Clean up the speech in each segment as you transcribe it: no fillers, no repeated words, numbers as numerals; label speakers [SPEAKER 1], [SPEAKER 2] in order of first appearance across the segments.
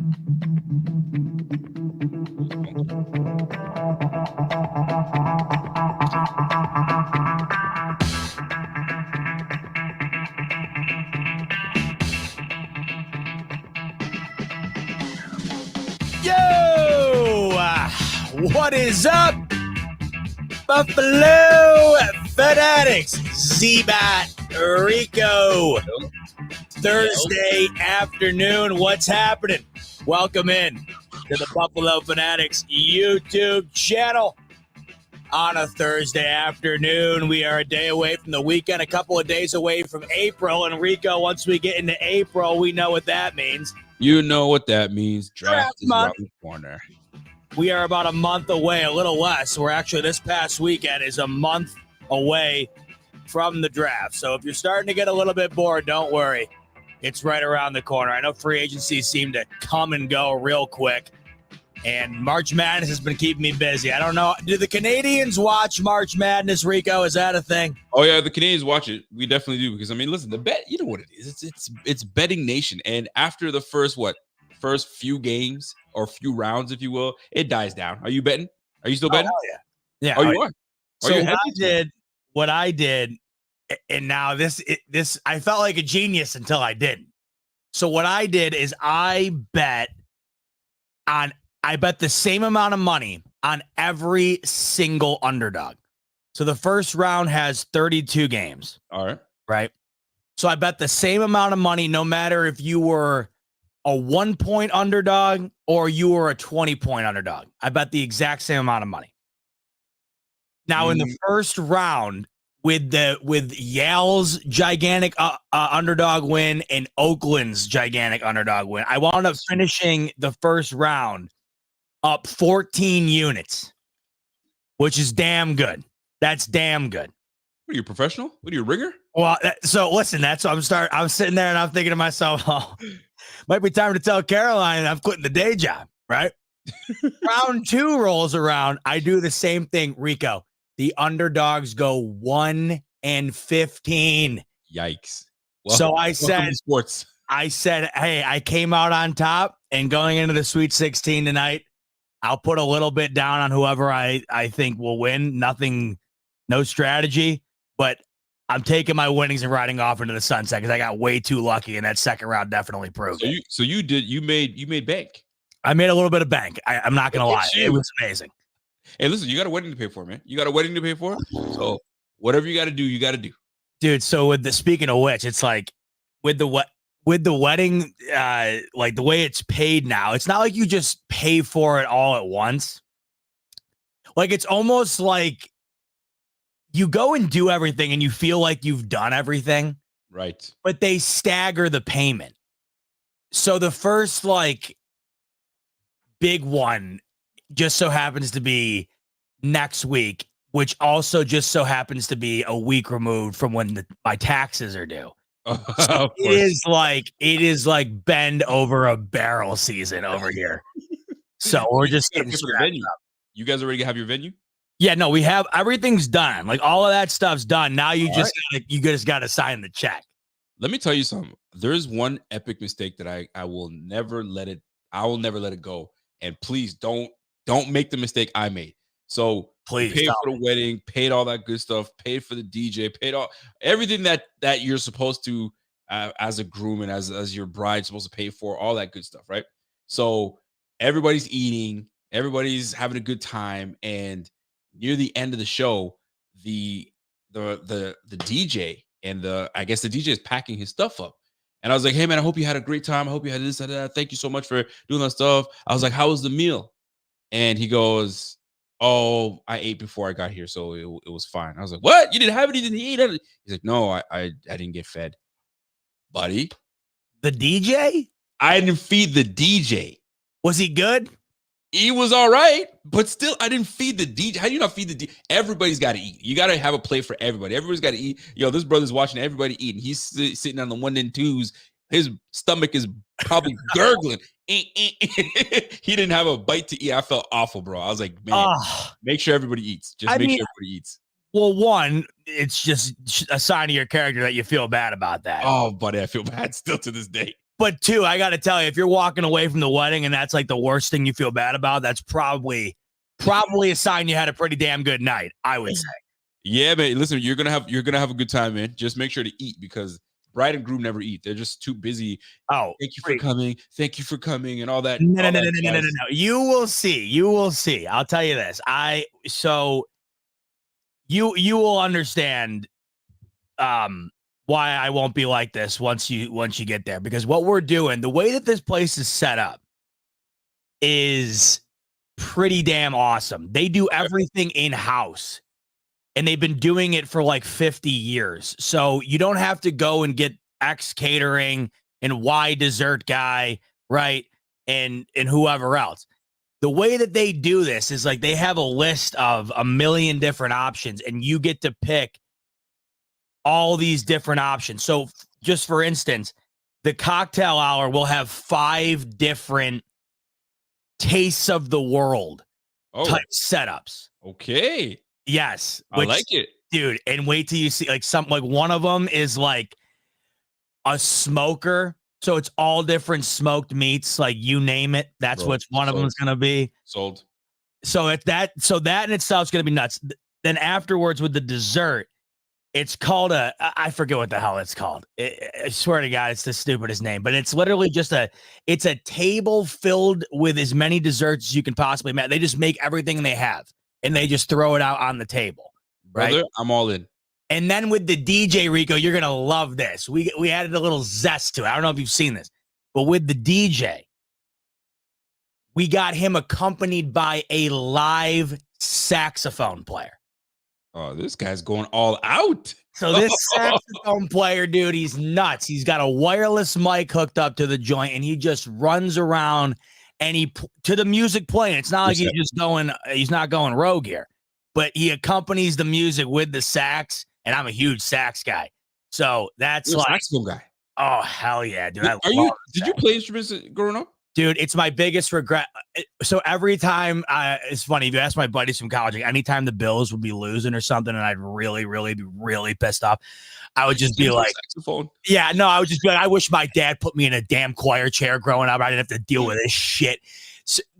[SPEAKER 1] What is up, Buffalo Fanatics? Z-Bot Rico. Thursday afternoon. What's happening? Welcome in to the Buffalo Fanatics YouTube channel on a Thursday afternoon. We are a day away from the weekend, a couple of days away from April. And Rico, once we get into April, we know what that means.
[SPEAKER 2] You know what that means. Draft is around the corner.
[SPEAKER 1] We are about a month away, a little less. We're actually, this past weekend is a month away from the draft. So if you're starting to get a little bit bored, don't worry. It's right around the corner. I know free agency seemed to come and go real quick. And March Madness has been keeping me busy. I don't know. Do the Canadians watch March Madness, Rico? Is that a thing?
[SPEAKER 2] Oh, yeah, the Canadians watch it. We definitely do. Because, I mean, listen, the bet, you know what it is. It's betting nation. And after the first few games or few rounds, if you will, it dies down. Are you betting? Are you still betting?
[SPEAKER 1] Oh, yeah.
[SPEAKER 2] Oh, you are?
[SPEAKER 1] So what I did, and now this, I felt like a genius until I didn't. So what I did is I bet the same amount of money on every single underdog. So the first round has 32 games.
[SPEAKER 2] All right.
[SPEAKER 1] Right. So I bet the same amount of money, no matter if you were a 1-point underdog or you were a 20-point underdog. I bet the exact same amount of money. Now in the first round, with Yale's gigantic underdog win and Oakland's gigantic underdog win, I wound up finishing the first round up 14 units, which is damn good. That's damn good.
[SPEAKER 2] What are you, professional? What are you, a rigger?
[SPEAKER 1] Well, so listen, that's what I'm sitting there and I'm thinking to myself, oh, might be time to tell Caroline I'm quitting the day job, right? Round 2 rolls around. I do the same thing, Rico. The underdogs go 1-15.
[SPEAKER 2] Yikes.
[SPEAKER 1] Well, so I said, hey, I came out on top, and going into the Sweet 16 tonight, I'll put a little bit down on whoever I think will win. No strategy, but I'm taking my winnings and riding off into the sunset because I got way too lucky, and that second round definitely proved it.
[SPEAKER 2] So you made bank.
[SPEAKER 1] I made a little bit of bank. I'm not going to lie. It was amazing.
[SPEAKER 2] Hey, listen, you got a wedding to pay for, man. You got a wedding to pay for. So whatever you got to do, you got to do.
[SPEAKER 1] Dude, so speaking of which, it's like with the wedding, like the way it's paid now, it's not like you just pay for it all at once. Like it's almost like you go and do everything and you feel like you've done everything.
[SPEAKER 2] Right.
[SPEAKER 1] But they stagger the payment. So the first like big one just so happens to be next week, which also just so happens to be a week removed from when my taxes are due. So it is like bend over a barrel season over here. So we're just getting
[SPEAKER 2] for the venue. You guys already have your venue?
[SPEAKER 1] Yeah, no, we have everything's done. Like all of that stuff's done. Now you just got to sign the check.
[SPEAKER 2] Let me tell you something. There's one epic mistake that I will never let it go. And please don't make the mistake I made. So
[SPEAKER 1] please
[SPEAKER 2] paid for the wedding, paid all that good stuff, paid for the DJ, paid all everything that you're supposed to as a groom and as your bride supposed to pay for, all that good stuff, right? So everybody's eating, everybody's having a good time, and near the end of the show, the DJ and I guess the DJ is packing his stuff up. And I was like, hey man, I hope you had a great time. I hope you had this and that. Thank you so much for doing that stuff. I was like, how was the meal? And he goes, oh, I ate before I got here, so it was fine. I was like, what? You didn't have anything to eat? He's like, no, I didn't get fed. Buddy.
[SPEAKER 1] The DJ?
[SPEAKER 2] I didn't feed the DJ.
[SPEAKER 1] Was he good?
[SPEAKER 2] He was all right, but still, I didn't feed the DJ. How do you not feed the DJ? Everybody's got to eat. You got to have a plate for everybody. Everybody's got to eat. Yo, this brother's watching everybody eating. He's sitting on the 1 and 2s. His stomach is probably gurgling. He didn't have a bite to eat. I felt awful, bro. I was like, man, make sure everybody eats. Just make sure everybody eats.
[SPEAKER 1] Well, one, it's just a sign of your character that you feel bad about that.
[SPEAKER 2] Oh, buddy, I feel bad still to this day.
[SPEAKER 1] But two, I got to tell you, if you're walking away from the wedding and that's like the worst thing you feel bad about, that's probably a sign you had a pretty damn good night, I would say.
[SPEAKER 2] Yeah, man. Listen, you're gonna have a good time, man. Just make sure to eat because bride and groom never eat. They're just too busy.
[SPEAKER 1] Oh,
[SPEAKER 2] thank you for coming. Thank you for coming, and all that.
[SPEAKER 1] No.
[SPEAKER 2] Jazz.
[SPEAKER 1] You will see. You will see. I'll tell you this. You will understand why I won't be like this once you get there, because what we're doing, the way that this place is set up is pretty damn awesome. They do everything in-house and they've been doing it for like 50 years. So you don't have to go and get X catering and Y dessert guy, right? And whoever else. The way that they do this is like they have a list of a million different options and you get to pick all these different options. So just for instance, the cocktail hour will have 5 different tastes of the world type setups.
[SPEAKER 2] Okay.
[SPEAKER 1] Yes.
[SPEAKER 2] I like it.
[SPEAKER 1] Dude, and wait till you see like one of them is like a smoker. So it's all different smoked meats, like you name it. That's what one of them is going to be.
[SPEAKER 2] Sold.
[SPEAKER 1] So that in itself is going to be nuts. Then afterwards with the dessert, it's called I forget what the hell it's called. I swear to God, it's the stupidest name, but it's literally just it's a table filled with as many desserts as you can possibly make. They just make everything they have and they just throw it out on the table.
[SPEAKER 2] Brother,
[SPEAKER 1] right?
[SPEAKER 2] I'm all in.
[SPEAKER 1] And then with the DJ, Rico, you're going to love this. We added a little zest to it. I don't know if you've seen this, but with the DJ, we got him accompanied by a live saxophone player.
[SPEAKER 2] Oh, this guy's going all out.
[SPEAKER 1] So this saxophone player, dude, he's nuts. He's got a wireless mic hooked up to the joint, and he just runs around and to the music playing. It's not like he's not going rogue here, but he accompanies the music with the sax, and I'm a huge sax guy. So that's
[SPEAKER 2] You're a saxophone guy.
[SPEAKER 1] Oh, hell yeah, dude.
[SPEAKER 2] Did you play instruments growing up?
[SPEAKER 1] Dude, it's my biggest regret. So every time, it's funny, if you ask my buddies from college, like anytime the Bills would be losing or something and I'd really, really be really pissed off, I would just be like,
[SPEAKER 2] saxophone.
[SPEAKER 1] Yeah, no, I would just be like, I wish my dad put me in a damn choir chair growing up. I didn't have to deal with this shit.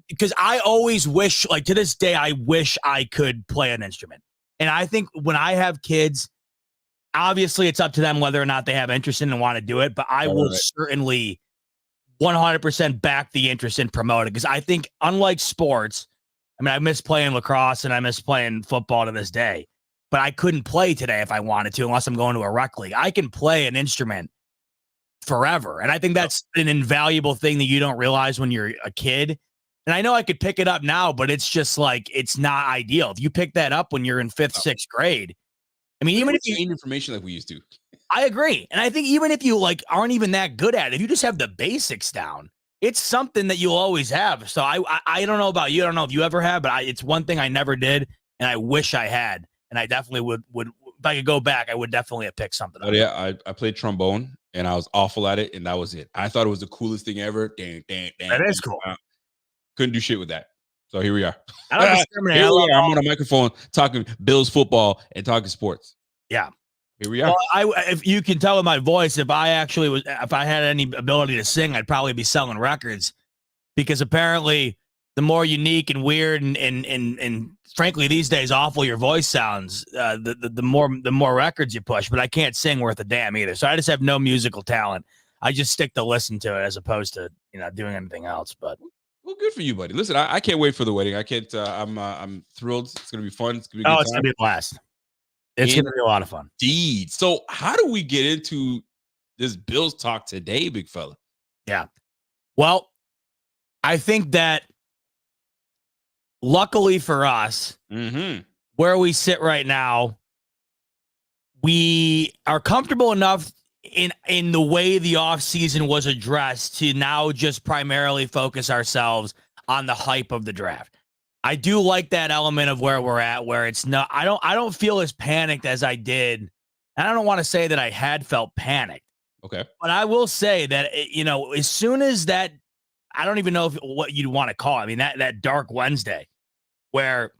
[SPEAKER 1] Because I always wish, like to this day, I wish I could play an instrument. And I think when I have kids, obviously it's up to them whether or not they have interest in and want to do it. But I will certainly 100% back the interest in promoting, because I think unlike sports, I mean, I miss playing lacrosse and I miss playing football to this day, but I couldn't play today if I wanted to, unless I'm going to a rec league. I can play an instrument forever. And I think that's an invaluable thing that you don't realize when you're a kid. And I know I could pick it up now, but it's just like, it's not ideal. If you pick that up when you're in 5th, 6th grade, I mean, even if you
[SPEAKER 2] gain information like we used to.
[SPEAKER 1] I agree. And I think even if you like aren't even that good at it, if you just have the basics down, it's something that you'll always have. So I don't know about you. I don't know if you ever have, but it's one thing I never did. And I wish I had. And I definitely would if I could go back, I would definitely have picked something up.
[SPEAKER 2] Yeah, I played trombone and I was awful at it. And that was it. I thought it was the coolest thing ever.
[SPEAKER 1] That is cool.
[SPEAKER 2] Couldn't do shit with that. So here we are.
[SPEAKER 1] I don't discriminate.
[SPEAKER 2] I'm on a microphone talking Bills football and talking sports.
[SPEAKER 1] Yeah.
[SPEAKER 2] Here we are.
[SPEAKER 1] Well, if you can tell with my voice, if I had any ability to sing, I'd probably be selling records, because apparently the more unique and weird and frankly these days awful your voice sounds, the more records you push. But I can't sing worth a damn either. So I just have no musical talent. I just stick to listen to it as opposed to doing anything else. But
[SPEAKER 2] well, good for you, buddy. Listen, I can't wait for the wedding. I can't. I'm thrilled. It's gonna be fun. It's gonna be
[SPEAKER 1] it's gonna be a blast. It's going to be a lot of fun.
[SPEAKER 2] Indeed. So how do we get into this Bills talk today, big fella?
[SPEAKER 1] Yeah. Well, I think that luckily for us, where we sit right now, we are comfortable enough in the way the offseason was addressed to now just primarily focus ourselves on the hype of the draft. I do like that element of where we're at, where it's not, I don't feel as panicked as I did. And I don't want to say that I had felt panicked.
[SPEAKER 2] Okay.
[SPEAKER 1] But I will say that, as soon as that, I don't even know what you'd want to call it. I mean, that dark Wednesday or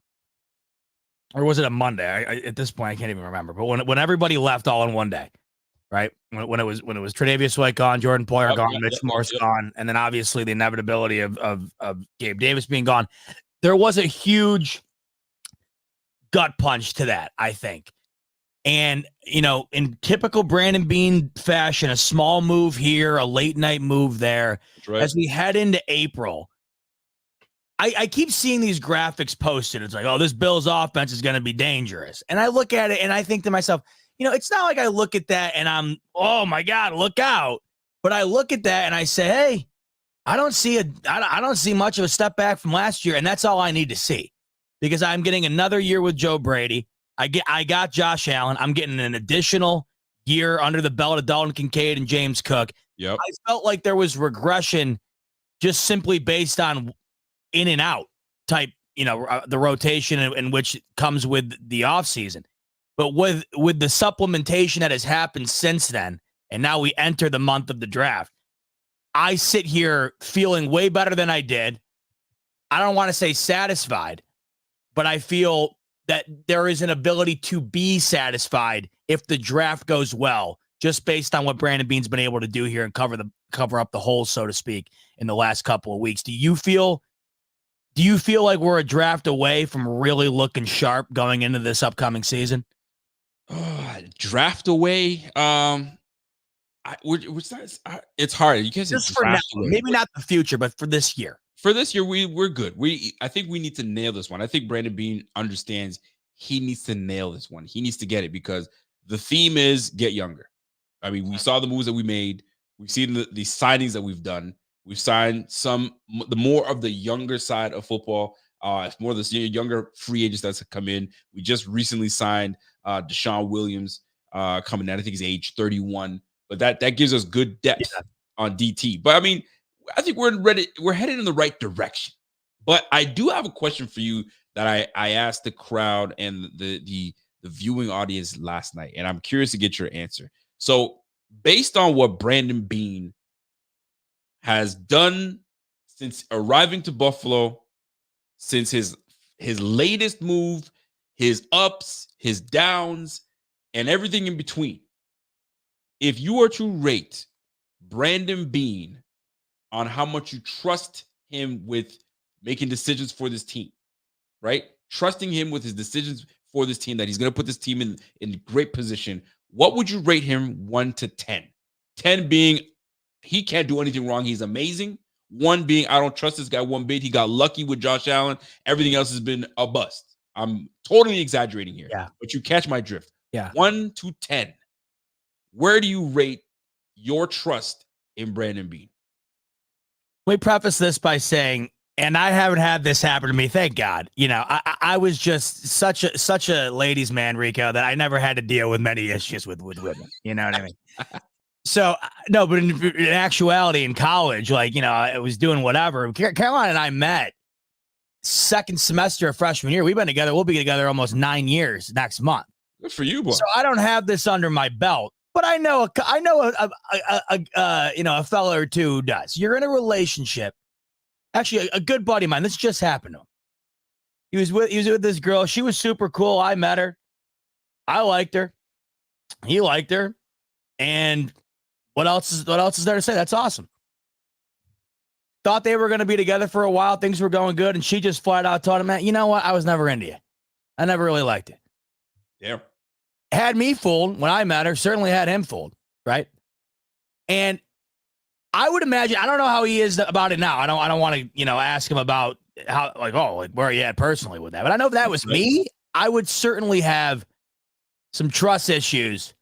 [SPEAKER 1] was it a Monday? At this point, I can't even remember. But when everybody left all in one day, right? When it was Tre'Davious White gone, Jordan Poyer gone, Mitch Morse
[SPEAKER 2] Yep.
[SPEAKER 1] gone, and then obviously the inevitability of Gabe Davis being gone. There was a huge gut punch to that, I think. And, in typical Brandon Bean fashion, a small move here, a late night move there.
[SPEAKER 2] That's right.
[SPEAKER 1] As we head into April, I keep seeing these graphics posted. It's like, oh, this Bills offense is going to be dangerous. And I look at it and I think to myself, it's not like I look at that and I'm, oh my God, look out. But I look at that and I say, hey, I don't see much of a step back from last year. And that's all I need to see, because I'm getting another year with Joe Brady. I got Josh Allen. I'm getting an additional year under the belt of Dalton Kincaid and James Cook.
[SPEAKER 2] Yep.
[SPEAKER 1] I felt like there was regression just simply based on in and out type, the rotation in which comes with the offseason. But with the supplementation that has happened since then, and now we enter the month of the draft, I sit here feeling way better than I did. I don't want to say satisfied, but I feel that there is an ability to be satisfied if the draft goes well, just based on what Brandon Bean's been able to do here and cover up the holes, so to speak, in the last couple of weeks. Do you feel like we're a draft away from really looking sharp going into this upcoming season?
[SPEAKER 2] Draft away. It's hard. You can't say
[SPEAKER 1] just for now,
[SPEAKER 2] away.
[SPEAKER 1] Maybe not the future, but for this year.
[SPEAKER 2] For this year, we're good. I think we need to nail this one. I think Brandon Bean understands he needs to nail this one. He needs to get it, because the theme is get younger. I mean, we saw the moves that we made. We've seen the signings that we've done. We've signed the more of the younger side of football. More of the younger free agents that's come in. We just recently signed Deshaun Williams coming in. I think he's age 31, but that gives us good depth on DT. But I mean, I think we're headed in the right direction. But I do have a question for you that I asked the crowd and the viewing audience last night, and I'm curious to get your answer. So, based on what Brandon Bean has done since arriving to Buffalo, since his latest move, his ups, his downs, and everything in between, if you were to rate Brandon Bean on how much you trust him with making decisions for this team, right? Trusting him with his decisions for this team, that he's going to put this team in great position. What would you rate him 1 to 10? 10 being he can't do anything wrong, he's amazing. 1 being I don't trust this guy one bit. He got lucky with Josh Allen. Everything else has been a bust. I'm totally exaggerating here, but you catch my drift. 1 to 10. Where do you rate your trust in Brandon Bean?
[SPEAKER 1] Let me preface this by saying, and I haven't had this happen to me, thank God. I was just such a ladies' man, Rico, that I never had to deal with many issues with women. You know what I mean? So, no, but in actuality, in college, I was doing whatever. Caroline and I met second semester of freshman year. We've been together. We'll be together almost 9 years next month.
[SPEAKER 2] Good for you, boy.
[SPEAKER 1] So I don't have this under my belt, but I know a fella or two who does. You're in a relationship. Actually, a good buddy of mine. This just happened to him. He was with this girl. She was super cool. I met her. I liked her. He liked her. And what else is there to say? That's awesome. Thought they were going to be together for a while. Things were going good. And she just flat out told him, man, you know what? I was never into you. I never really liked it.
[SPEAKER 2] Yeah.
[SPEAKER 1] Had me fooled when I met her. Certainly had him fooled. Right. And I would imagine, I don't know how he is about it now. I don't want to, ask him about how, where he at personally with that. But I know if that was me, I would certainly have some trust issues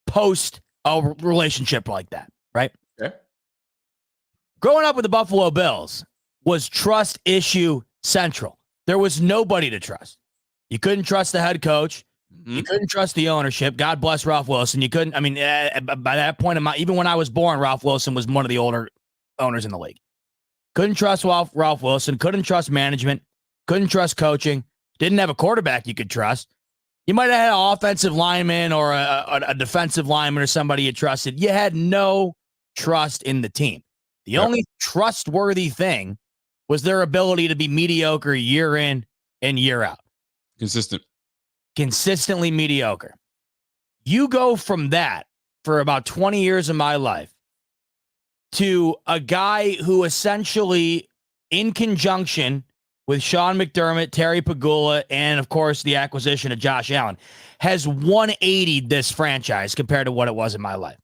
[SPEAKER 1] post a relationship like that. Right.
[SPEAKER 2] Okay.
[SPEAKER 1] Growing up with the Buffalo Bills was trust issue central. There was nobody to trust. You couldn't trust the head coach. Mm-hmm. You couldn't trust the ownership. God bless Ralph Wilson. You couldn't. I mean, by that point, even when I was born, Ralph Wilson was one of the older owners in the league. Couldn't trust Ralph Wilson. Couldn't trust management. Couldn't trust coaching. Didn't have a quarterback you could trust. You might have had an offensive lineman or a defensive lineman or somebody you trusted. You had no trust in the team. The only trustworthy thing was their ability to be mediocre year in and year out.
[SPEAKER 2] Consistently mediocre.
[SPEAKER 1] You go from that for about 20 years of my life to a guy who essentially, in conjunction with Sean McDermott, Terry Pagula, and of course the acquisition of Josh Allen, has 180'd this franchise compared to what it was in my life.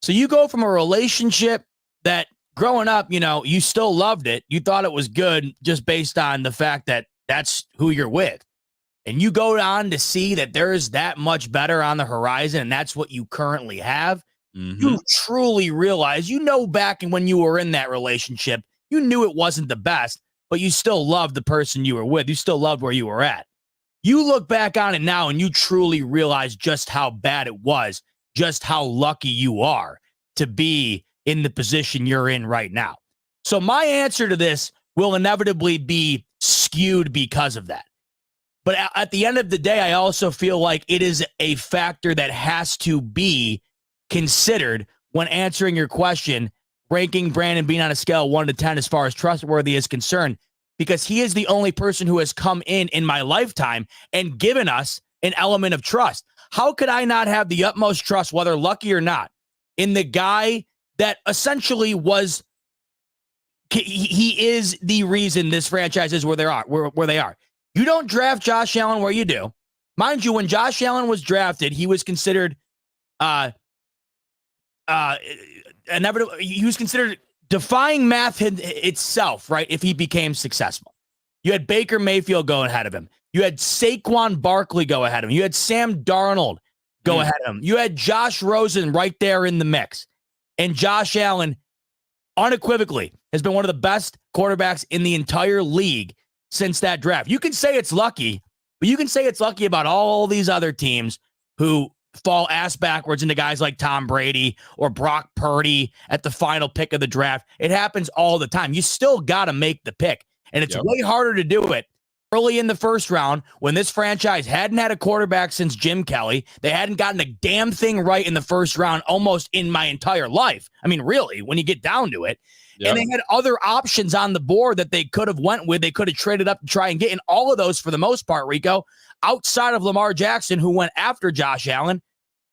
[SPEAKER 1] So you go from a relationship that growing up, you still loved it. You thought it was good just based on the fact that that's who you're with. And you go on to see that there's that much better on the horizon, and that's what you currently have. You truly realize, back when you were in that relationship, you knew it wasn't the best, but you still loved the person you were with. You still loved where you were at. You look back on it now and you truly realize just how bad it was, just how lucky you are to be in the position you're in right now. So my answer to this will inevitably be skewed because of that. But at the end of the day, I also feel like it is a factor that has to be considered when answering your question, ranking Brandon Beane on a scale of 1 to 10 as far as trustworthy is concerned, because he is the only person who has come in my lifetime and given us an element of trust. How could I not have the utmost trust, whether lucky or not, in the guy that essentially was, he is the reason this franchise is where they are. You don't draft Josh Allen where you do. Mind you, when Josh Allen was drafted, he was considered he was considered defying math itself, right? If he became successful. You had Baker Mayfield go ahead of him. You had Saquon Barkley go ahead of him. You had Sam Darnold go ahead of him. You had Josh Rosen right there in the mix. And Josh Allen, unequivocally, has been one of the best quarterbacks in the entire league since that draft. You can say it's lucky, but you can say it's lucky about all these other teams who fall ass backwards into guys like Tom Brady or Brock Purdy at the final pick of the draft. It happens all the time. You still got to make the pick. And it's way harder to do it early in the first round when this franchise hadn't had a quarterback since Jim Kelly. They hadn't gotten a damn thing right in the first round almost in my entire life. I mean, really, when you get down to it. And they had other options on the board that they could have went with. They could have traded up to try and get in all of those for the most part, Rico, outside of Lamar Jackson, who went after Josh Allen,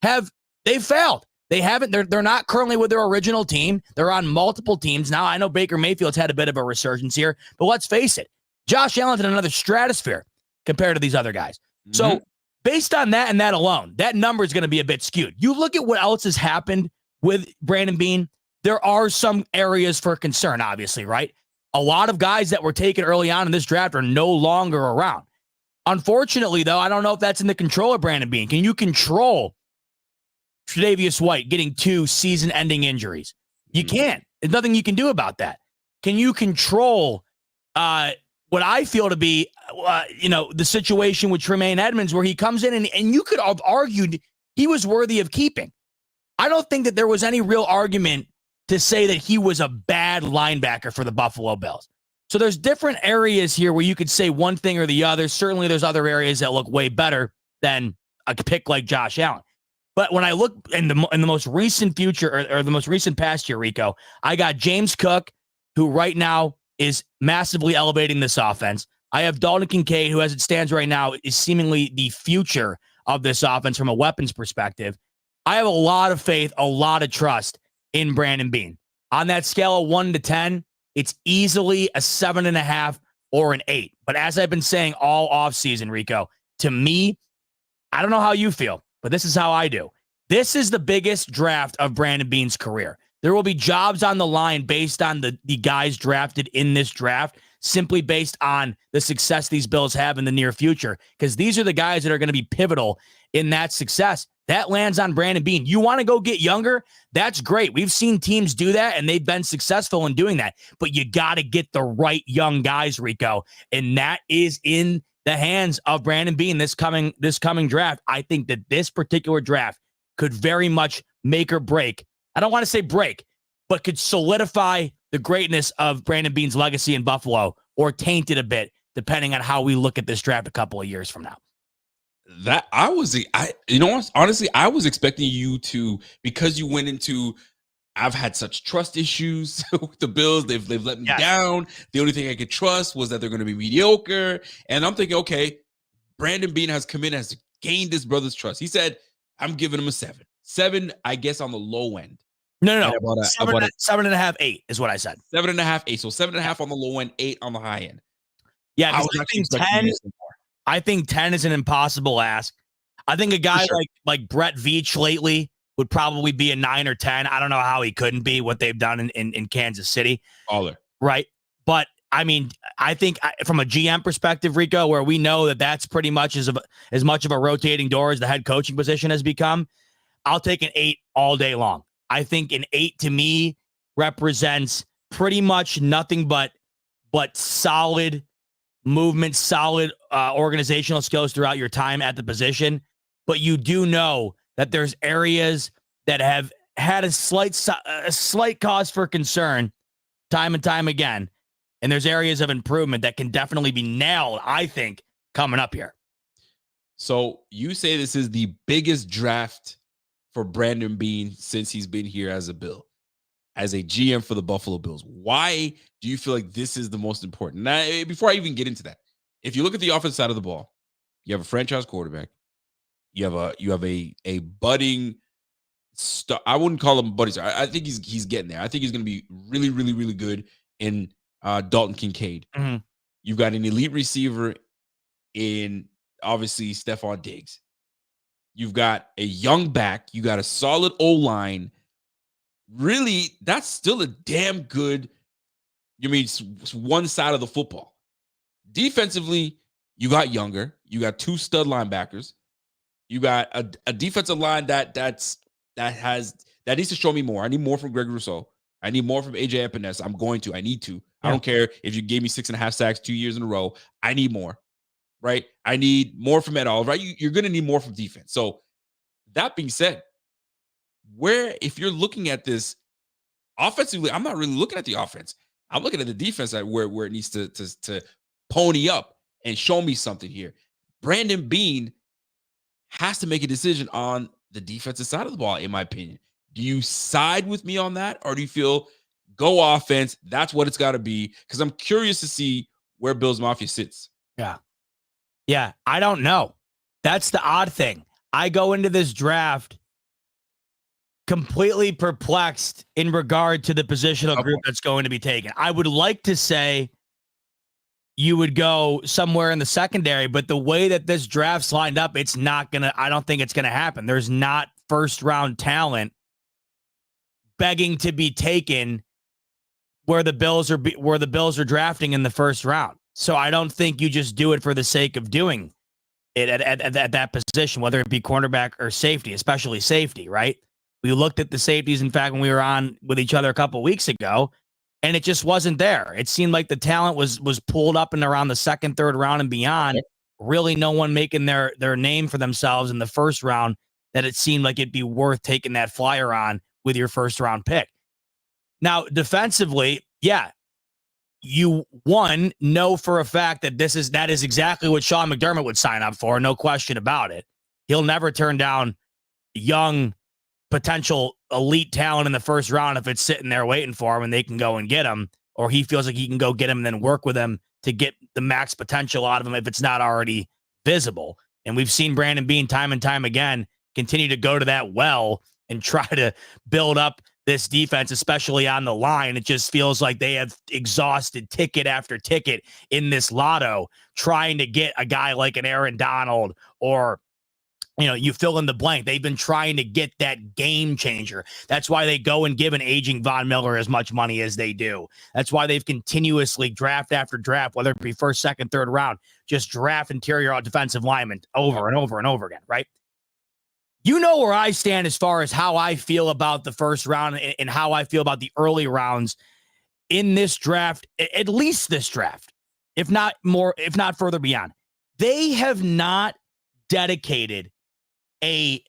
[SPEAKER 1] they've failed. They're not currently with their original team. They're on multiple teams. Now, I know Baker Mayfield's had a bit of a resurgence here, but let's face it. Josh Allen's in another stratosphere compared to these other guys. So based on that and that alone, that number is going to be a bit skewed. You look at what else has happened with Brandon Beane. There are some areas for concern, obviously, right? A lot of guys that were taken early on in this draft are no longer around. Unfortunately, though, I don't know if that's in the control of Brandon Beane. Can you control Tre'Davious White getting 2 season-ending injuries? You can't. There's nothing you can do about that. Can you control what I feel to be, the situation with Tremaine Edmonds, where he comes in and you could have argued he was worthy of keeping. I don't think that there was any real argument to say that he was a bad linebacker for the Buffalo Bills. So there's different areas here where you could say one thing or the other. Certainly there's other areas that look way better than a pick like Josh Allen. But when I look in the most recent future or the most recent past year, Rico, I got James Cook, who right now is massively elevating this offense. I have Dalton Kincaid, who as it stands right now is seemingly the future of this offense from a weapons perspective. I have a lot of faith, a lot of trust in Brandon Beane. On that scale of 1 to 10, it's easily a 7.5 or an 8. But as I've been saying all offseason, Rico, to me, I don't know how you feel, but this is how I do. This is the biggest draft of Brandon Beane's career. There will be jobs on the line based on the guys drafted in this draft, simply based on the success these Bills have in the near future, because these are the guys that are going to be pivotal in that success. That lands on Brandon Beane. You want to go get younger? That's great. We've seen teams do that, and they've been successful in doing that. But you got to get the right young guys, Rico, and that is in the hands of Brandon Beane this coming draft. I think that this particular draft could very much make or break. I don't want to say break, but could solidify the greatness of Brandon Beane's legacy in Buffalo, or taint it a bit, depending on how we look at this draft a couple of years from now.
[SPEAKER 2] Honestly, I was expecting you to, because you went into, I've had such trust issues with the Bills. They've let me down. The only thing I could trust was that they're going to be mediocre. And I'm thinking, okay, Brandon Beane has come in, has gained his brother's trust. He said, I'm giving him a 7. 7, I guess, on the low end.
[SPEAKER 1] No.
[SPEAKER 2] And about a
[SPEAKER 1] 7.5, 8 is what I said.
[SPEAKER 2] 7.5, 8. So 7.5 on the low end, 8 on the high end.
[SPEAKER 1] Yeah,
[SPEAKER 2] I
[SPEAKER 1] because
[SPEAKER 2] was
[SPEAKER 1] I
[SPEAKER 2] actually
[SPEAKER 1] think
[SPEAKER 2] expecting
[SPEAKER 1] 10.
[SPEAKER 2] this more.
[SPEAKER 1] I think 10 is an impossible ask. I think a guy
[SPEAKER 2] sure.
[SPEAKER 1] like Brett Veach lately would probably be a 9 or 10. I don't know how he couldn't be what they've done in Kansas City.
[SPEAKER 2] Baller.
[SPEAKER 1] Right. But I mean, I think from a GM perspective, Rico, where we know that that's pretty much as much of a rotating door as the head coaching position has become, I'll take an 8 all day long. I think an 8 to me represents pretty much nothing but solid movement, solid organizational skills throughout your time at the position. But you do know that there's areas that have had a slight cause for concern time and time again. And there's areas of improvement that can definitely be nailed, I think, coming up here.
[SPEAKER 2] So you say this is the biggest draft for Brandon Beane since he's been here as a Bill, as a GM for the Buffalo Bills. Why do you feel like this is the most important? Now, before I even get into that, if you look at the offense side of the ball, you have a franchise quarterback. You have a budding star. I wouldn't call him a budding star. I think he's getting there. I think he's going to be really, really, really good in Dalton Kincaid.
[SPEAKER 1] Mm-hmm.
[SPEAKER 2] You've got an elite receiver in obviously Stephon Diggs. You've got a young back. You got a solid O-line. Really, that's still a damn good. You mean it's one side of the football. Defensively, you got younger. You got 2 stud linebackers. You got a defensive line that needs to show me more. I need more from Greg Rousseau. I need more from AJ Epinesa. I need to. I don't care if you gave me 6.5 sacks 2 years in a row. I need more, right? I need more from Ed Olive, right? You're going to need more from defense. So that being said, if you're looking at this offensively, I'm not really looking at the offense. I'm looking at the defense at where it needs to pony up and show me something here. Brandon Beane has to make a decision on the defensive side of the ball, in my opinion. Do you side with me on that, or do you feel go offense? That's what it's got to be, because I'm curious to see where Bills Mafia sits.
[SPEAKER 1] Yeah, I don't know. That's the odd thing. I go into this draft completely perplexed in regard to the positional group that's going to be taken. I would like to say you would go somewhere in the secondary, but the way that this draft's lined up, I don't think it's going to happen. There's not first round talent begging to be taken where the Bills are drafting in the first round. So I don't think you just do it for the sake of doing it at that position, whether it be cornerback or safety, especially safety, right? We looked at the safeties, in fact, when we were on with each other a couple of weeks ago, and it just wasn't there. It seemed like the talent was pulled up in around the second, third round and beyond. Really no one making their name for themselves in the first round that it seemed like it'd be worth taking that flyer on with your first round pick. Now, defensively, yeah, you know for a fact that that is exactly what Sean McDermott would sign up for, no question about it. He'll never turn down young potential elite talent in the first round if it's sitting there waiting for him and they can go and get him, or he feels like he can go get him and then work with him to get the max potential out of him if it's not already visible. And we've seen Brandon Beane time and time again continue to go to that well and try to build up this defense, especially on the line. It just feels like they have exhausted ticket after ticket in this lotto, trying to get a guy like an Aaron Donald, or you fill in the blank. They've been trying to get that game changer. That's why they go and give an aging Von Miller as much money as they do. That's why they've continuously draft after draft, whether it be first, second, third round, just draft interior defensive linemen over and over and over again, right? You know where I stand as far as how I feel about the first round and how I feel about the early rounds in this draft, at least this draft, if not more, if not further beyond. They have not dedicated a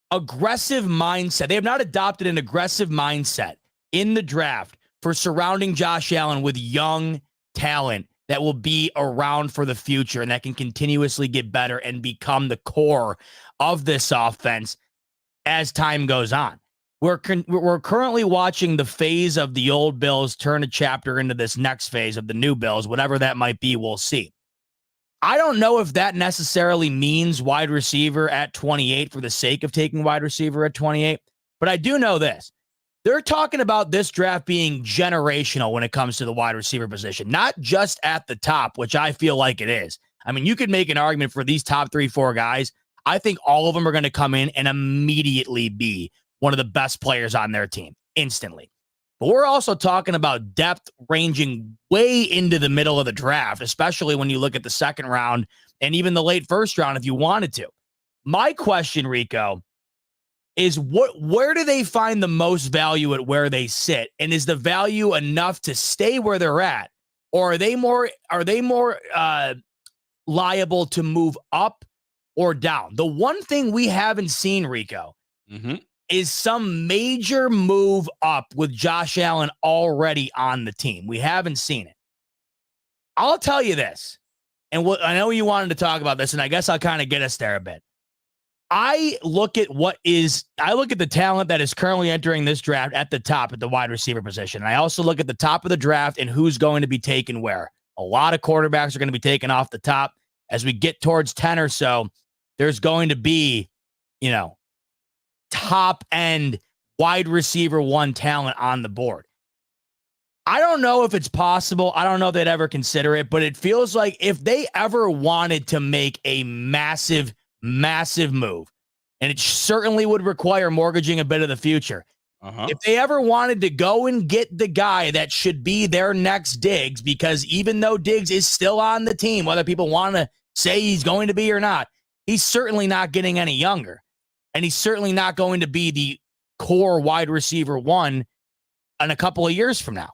[SPEAKER 1] aggressive mindset. They have not adopted an aggressive mindset in the draft for surrounding Josh Allen with young talent that will be around for the future and that can continuously get better and become the core of this offense as time goes on. We're currently watching the phase of the old Bills turn a chapter into this next phase of the new Bills, whatever that might be, we'll see. I don't know if that necessarily means wide receiver at 28 for the sake of taking wide receiver at 28, but I do know this. They're talking about this draft being generational when it comes to the wide receiver position, not just at the top, which I feel like it is. I mean, you could make an argument for these top 3-4 guys. I think all of them are going to come in and immediately be one of the best players on their team instantly. But we're also talking about depth ranging way into the middle of the draft, especially when you look at the second round and even the late first round if you wanted to. My question, Rico, is where do they find the most value at where they sit? And is the value enough to stay where they're at? Or are they more liable to move up or down? The one thing we haven't seen, Rico, is some major move up with Josh Allen already on the team. We haven't seen it. I'll tell you this, and I know you wanted to talk about this, and I guess I'll kind of get us there a bit. I look at the talent that is currently entering this draft at the top at the wide receiver position. And I also look at the top of the draft and who's going to be taken where. A lot of quarterbacks are going to be taken off the top. As we get towards 10 or so, there's going to be, top end wide receiver 1 talent on the board. I don't know if it's possible. I don't know if they'd ever consider it, but it feels like if they ever wanted to make a massive move, and it certainly would require mortgaging a bit of the future. If they ever wanted to go and get the guy that should be their next Diggs, because even though Diggs is still on the team, whether people want to say he's going to be or not, he's certainly not getting any younger. And he's certainly not going to be the core wide receiver 1 in a couple of years from now.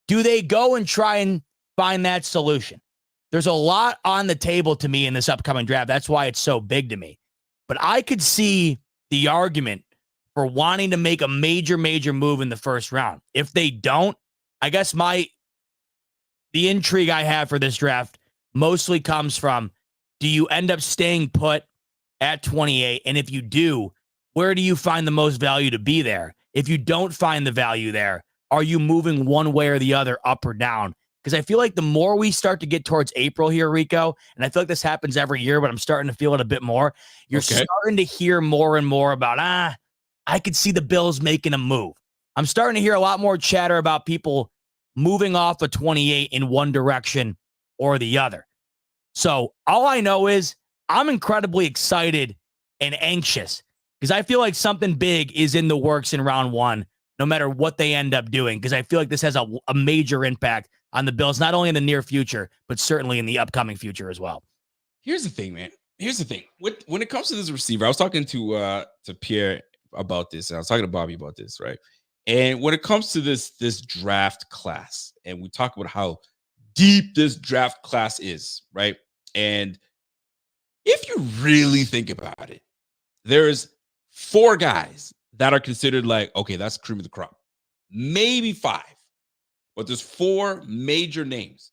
[SPEAKER 1] Do they go and try and find that solution? There's a lot on the table to me in this upcoming draft. That's why it's so big to me. But I could see the argument for wanting to make a major move in the first round. If they don't, I guess the intrigue I have for this draft mostly comes from, do you end up staying put at 28? And if you do, where do you find the most value to be there? If you don't find the value there, are you moving one way or the other, up or down? Because I feel like the more we start to get towards April here, Rico, and I feel like this happens every year, but I'm starting to feel it a bit more. You're starting to hear more and more about, I could see the Bills making a move. I'm starting to hear a lot more chatter about people moving off of 28 in one direction or the other. So all I know is I'm incredibly excited and anxious because I feel like something big is in the works in round 1, no matter what they end up doing, because I feel like this has a major impact on the Bills, not only in the near future, but certainly in the upcoming future as well.
[SPEAKER 2] Here's the thing, man. Here's the thing. When it comes to this receiver, I was talking to Pierre about this, and I was talking to Bobby about this, right? And when it comes to this draft class, and we talk about how deep this draft class is, right? And if you really think about it, there's 4 guys that are considered like, okay, that's cream of the crop. Maybe 5. But there's 4 major names.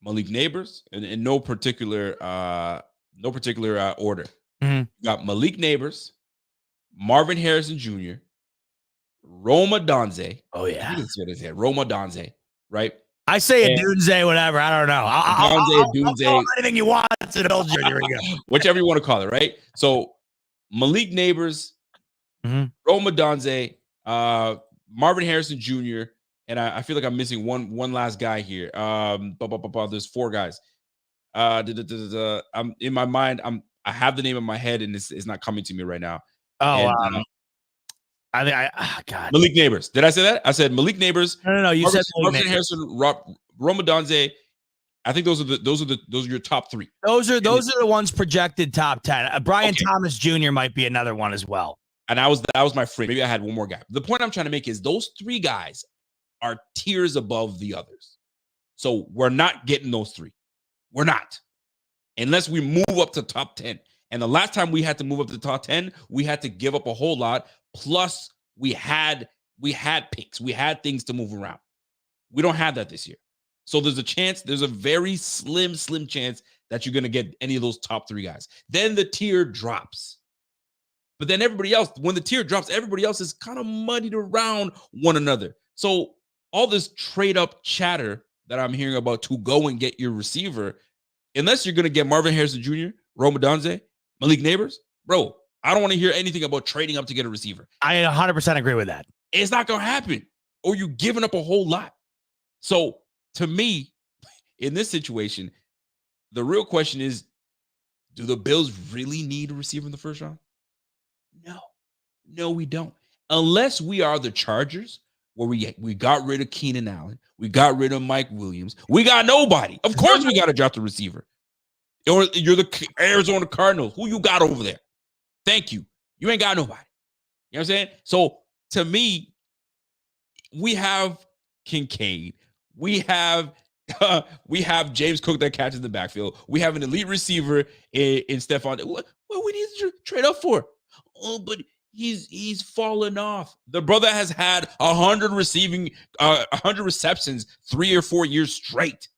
[SPEAKER 2] Malik Neighbors, in no particular order. You got Malik Neighbors, Marvin Harrison Jr., Roma Donze.
[SPEAKER 1] Oh, yeah.
[SPEAKER 2] You can see what it is. Roma Donze, right?
[SPEAKER 1] I say a Dunze, whatever. I don't know. I'll anything you want to the Bills. Here we go.
[SPEAKER 2] Whichever you want to call it, right? So Malik Neighbors, Roma Donze, Marvin Harrison Jr., and I feel like I'm missing one last guy here. There's 4 guys. I'm in my mind. I have the name in my head, and it's not coming to me right now.
[SPEAKER 1] I think God.
[SPEAKER 2] Malik Neighbors. Did I say that? I said Malik Neighbors.
[SPEAKER 1] No. You said
[SPEAKER 2] Marvin Harrison, Roma Donze. I think those are your top 3.
[SPEAKER 1] Those are the ones projected top 10. Brian Thomas Jr. might be another one as well.
[SPEAKER 2] And that was my friend. Maybe I had one more guy. The point I'm trying to make is those 3 guys are tiers above the others. So we're not getting those 3. We're not. Unless we move up to top 10. And the last time we had to move up to the top 10, we had to give up a whole lot. Plus, we had picks. We had things to move around. We don't have that this year. So there's a very slim chance that you're going to get any of those top 3 guys. Then the tier drops. But then everybody else, when the tier drops, everybody else is kind of muddied around one another. So all this trade up chatter that I'm hearing about to go and get your receiver, unless you're going to get Marvin Harrison Jr., Rome Odunze, Malik Neighbors, bro, I don't want to hear anything about trading up to get a receiver.
[SPEAKER 1] I 100% agree with that.
[SPEAKER 2] It's not going to happen. Or you giving up a whole lot. So to me, in this situation, the real question is, do the Bills really need a receiver in the first round? No, we don't. Unless we are the Chargers, where we got rid of Keenan Allen, we got rid of Mike Williams, we got nobody. Of course, we got to draft a receiver. Or you're the Arizona Cardinals. Who you got over there? Thank you. You ain't got nobody. You know what I'm saying? So to me, we have Kincaid. We have James Cook that catches the backfield. We have an elite receiver in Stephon. What we need to trade up for? Oh, but he's fallen off. The brother has had 100 receptions 3 or 4 years straight.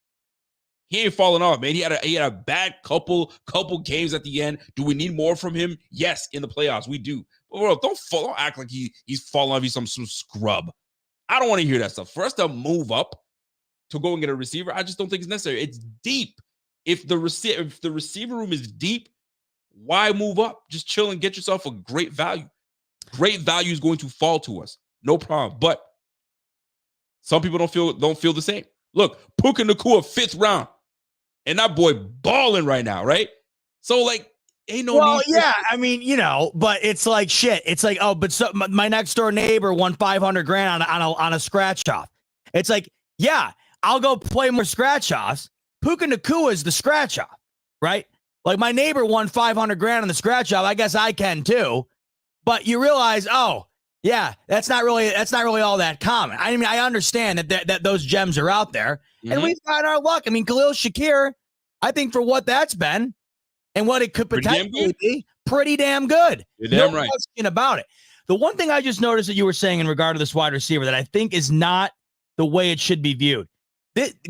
[SPEAKER 2] He ain't falling off, man. He had a bad couple games at the end. Do we need more from him? Yes, in the playoffs we do. But bro, don't act like he's falling off. He's some scrub. I don't want to hear that stuff. For us to move up to go and get a receiver, I just don't think it's necessary. It's deep. If the receiver room is deep, why move up? Just chill and get yourself a great value. Great value is going to fall to us. No problem. But some people don't feel the same. Look, Puka Nacua 5th round. And that boy balling right now, right? So, like, ain't no need.
[SPEAKER 1] Yeah, I mean, but it's like shit. It's like, oh, but my next door neighbor won $500,000 on a scratch off. It's like, yeah, I'll go play more scratch offs. Puka Nacua is the scratch off, right? Like my neighbor won $500,000 on the scratch off. I guess I can too. But you realize, oh, yeah, that's not really all that common. I mean, I understand that those gems are out there, and we've got our luck. I mean, Khalil Shakir, I think for what that's been and what it could potentially be, pretty damn good.
[SPEAKER 2] You're damn right.
[SPEAKER 1] No question about it. The one thing I just noticed that you were saying in regard to this wide receiver that I think is not the way it should be viewed.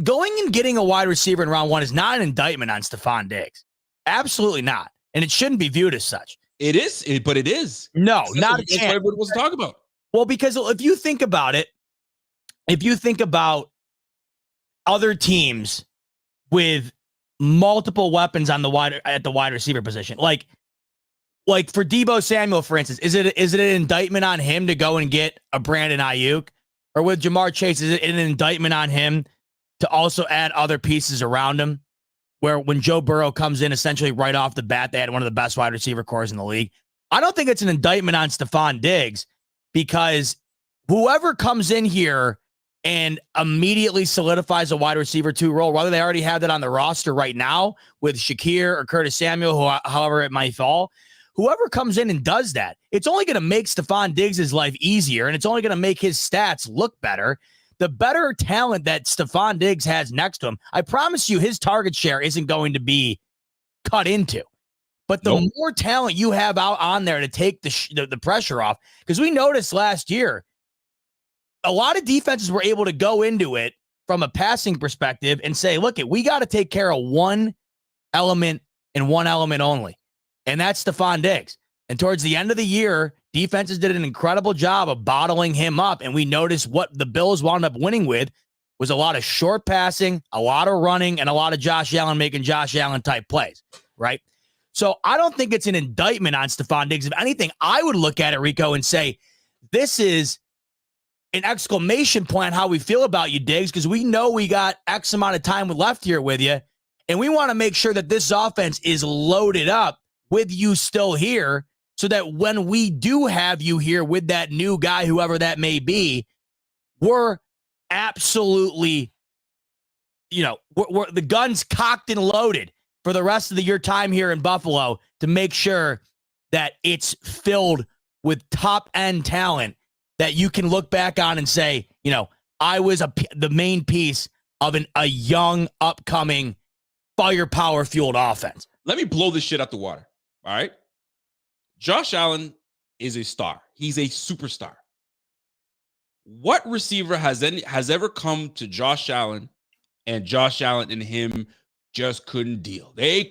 [SPEAKER 1] Going and getting a wide receiver in round 1 is not an indictment on Stephon Diggs. Absolutely not. And it shouldn't be viewed as such.
[SPEAKER 2] It is, but it is.
[SPEAKER 1] No, not a chance.
[SPEAKER 2] That's what everybody wants to talk about.
[SPEAKER 1] Well, because if you think about it, if you think about other teams with multiple weapons at the wide receiver position, like for Deebo Samuel, for instance, is it an indictment on him to go and get a Brandon Ayuk? Or with Jamar Chase, is it an indictment on him to also add other pieces around him? Where when Joe Burrow comes in, essentially right off the bat, they had one of the best wide receiver cores in the league. I don't think it's an indictment on Stephon Diggs because whoever comes in here and immediately solidifies a wide receiver 2 role, whether they already have that on the roster right now with Shakir or Curtis Samuel, however it might fall, whoever comes in and does that, it's only going to make Stephon Diggs' life easier, and it's only going to make his stats look better. The better talent that Stephon Diggs has next to him, I promise you his target share isn't going to be cut into. But the more talent you have out on there to take the pressure off, because we noticed last year, a lot of defenses were able to go into it from a passing perspective and say, look, we got to take care of one element and one element only. And that's Stephon Diggs. And towards the end of the year, defenses did an incredible job of bottling him up. And we noticed what the Bills wound up winning with was a lot of short passing, a lot of running, and a lot of Josh Allen making Josh Allen type plays, right? So I don't think it's an indictment on Stephon Diggs. If anything, I would look at it, Rico, and say, this is an exclamation point on how we feel about you, Diggs, because we know we got X amount of time left here with you. And we want to make sure that this offense is loaded up with you still here, so that when we do have you here with that new guy, whoever that may be, we're absolutely, we're the gun's cocked and loaded for the rest of your time here in Buffalo to make sure that it's filled with top-end talent that you can look back on and say, I was the main piece of a young, upcoming, firepower-fueled offense.
[SPEAKER 2] Let me blow this shit out the water, all right? Josh Allen is a star. He's a superstar. What receiver has ever come to Josh Allen and Josh Allen and him just couldn't deal? They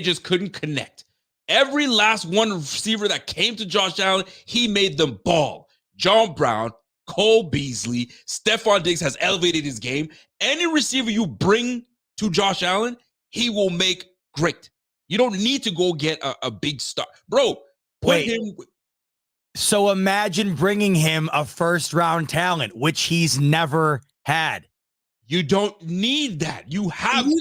[SPEAKER 2] just couldn't connect. Every last one receiver that came to Josh Allen, he made them ball. John Brown, Cole Beasley, Stephon Diggs has elevated his game. Any receiver you bring to Josh Allen, he will make great. You don't need to go get a big star. Bro, put him.
[SPEAKER 1] So imagine bringing him a first-round talent, which he's never had.
[SPEAKER 2] You don't need that. You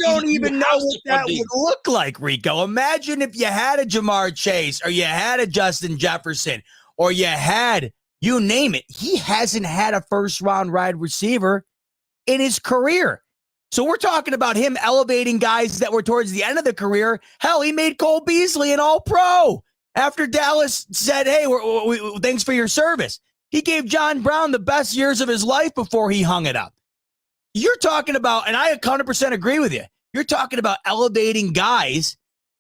[SPEAKER 1] don't even know what that would look like, Rico. Imagine if you had a Jamar Chase or you had a Justin Jefferson or you had, you name it. He hasn't had a first-round wide receiver in his career. So we're talking about him elevating guys that were towards the end of the career. Hell, he made Cole Beasley an all-pro after Dallas said, hey, thanks for your service. He gave John Brown the best years of his life before he hung it up. You're talking about, and I 100% agree with you, you're talking about elevating guys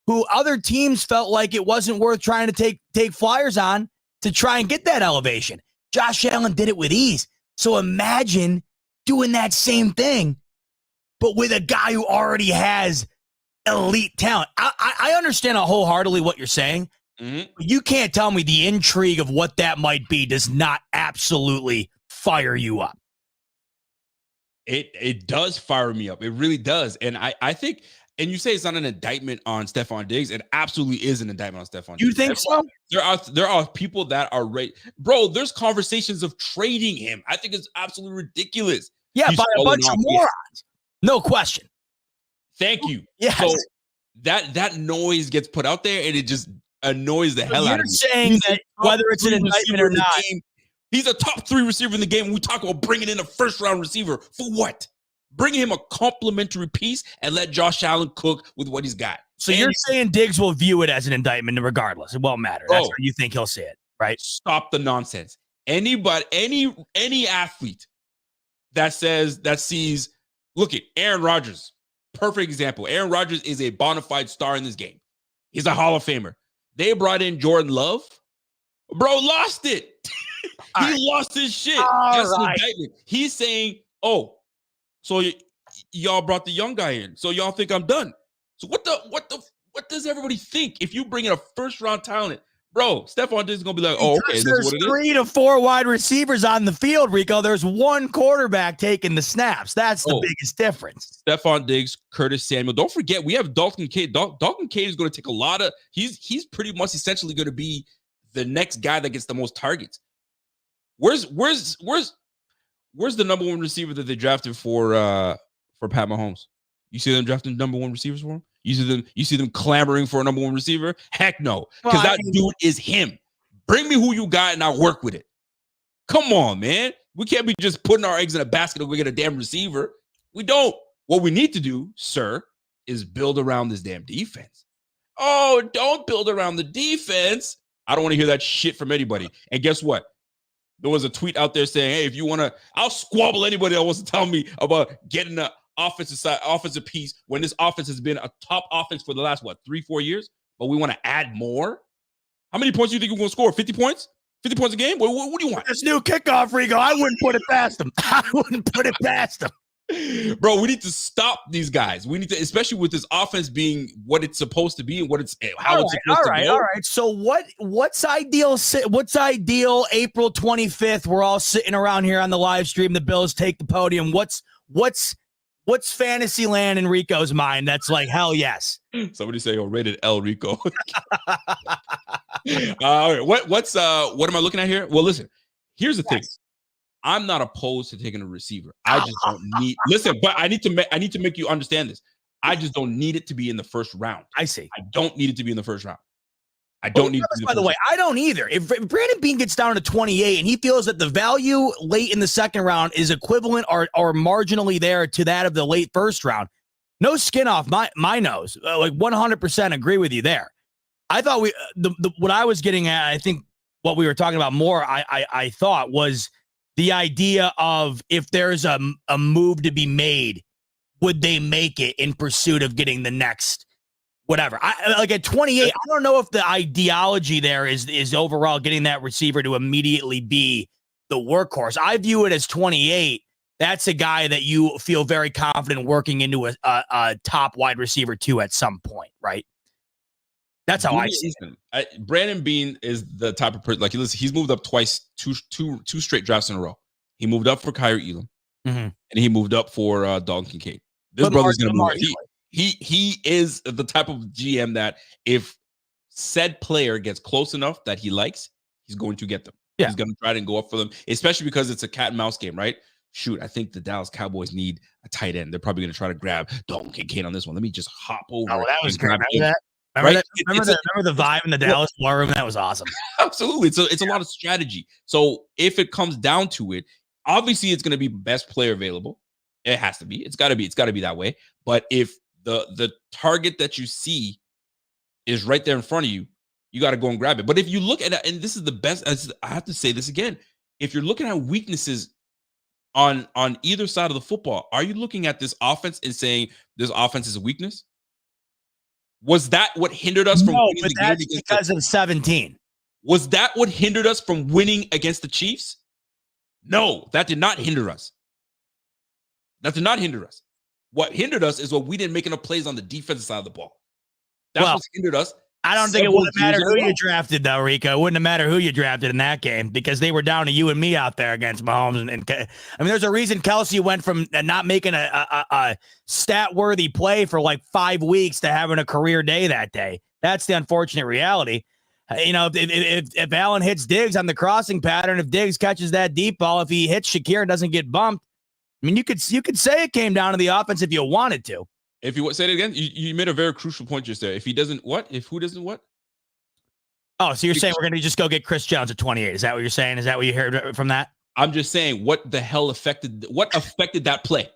[SPEAKER 1] who other teams felt like it wasn't worth trying to take flyers on to try and get that elevation. Josh Allen did it with ease. So imagine doing that same thing, but with a guy who already has elite talent. I understand wholeheartedly what you're saying. Mm-hmm. You can't tell me the intrigue of what that might be does not absolutely fire you up.
[SPEAKER 2] It does fire me up. It really does. And I think, and you say it's not an indictment on Stephon Diggs. It absolutely is an indictment on Stephon Diggs.
[SPEAKER 1] You think so?
[SPEAKER 2] There are people that are bro, there's conversations of trading him. I think it's absolutely ridiculous.
[SPEAKER 1] Yeah, by a bunch of morons. No question.
[SPEAKER 2] Thank you.
[SPEAKER 1] Yes.
[SPEAKER 2] So that noise gets put out there and it just annoys the hell out of me.
[SPEAKER 1] You're saying that whether it's an indictment or not,
[SPEAKER 2] he's a top 3 receiver in the game. We talk about bringing in a first-round receiver. For what? Bring him a complimentary piece and let Josh Allen cook with what he's got.
[SPEAKER 1] So you're saying Diggs will view it as an indictment regardless. It won't matter. That's how you think he'll see it, right?
[SPEAKER 2] Stop the nonsense. Anybody, any athlete that sees, look at Aaron Rodgers. Perfect example. Aaron Rodgers is a bona fide star in this game. He's a Hall of Famer. They brought in Jordan Love. Bro, lost it. Lost his shit. That's an indictment. He's saying, oh, so y'all brought the young guy in. So y'all think I'm done. So what does everybody think? If you bring in a first-round talent, bro, Stephon Diggs is going to be like, oh, okay,
[SPEAKER 1] there's
[SPEAKER 2] what it is.
[SPEAKER 1] 3 to 4 wide receivers on the field, Rico. There's one quarterback taking the snaps. That's the biggest difference.
[SPEAKER 2] Stephon Diggs, Curtis Samuel. Don't forget, we have Dalton Cade. Dalton Cade is going to take a lot of, he's pretty much essentially going to be the next guy that gets the most targets. Where's the number 1 receiver that they drafted for Pat Mahomes? You see them drafting number 1 receivers for him? You see them clamoring for a number 1 receiver? Heck no. Because that dude is him. Bring me who you got and I'll work with it. Come on, man. We can't be just putting our eggs in a basket and we get a damn receiver. We don't. What we need to do, sir, is build around this damn defense. Oh, don't build around the defense. I don't want to hear that shit from anybody. And guess what? There was a tweet out there saying, hey, if you want to, I'll squabble anybody that wants to tell me about getting the offensive piece when this offense has been a top offense for the last, 3-4 years? But we want to add more? How many points do you think we're going to score? 50 points? 50 points a game? What do you want?
[SPEAKER 1] This new kickoff, Rico, I wouldn't put it past them. I wouldn't put it past them.
[SPEAKER 2] Bro, we need to stop these guys. We need to, especially with this offense being what it's supposed to be and what it's how it's supposed to go.
[SPEAKER 1] All right. So what's ideal? What's ideal? April 25th. We're all sitting around here on the live stream. The Bills take the podium. What's fantasy land in Rico's mind? That's like hell yes.
[SPEAKER 2] Somebody say, rated L Rico. All right. What am I looking at here? Well, listen. Here's the thing. I'm not opposed to taking a receiver. I just don't need. Listen, but I need to make you understand this. I just don't need it to be in the first round.
[SPEAKER 1] I see.
[SPEAKER 2] I don't need it to be in the first round. I don't need.
[SPEAKER 1] By the way, I don't either. If Brandon Beane gets down to 28 and he feels that the value late in the second round is equivalent or marginally there to that of the late first round, no skin off my nose. Like 100% agree with you there. I thought what I was getting at, I think what we were talking about more, I thought was the idea of if there's a move to be made, would they make it in pursuit of getting the next whatever? Like at 28, I don't know if the ideology there is overall getting that receiver to immediately be the workhorse. I view it as 28. That's a guy that you feel very confident working into a top wide receiver too at some point, right? That's how I see it.
[SPEAKER 2] Brandon Beane is the type of person, like, listen, he's moved up twice, two straight drafts in a row. He moved up for Kyrie Elam, and he moved up for Dalton Kincaid. This brother's going to move. He is the type of GM that if said player gets close enough that he likes, he's going to get them.
[SPEAKER 1] Yeah.
[SPEAKER 2] He's going to try to go up for them, especially because it's a cat and mouse game, right? Shoot, I think the Dallas Cowboys need a tight end. They're probably going to try to grab Dalton Kincaid on this one. Let me just hop over.
[SPEAKER 1] Oh, that was
[SPEAKER 2] and
[SPEAKER 1] great.
[SPEAKER 2] grab
[SPEAKER 1] Remember
[SPEAKER 2] him.
[SPEAKER 1] that? Remember
[SPEAKER 2] Right?
[SPEAKER 1] that? Remember the vibe in the Dallas war room? That was awesome.
[SPEAKER 2] Absolutely. It's a lot of strategy. So if it comes down to it, obviously it's going to be best player available. It has to be. It's got to be that way. But if the target that you see is right there in front of you, you got to go and grab it. But if you look at it, and this is the best, I have to say this again, if you're looking at weaknesses on either side of the football, are you looking at this offense and saying this offense is a weakness? Was that what hindered us from winning the game
[SPEAKER 1] because of 17?
[SPEAKER 2] Was that what hindered us from winning against the Chiefs? No, that did not hinder us. That did not hinder us. What hindered us is what we didn't make enough plays on the defensive side of the ball. That's what hindered us.
[SPEAKER 1] I don't think it would have mattered who you drafted, though, Rico. It wouldn't have mattered who you drafted in that game because they were down to you and me out there against Mahomes. I mean, there's a reason Kelsey went from not making a stat-worthy play for like 5 weeks to having a career day that day. That's the unfortunate reality. You know, if Allen hits Diggs on the crossing pattern, if Diggs catches that deep ball, if he hits Shakir and doesn't get bumped, I mean, you could say it came down to the offense if you wanted to.
[SPEAKER 2] If you say it again, you made a very crucial point just there. If he doesn't what? If who doesn't what?
[SPEAKER 1] Oh, so you're saying we're going to just go get Chris Jones at 28. Is that what you're saying? Is that what you heard from that?
[SPEAKER 2] I'm just saying what affected that play?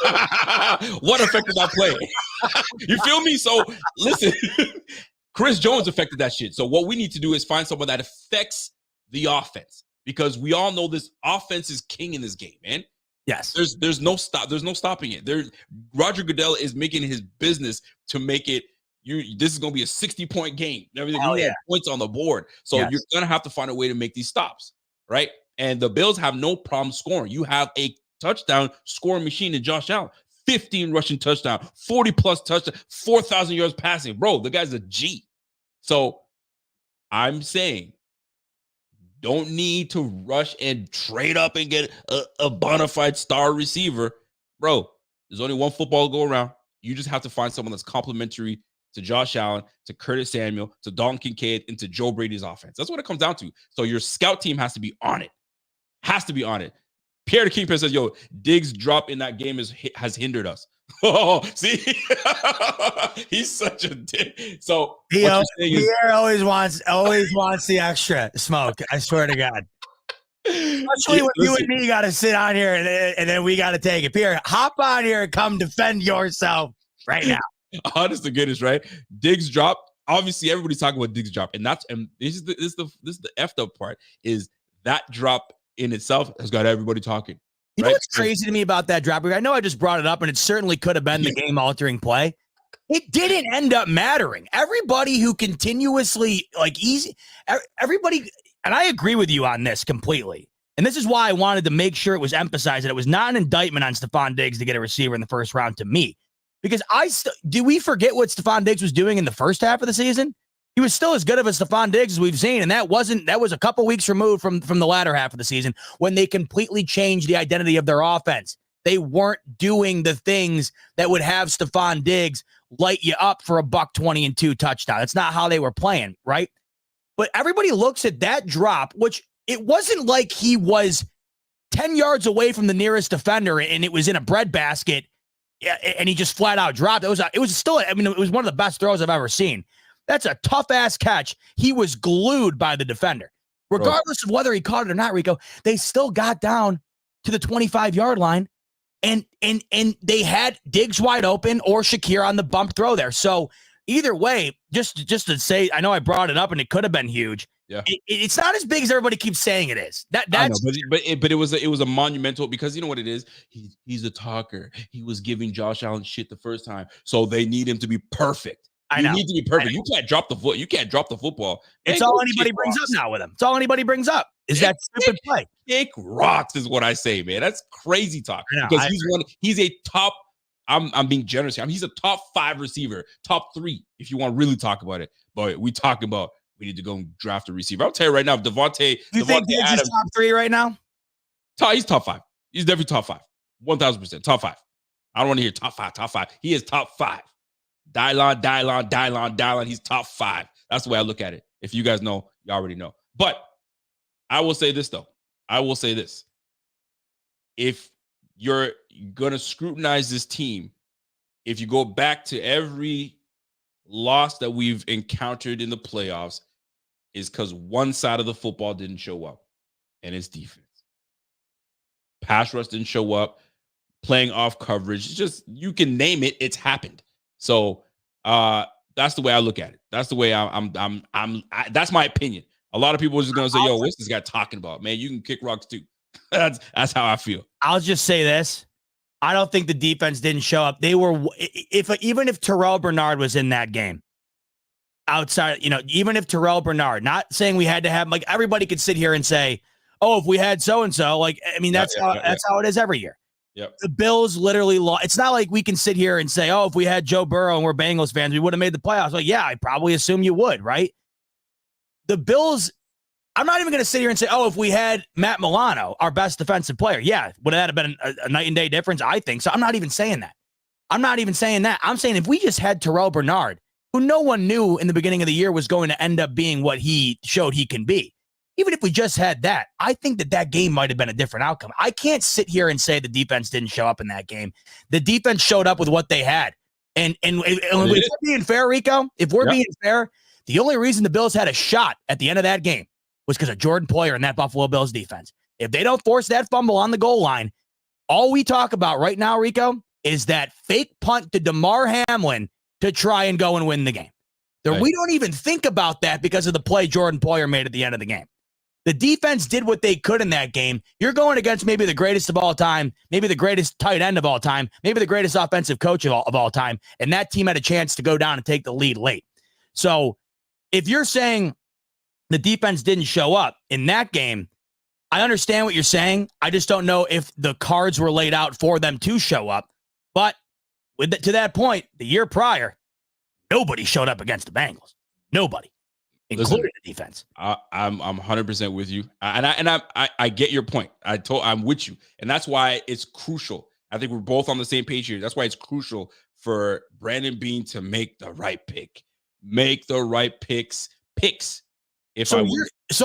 [SPEAKER 2] What affected that play? You feel me? So listen, Chris Jones affected that shit. So what we need to do is find someone that affects the offense because we all know this offense is king in this game, man.
[SPEAKER 1] Yes.
[SPEAKER 2] There's no stopping it. Roger Goodell is making his business to make it this is going to be a 60-point game. Everything points on the board. So you're going to have to find a way to make these stops, right? And the Bills have no problem scoring. You have a touchdown scoring machine in Josh Allen. 15 rushing touchdown, 40+ touchdown, 4,000 yards passing. Bro, the guy's a G. So I'm saying don't need to rush and trade up and get a bona fide star receiver. Bro, there's only one football to go around. You just have to find someone that's complementary to Josh Allen, to Curtis Samuel, to Dalton Kincaid, and to Joe Brady's offense. That's what it comes down to. So your scout team has to be on it. Has to be on it. Pierre the Kingpin says, yo, Diggs' drop in that game has hindered us. Oh, see? He's such a dick. So
[SPEAKER 1] Pierre always wants the extra smoke. I swear to God. Especially when you and me got to sit on here and then we got to take it. Pierre, hop on here and come defend yourself right now.
[SPEAKER 2] Honest to goodness, right? Diggs drop. Obviously, everybody's talking about Diggs drop, and this is the effed up part. Is that drop in itself has got everybody talking.
[SPEAKER 1] You know what's crazy to me about that drop? I know I just brought it up, and it certainly could have been the game-altering play. It didn't end up mattering. Everybody who continuously everybody, and I agree with you on this completely. And this is why I wanted to make sure it was emphasized that it was not an indictment on Stephon Diggs to get a receiver in the first round to me. Because do we forget what Stephon Diggs was doing in the first half of the season? He was still as good of a Stephon Diggs as we've seen, and that was a couple weeks removed from the latter half of the season when they completely changed the identity of their offense. They weren't doing the things that would have Stephon Diggs light you up for a $120 and 2 touchdown. That's not how they were playing, right? But everybody looks at that drop, which it wasn't like he was 10 yards away from the nearest defender and it was in a breadbasket. Yeah, and he just flat out dropped. It was still, I mean, it was one of the best throws I've ever seen. That's a tough ass catch. He was glued by the defender. Regardless of whether he caught it or not, Rico, they still got down to the 25-yard line and they had Diggs wide open or Shakir on the bump throw there. So either way, just to say, I know I brought it up and it could have been huge. Yeah, it's not as big as everybody keeps saying it is. That's
[SPEAKER 2] but it was a monumental because you know what it is. He's a talker. He was giving Josh Allen shit the first time, so they need him to be perfect. You need to be perfect. You can't drop the foot. You can't drop the football.
[SPEAKER 1] It's all anybody brings up now with him. It's all anybody brings up is that stupid play.
[SPEAKER 2] Kick rocks is what I say, man. That's crazy talk because he's a top. I'm being generous here. He's a top 5 receiver, top 3 if you want to really talk about it. But we talk about. We need to go and draft a receiver. I'll tell you right now, Devontae.
[SPEAKER 1] You think Diggs is top 3 right now?
[SPEAKER 2] He's top 5. He's definitely top 5. 1,000%. Top 5. I don't want to hear top 5. He is top 5. Dylon. He's top 5. That's the way I look at it. If you guys know, you already know. But I will say this, though. If you're going to scrutinize this team, if you go back to every loss that we've encountered in the playoffs, is because one side of the football didn't show up, and it's defense. Pass rush didn't show up, playing off coverage. It's just, you can name it, it's happened. So that's the way I look at it. That's the way that's my opinion. A lot of people are just gonna say, yo, what's this guy talking about? Man, you can kick rocks too. That's how I feel.
[SPEAKER 1] I'll just say this. I don't think the defense didn't show up. They were, even if Terrell Bernard was in that game, outside, even if Terrell Bernard, not saying we had to have, like, everybody could sit here and say, oh, if we had so-and-so, like, I mean, that's how it is every year.
[SPEAKER 2] Yep.
[SPEAKER 1] The Bills literally lost. It's not like we can sit here and say, oh, if we had Joe Burrow and we're Bengals fans, we would have made the playoffs. Like, yeah, I probably assume you would, right? The Bills, I'm not even going to sit here and say, oh, if we had Matt Milano, our best defensive player, yeah, would that have been a night and day difference? I think so. I'm not even saying that. I'm saying if we just had Terrell Bernard, who no one knew in the beginning of the year was going to end up being what he showed he can be. Even if we just had that, I think that game might have been a different outcome. I can't sit here and say the defense didn't show up in that game. The defense showed up with what they had. And if we're being fair, Rico, being fair, the only reason the Bills had a shot at the end of that game was because of Jordan Poyer and that Buffalo Bills defense. If they don't force that fumble on the goal line, all we talk about right now, Rico, is that fake punt to DeMar Hamlin to try and go and win the game. Right. We don't even think about that because of the play Jordan Poyer made at the end of the game. The defense did what they could in that game. You're going against maybe the greatest of all time, maybe the greatest tight end of all time, maybe the greatest offensive coach of all time, and that team had a chance to go down and take the lead late. So if you're saying the defense didn't show up in that game, I understand what you're saying. I just don't know if the cards were laid out for them to show up. But to that point, the year prior, nobody showed up against the Bengals. Nobody. Including the defense.
[SPEAKER 2] I'm 100% with you, and I get your point. I'm with you, and that's why it's crucial. I think we're both on the same page here. That's why it's crucial for Brandon Beane to make the right pick, make the right picks. So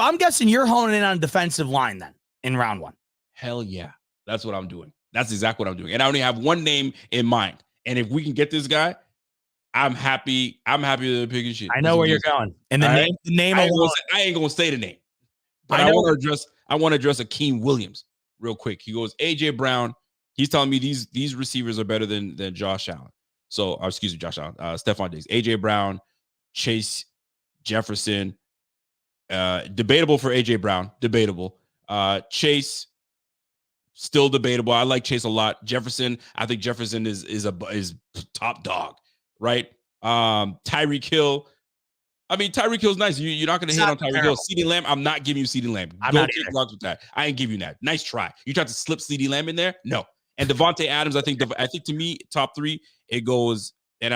[SPEAKER 1] I'm guessing you're honing in on defensive line then in round 1.
[SPEAKER 2] Hell yeah, that's what I'm doing. That's exactly what I'm doing, and I only have one name in mind. And if we can get this guy, I'm happy with the pick and shit.
[SPEAKER 1] I know where you're going. And the name alone.
[SPEAKER 2] I ain't gonna say the name. But I want to address Akeem Williams real quick. He goes, AJ Brown. He's telling me these receivers are better than Josh Allen. So, excuse me, Josh Allen. Stephon Diggs, AJ Brown, Chase Jefferson. Debatable for AJ Brown. Debatable. Chase, still debatable. I like Chase a lot. Jefferson, I think Jefferson is top dog. Right? Tyreek Hill. I mean, Tyreek Hill's nice. You're not going to hate on Tyreek Hill. CeeDee Lamb, I'm not giving you CeeDee Lamb. Don't take rocks with that. I ain't giving you that. Nice try. You tried to slip CeeDee Lamb in there? No. And Devontae Adams, I think to me, top 3, it goes, and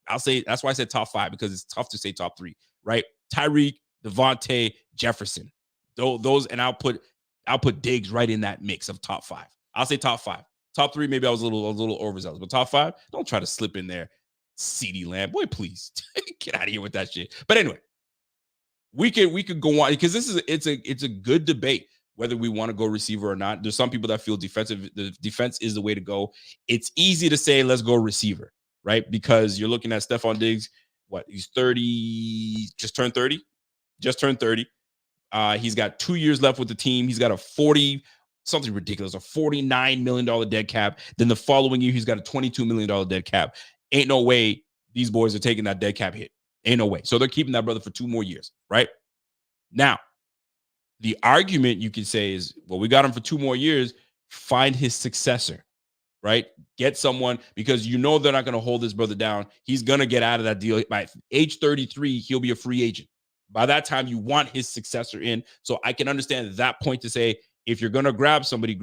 [SPEAKER 2] I'll say, that's why I said top 5, because it's tough to say top 3, right? Tyreek, Devontae, Jefferson. Those, and I'll put Diggs right in that mix of top 5. I'll say top 5. Top 3, maybe I was a little overzealous, but top 5, don't try to slip in there CeeDee Lamb, boy, please get out of here with that shit. But anyway, we could go on, because it's a good debate whether we want to go receiver or not. There's some people that feel the defense is the way to go. It's easy to say let's go receiver, right? Because you're looking at Stephon Diggs. What, he's 30, just turned 30. He's got 2 years left with the team. He's got a $49 million dead cap. Then the following year, he's got a $22 million dead cap. Ain't no way these boys are taking that dead cap hit. Ain't no way. So they're keeping that brother for 2 more years, right? Now, the argument you can say is, well, we got him for 2 more years. Find his successor, right? Get someone, because they're not going to hold this brother down. He's going to get out of that deal. By age 33, he'll be a free agent. By that time, you want his successor in. So I can understand that point to say, if you're going to grab somebody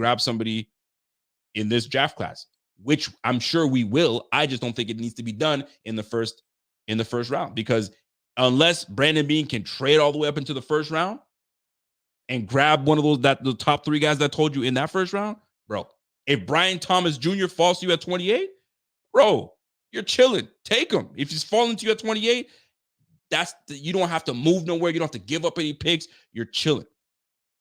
[SPEAKER 2] in this draft class, which I'm sure we will. I just don't think it needs to be done in the first round, because unless Brandon Beane can trade all the way up into the first round and grab one of the top 3 guys that I told you in that first round, bro, if Brian Thomas Jr. falls to you at 28, bro, you're chilling. Take him. If he's falling to you at 28, you don't have to move nowhere. You don't have to give up any picks. You're chilling.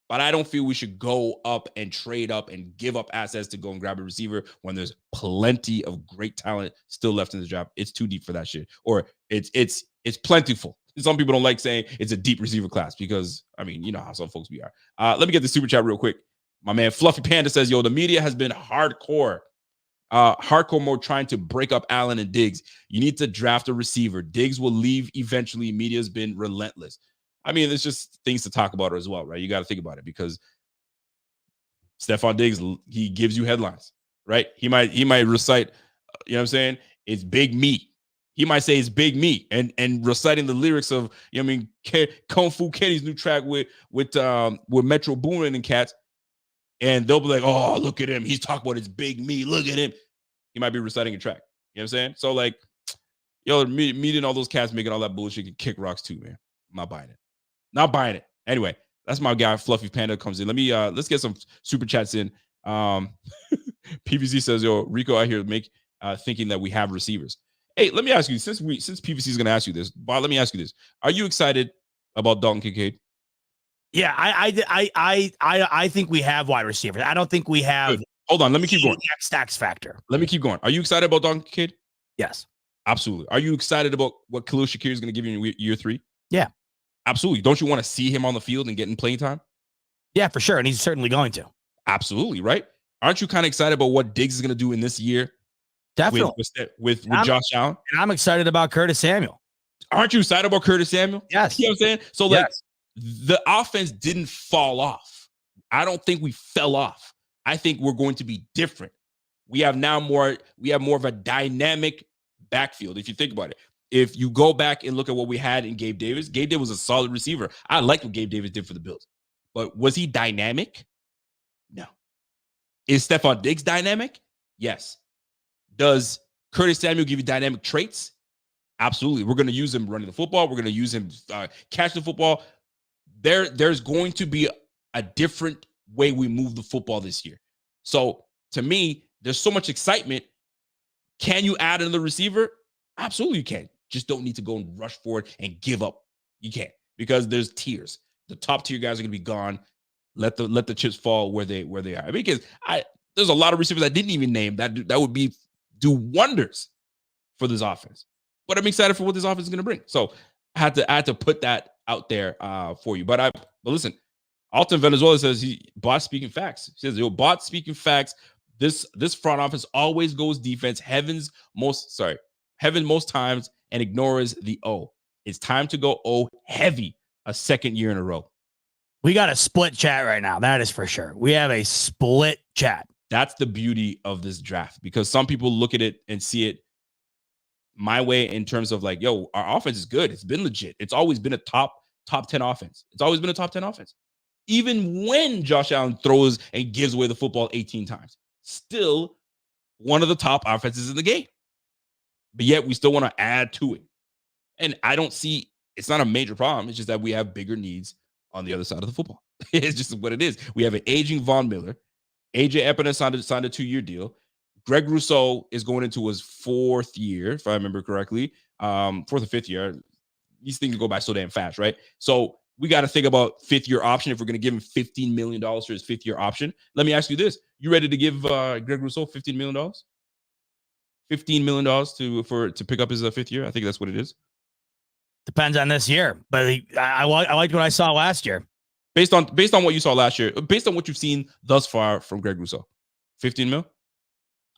[SPEAKER 2] But I don't feel we should go up and trade up and give up assets to go and grab a receiver when there's plenty of great talent still left in the draft. It's too deep for that shit. Or it's plentiful. Some people don't like saying it's a deep receiver class because, I mean, you know how some folks we are. Let me get the super chat real quick. My man Fluffy Panda says, yo, the media has been hardcore mode trying to break up Allen and Diggs. You need to draft a receiver. Diggs will leave eventually. Media's been relentless. I mean, there's just things to talk about as well, right? You got to think about it because Stephon Diggs, he gives you headlines, right? He might recite, you know what I'm saying? It's big meat. He might say it's big meat and reciting the lyrics of, you know what I mean, Kung Fu Kenny's new track with Metro Boomin and cats. And they'll be like, oh, look at him. He's talking about his big meat. Look at him. He might be reciting a track. You know what I'm saying? So, like, yo, meeting all those cats making all that bullshit can kick rocks too, man. I'm not buying it. Not buying it. Anyway, that's my guy, Fluffy Panda comes in. Let me let's get some super chats in. PVC says, yo, Rico out here thinking that we have receivers. Hey, let me ask you, since PVC is gonna ask you this, Bob, let me ask you this. Are you excited about Dalton Kincaid?
[SPEAKER 1] Yeah, I think we have wide receivers. I don't think we have.
[SPEAKER 2] Good. Hold on, let me keep going.
[SPEAKER 1] X factor.
[SPEAKER 2] Let me keep going. Are you excited about Dalton Kincaid?
[SPEAKER 1] Yes.
[SPEAKER 2] Absolutely. Are you excited about what Khalil Shakir is going to give you in year 3?
[SPEAKER 1] Yeah.
[SPEAKER 2] Absolutely. Don't you want to see him on the field and getting playing time?
[SPEAKER 1] Yeah, for sure. And he's certainly going to.
[SPEAKER 2] Absolutely, right? Aren't you kind of excited about what Diggs is going to do in this year?
[SPEAKER 1] Definitely.
[SPEAKER 2] With Josh Allen?
[SPEAKER 1] And I'm excited about Curtis Samuel.
[SPEAKER 2] Aren't you excited about Curtis Samuel?
[SPEAKER 1] Yes.
[SPEAKER 2] You know what I'm saying? So, like, the offense didn't fall off. I don't think we fell off. I think we're going to be different. We have more of a dynamic backfield. If you think about it, if you go back and look at what we had in Gabe Davis was a solid receiver. I liked what Gabe Davis did for the Bills, but was he dynamic? No. Is Stephon Diggs dynamic? Yes. Does Curtis Samuel give you dynamic traits? Absolutely. We're going to use him running the football. We're going to use him catching the football. There's going to be a different way we move the football this year. So to me, there's so much excitement. Can you add another receiver? Absolutely you can. Just don't need to go and rush forward and give up. You can't, because there's tiers. The top tier guys are going to be gone. Let the chips fall where they are. Because there's a lot of receivers I didn't even name that would do wonders for this offense. But I'm excited for what this offense is going to bring. So I had to put that out there for you. But listen, Alton Venezuela says Bot speaking facts. He says, yo, Bot speaking facts. This front office always goes defense, heaven most times, and ignores the O. It's time to go O heavy a second year in a row.
[SPEAKER 1] We got a split chat right now. That is for sure. We have a split chat.
[SPEAKER 2] That's the beauty of this draft, because some people look at it and see it my way in terms of like, yo, our offense is good. It's been legit. It's always been a top 10 offense. It's always been a top 10 offense. Even when Josh Allen throws and gives away the football 18 times, still one of the top offenses in the game. But yet we still want to add to it. And I don't see, it's not a major problem. It's just that we have bigger needs on the other side of the football. It's just what it is. We have an aging Von Miller. AJ Epinesa signed a 2-year deal. Greg Rousseau is going into his 4th year, if I remember correctly. 4th or 5th year. These things go by so damn fast, right? So we got to think about 5th-year option if we're going to give him $15 million for his 5th-year option. Let me ask you this. You ready to give Greg Rousseau $15 million? $15 million to pick up his 5th year? I think that's what it is.
[SPEAKER 1] Depends on this year. But I liked what I saw last year.
[SPEAKER 2] Based on what you saw last year, based on what you've seen thus far from Greg Rousseau, 15 mil?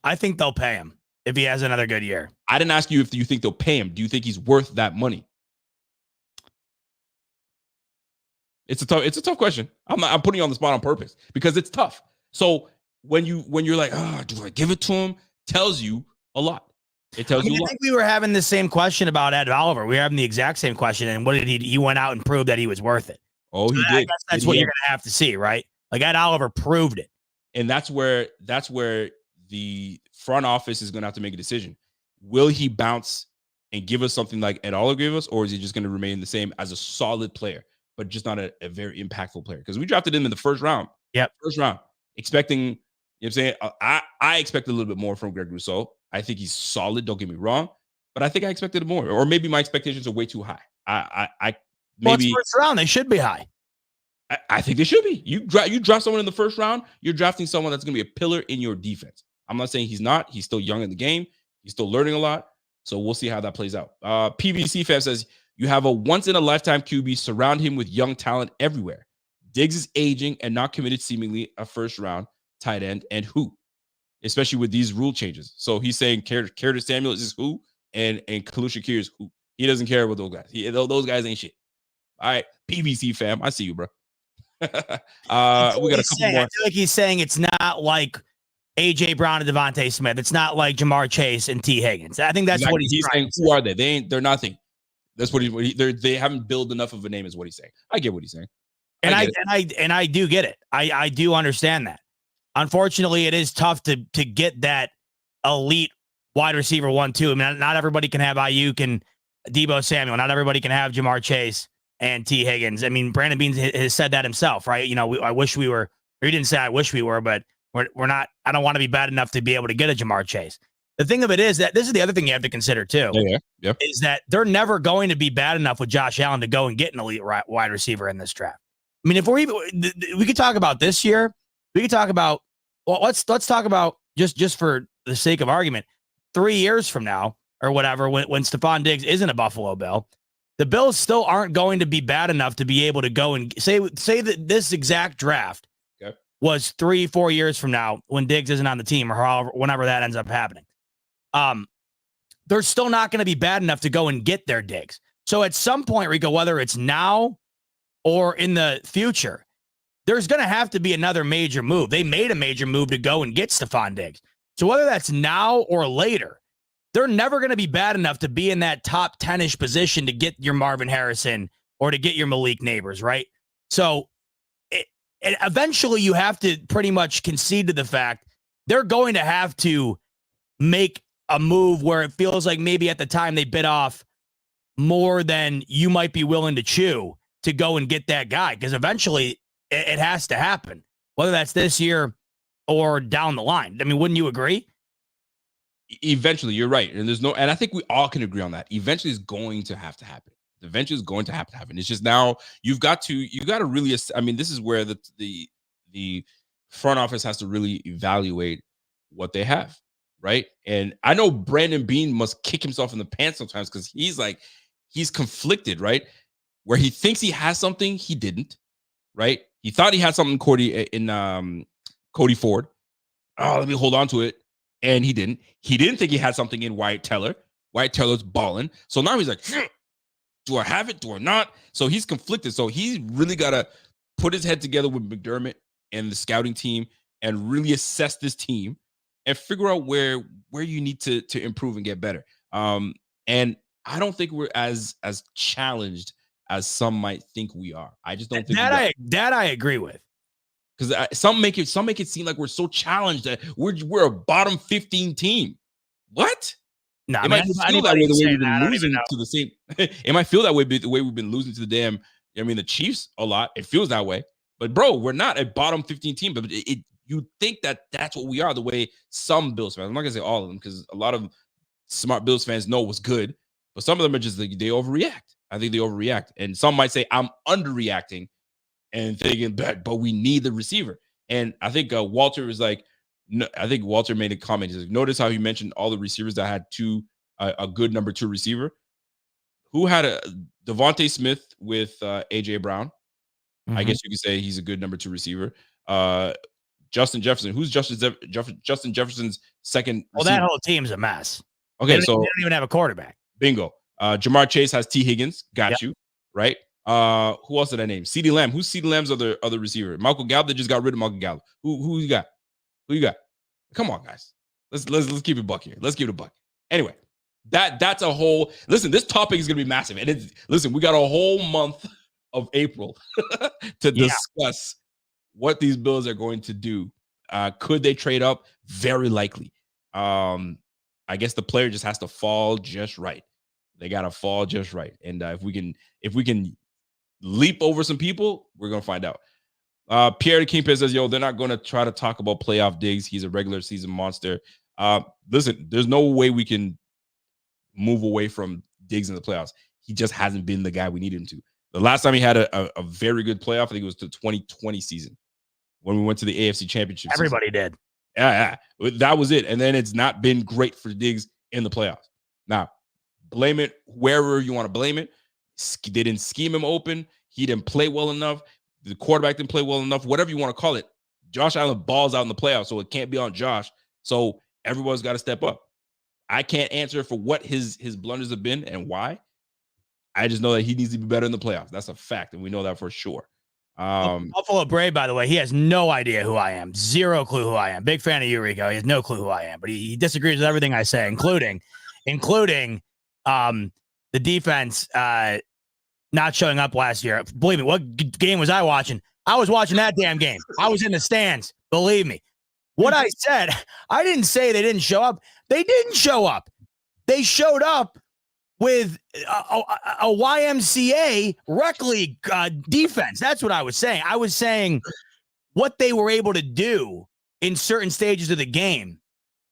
[SPEAKER 1] I think they'll pay him if he has another good year.
[SPEAKER 2] I didn't ask you if you think they'll pay him. Do you think he's worth that money? It's a tough question. I'm putting you on the spot on purpose because it's tough. So when you're like, oh, do I give it to him? Tells you a lot. It tells you a lot. I think
[SPEAKER 1] we were having the same question about Ed Oliver. We were having the exact same question. And what did he went out and proved that he was worth it.
[SPEAKER 2] Oh, he did.
[SPEAKER 1] I guess that's what you're going to have to see, right? Like Ed Oliver proved it.
[SPEAKER 2] And that's where the front office is going to have to make a decision. Will he bounce and give us something like Ed Oliver gave us, or is he just going to remain the same as a solid player, but just not a very impactful player? Because we drafted him in the first round.
[SPEAKER 1] Yep.
[SPEAKER 2] First round. Expecting, you know what I'm saying? I expect a little bit more from Greg Rousseau. I think he's solid. Don't get me wrong, but I think I expected more, or maybe my expectations are way too high.
[SPEAKER 1] Well, it's
[SPEAKER 2] Maybe
[SPEAKER 1] first round. They should be high.
[SPEAKER 2] I think they should be. You draft someone in the first round, you're drafting someone that's going to be a pillar in your defense. I'm not saying he's not. He's still young in the game. He's still learning a lot. So we'll see how that plays out. PVC Fam says, you have a once-in-a-lifetime QB. Surround him with young talent everywhere. Diggs is aging and not committed seemingly a first-round tight end. And who? Especially with these rule changes. So he's saying Curtis Samuel is who? And Khalil Shakir is who? He doesn't care about those guys. Those guys ain't shit. All right, PVC Fam, I see you, bro. We got a couple more.
[SPEAKER 1] I feel like he's saying it's not like AJ Brown and Devontae Smith. It's not like Jamar Chase and T. Higgins. I think that's what he's
[SPEAKER 2] saying. Who are they? They're nothing. That's what they haven't built enough of a name, is what he's saying. I get what he's saying.
[SPEAKER 1] And I do get it. I do understand that. Unfortunately, it is tough to get that elite wide receiver 1-2. I mean, not everybody can have Ayuk and Deebo Samuel. Not everybody can have Jamar Chase and T. Higgins. I mean, Brandon Beane has said that himself, right? You know, I wish we were, or he didn't say I wish we were, but we're not. I don't want to be bad enough to be able to get a Jamar Chase. The thing of it is that this is the other thing you have to consider too.
[SPEAKER 2] Yeah.
[SPEAKER 1] Is that they're never going to be bad enough with Josh Allen to go and get an elite wide receiver in this draft. I mean, if we could talk about this year, we could talk about. Well, let's talk about just for the sake of argument, 3 years from now or whatever, when Stephon Diggs isn't a Buffalo Bill. The Bills still aren't going to be bad enough to be able to go and say that this exact draft was 3-4 years from now when Diggs isn't on the team, or whenever that ends up happening. They're still not going to be bad enough to go and get their Diggs. So at some point, Rico, whether it's now or in the future, there's going to have to be another major move. They made a major move to go and get Stephon Diggs. So whether that's now or later, they're never going to be bad enough to be in that top 10-ish position to get your Marvin Harrison or to get your Malik Neighbors, right? So eventually you have to pretty much concede to the fact they're going to have to make a move where it feels like maybe at the time they bit off more than you might be willing to chew to go and get that guy, because eventually it has to happen, whether that's this year or down the line. I mean, wouldn't you agree?
[SPEAKER 2] Eventually, you're right. And I think we all can agree on that. Eventually it's going to have to happen. Eventually it's going to have to happen. It's just now you got to really, I mean, this is where the front office has to really evaluate what they have, right? And I know Brandon Beane must kick himself in the pants sometimes, because he's conflicted, right? Where he thinks he has something, he didn't, right? He thought he had something in Cody Ford. Oh, let me hold on to it. And he didn't. He didn't think he had something in Wyatt Teller. Wyatt Teller's balling. So now he's like, do I have it? Do I not? So he's conflicted. So he's really got to put his head together with McDermott and the scouting team and really assess this team and figure out where you need to improve and get better. And I don't think we're as challenged as some might think we are. I just don't think
[SPEAKER 1] that I agree with.
[SPEAKER 2] Because some make it seem like we're so challenged that we're a bottom 15 team. What?
[SPEAKER 1] No,
[SPEAKER 2] it might feel that way the way we've been losing to the same. It might feel that way the way we've been losing to the damn. I mean, the Chiefs a lot. It feels that way. But bro, we're not a bottom 15 team. But you think that's what we are. The way some Bills fans. I'm not gonna say all of them, because a lot of smart Bills fans know what's good. But some of them are just they overreact. I think they overreact, and some might say I'm underreacting and thinking that, but we need the receiver. And I think Walter was like, no, I think Walter made a comment. He's like, notice how he mentioned all the receivers that had a good number 2 receiver. Who had a Devontae Smith with AJ Brown? Mm-hmm. I guess you could say he's a good number 2 receiver. Justin Jefferson. Who's Justin Jefferson's second receiver?
[SPEAKER 1] Well, that whole team's a mess.
[SPEAKER 2] Okay,
[SPEAKER 1] they don't even have a quarterback.
[SPEAKER 2] Bingo. Jamar Chase has T. Higgins. Got you. Right. Who else did I name? CeeDee Lamb. Who's CeeDee Lamb's other receiver? Michael Gallup. They just got rid of Michael Gallup. Who you got? Who you got? Come on, guys. Let's keep it buck here. Let's keep it a buck. Anyway, that's a whole. Listen, this topic is gonna be massive, and listen, we got a whole month of April to discuss what these Bills are going to do. Could they trade up? Very likely. I guess the player just has to fall just right. They gotta fall just right, and if we can leap over some people, we're gonna find out. Pierre the Kingpin says, yo, they're not going to try to talk about playoff Diggs. He's a regular season monster. Listen, there's no way we can move away from Diggs in the playoffs. He just hasn't been the guy we needed him to. The last time he had a very good playoff, I think it was the 2020 season when we went to the AFC Championship.
[SPEAKER 1] Everybody did.
[SPEAKER 2] Yeah, that was it. And then it's not been great for Diggs in the playoffs. Now, blame it wherever you want to blame it. They didn't scheme him open. He didn't play well enough. The quarterback didn't play well enough. Whatever you want to call it. Josh Allen balls out in the playoffs, so it can't be on Josh. So everyone's got to step up. I can't answer for what his blunders have been and why. I just know that he needs to be better in the playoffs. That's a fact, and we know that for sure.
[SPEAKER 1] Buffalo Brave, by the way, he has no idea who I am. Zero clue who I am. Big fan of you, Rico. He has no clue who I am, but he disagrees with everything I say, including the defense not showing up last year. Believe me, what game was I watching? I was watching that damn game. I was in the stands. Believe me. What I said, I didn't say they didn't show up. They didn't show up. They showed up with a YMCA rec league defense. That's what I was saying. I was saying what they were able to do in certain stages of the game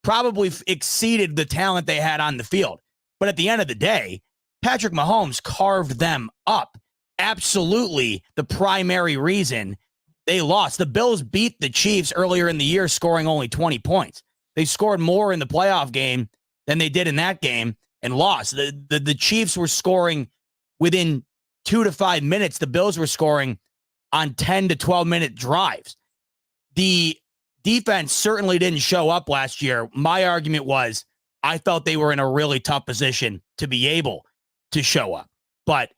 [SPEAKER 1] probably exceeded the talent they had on the field. But at the end of the day, Patrick Mahomes carved them up. Absolutely the primary reason they lost. The Bills beat the Chiefs earlier in the year, scoring only 20 points. They scored more in the playoff game than they did in that game and lost. The Chiefs were scoring within 2 to 5 minutes. The Bills were scoring on 10 to 12-minute drives. The defense certainly didn't show up last year. My argument was I felt they were in a really tough position to be able to show up. But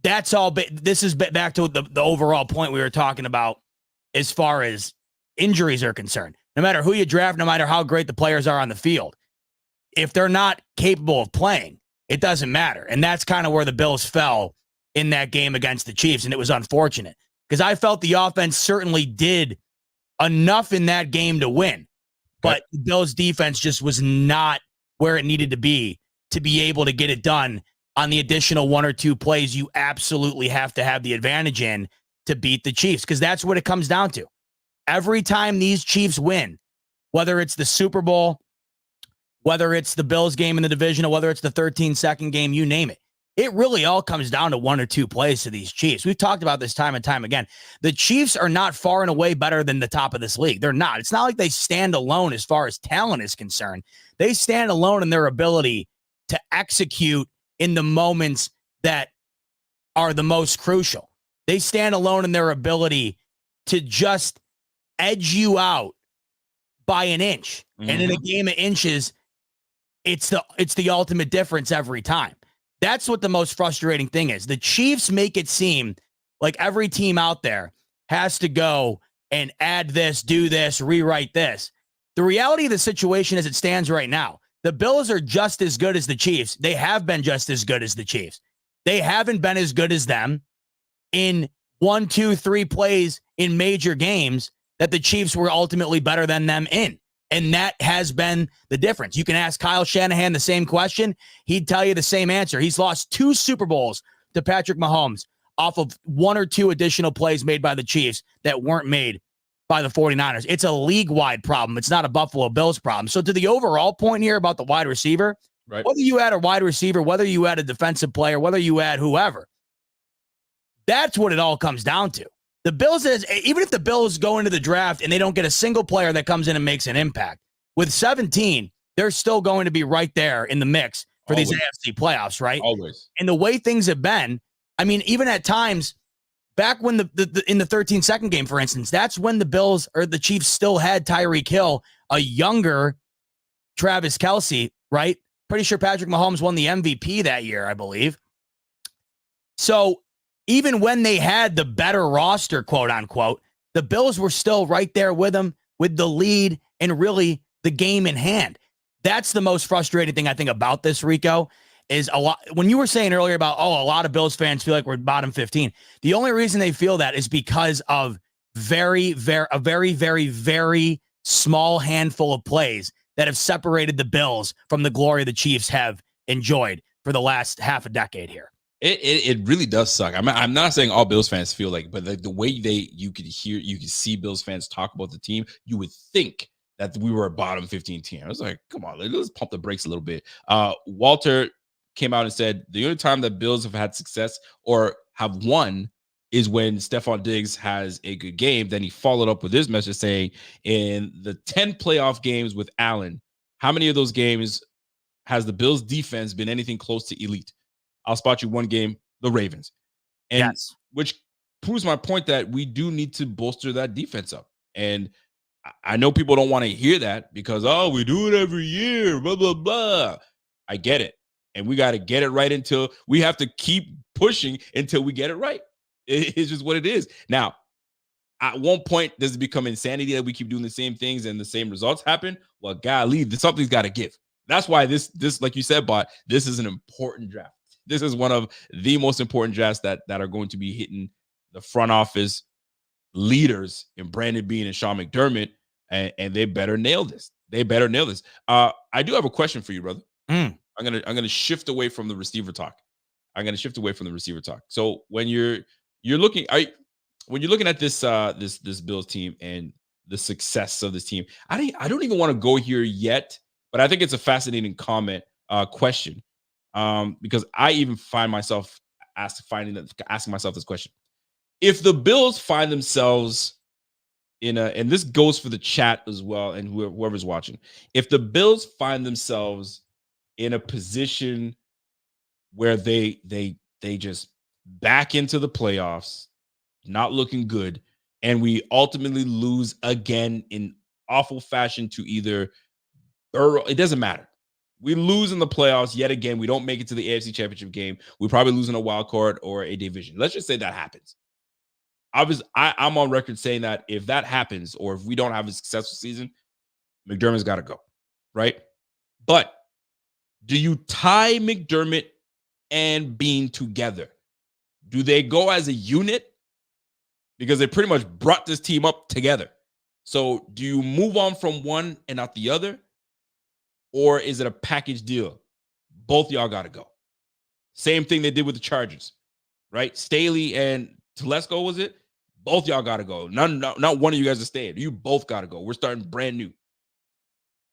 [SPEAKER 1] that's all. This is back to the overall point we were talking about as far as injuries are concerned. No matter who you draft, no matter how great the players are on the field, if they're not capable of playing, it doesn't matter. And that's kind of where the Bills fell in that game against the Chiefs. And it was unfortunate because I felt the offense certainly did enough in that game to win. But the Bills defense just was not where it needed to be able to get it done on the additional 1 or 2 plays you absolutely have to have the advantage in to beat the Chiefs, because that's what it comes down to. Every time these Chiefs win, whether it's the Super Bowl, whether it's the Bills game in the division, or whether it's the 13-second game, you name it, it really all comes down to 1 or 2 plays to these Chiefs. We've talked about this time and time again. The Chiefs are not far and away better than the top of this league. They're not. It's not like they stand alone as far as talent is concerned. They stand alone in their ability to execute in the moments that are the most crucial. They stand alone in their ability to just edge you out by an inch. Mm-hmm. And in a game of inches, it's the ultimate difference every time. That's what the most frustrating thing is. The Chiefs make it seem like every team out there has to go and add this, do this, rewrite this. The reality of the situation as it stands right now, the Bills are just as good as the Chiefs. They have been just as good as the Chiefs. They haven't been as good as them in 1, 2, 3 plays in major games that the Chiefs were ultimately better than them in. And that has been the difference. You can ask Kyle Shanahan the same question. He'd tell you the same answer. He's lost 2 Super Bowls to Patrick Mahomes off of 1 or 2 additional plays made by the Chiefs that weren't made by the 49ers. It's a league-wide problem. It's not a Buffalo Bills problem. So to the overall point here about the wide receiver, right, whether you add a wide receiver, whether you add a defensive player, whether you add whoever, that's what it all comes down to. The Bills, even if the Bills go into the draft and they don't get a single player that comes in and makes an impact, with 17, they're still going to be right there in the mix for these AFC playoffs, right?
[SPEAKER 2] Always.
[SPEAKER 1] And the way things have been, I mean, even at times, back when in the 13-second game, for instance, that's when the Bills or the Chiefs still had Tyreek Hill, a younger Travis Kelce, right? Pretty sure Patrick Mahomes won the MVP that year, I believe. So even when they had the better roster, quote unquote, the Bills were still right there with them, with the lead and really the game in hand. That's the most frustrating thing I think about this, Rico, is a lot. When you were saying earlier about, a lot of Bills fans feel like we're bottom 15. The only reason they feel that is because of a very, very small handful of plays that have separated the Bills from the glory the Chiefs have enjoyed for the last half a decade here.
[SPEAKER 2] It really does suck. I'm not saying all Bills fans feel like, but the way you could see Bills fans talk about the team, you would think that we were a bottom 15 team. I was like, come on, let's pump the brakes a little bit. Walter came out and said the only time that Bills have had success or have won is when Stephon Diggs has a good game. Then he followed up with this message saying, in the 10 playoff games with Allen, how many of those games has the Bills defense been anything close to elite? I'll spot you one game, the Ravens. And
[SPEAKER 1] Yes.
[SPEAKER 2] which proves my point that we do need to bolster that defense up. And I know people don't want to hear that because, oh, we do it every year, blah, blah, blah. I get it. And we got to get it right until we have to keep pushing until we get it right. It's just what it is. Now, at one point, does it become insanity that we keep doing the same things and the same results happen? Well, golly, something's got to give. That's why this, like you said, Bot, this is an important draft. This is one of the most important drafts that are going to be hitting the front office leaders in Brandon Beane and Sean McDermott, and they better nail this. They better nail this. I do have a question for you, brother. I'm gonna shift away from the receiver talk. So when you're looking, when you're looking at this this Bills team and the success of this team, I don't even want to go here yet, but I think it's a fascinating question, because I even find myself asking myself this question. If the Bills find themselves and this goes for the chat as well, and whoever's watching, if the Bills find themselves in a position where they just back into the playoffs, not looking good, and we ultimately lose again in awful fashion to either Burrow, it doesn't matter. We lose in the playoffs yet again. We don't make it to the AFC Championship game. We probably lose in a wild card or a division. Let's just say that happens. I'm on record saying that if that happens, or if we don't have a successful season, McDermott's got to go, right? But do you tie McDermott and Beane together? Do they go as a unit? Because they pretty much brought this team up together. So do you move on from one and not the other? Or is it a package deal? Both y'all got to go. Same thing they did with the Chargers, right? Staley and Telesco, was it? Both y'all got to go. Not one of you guys are staying. You both got to go. We're starting brand new.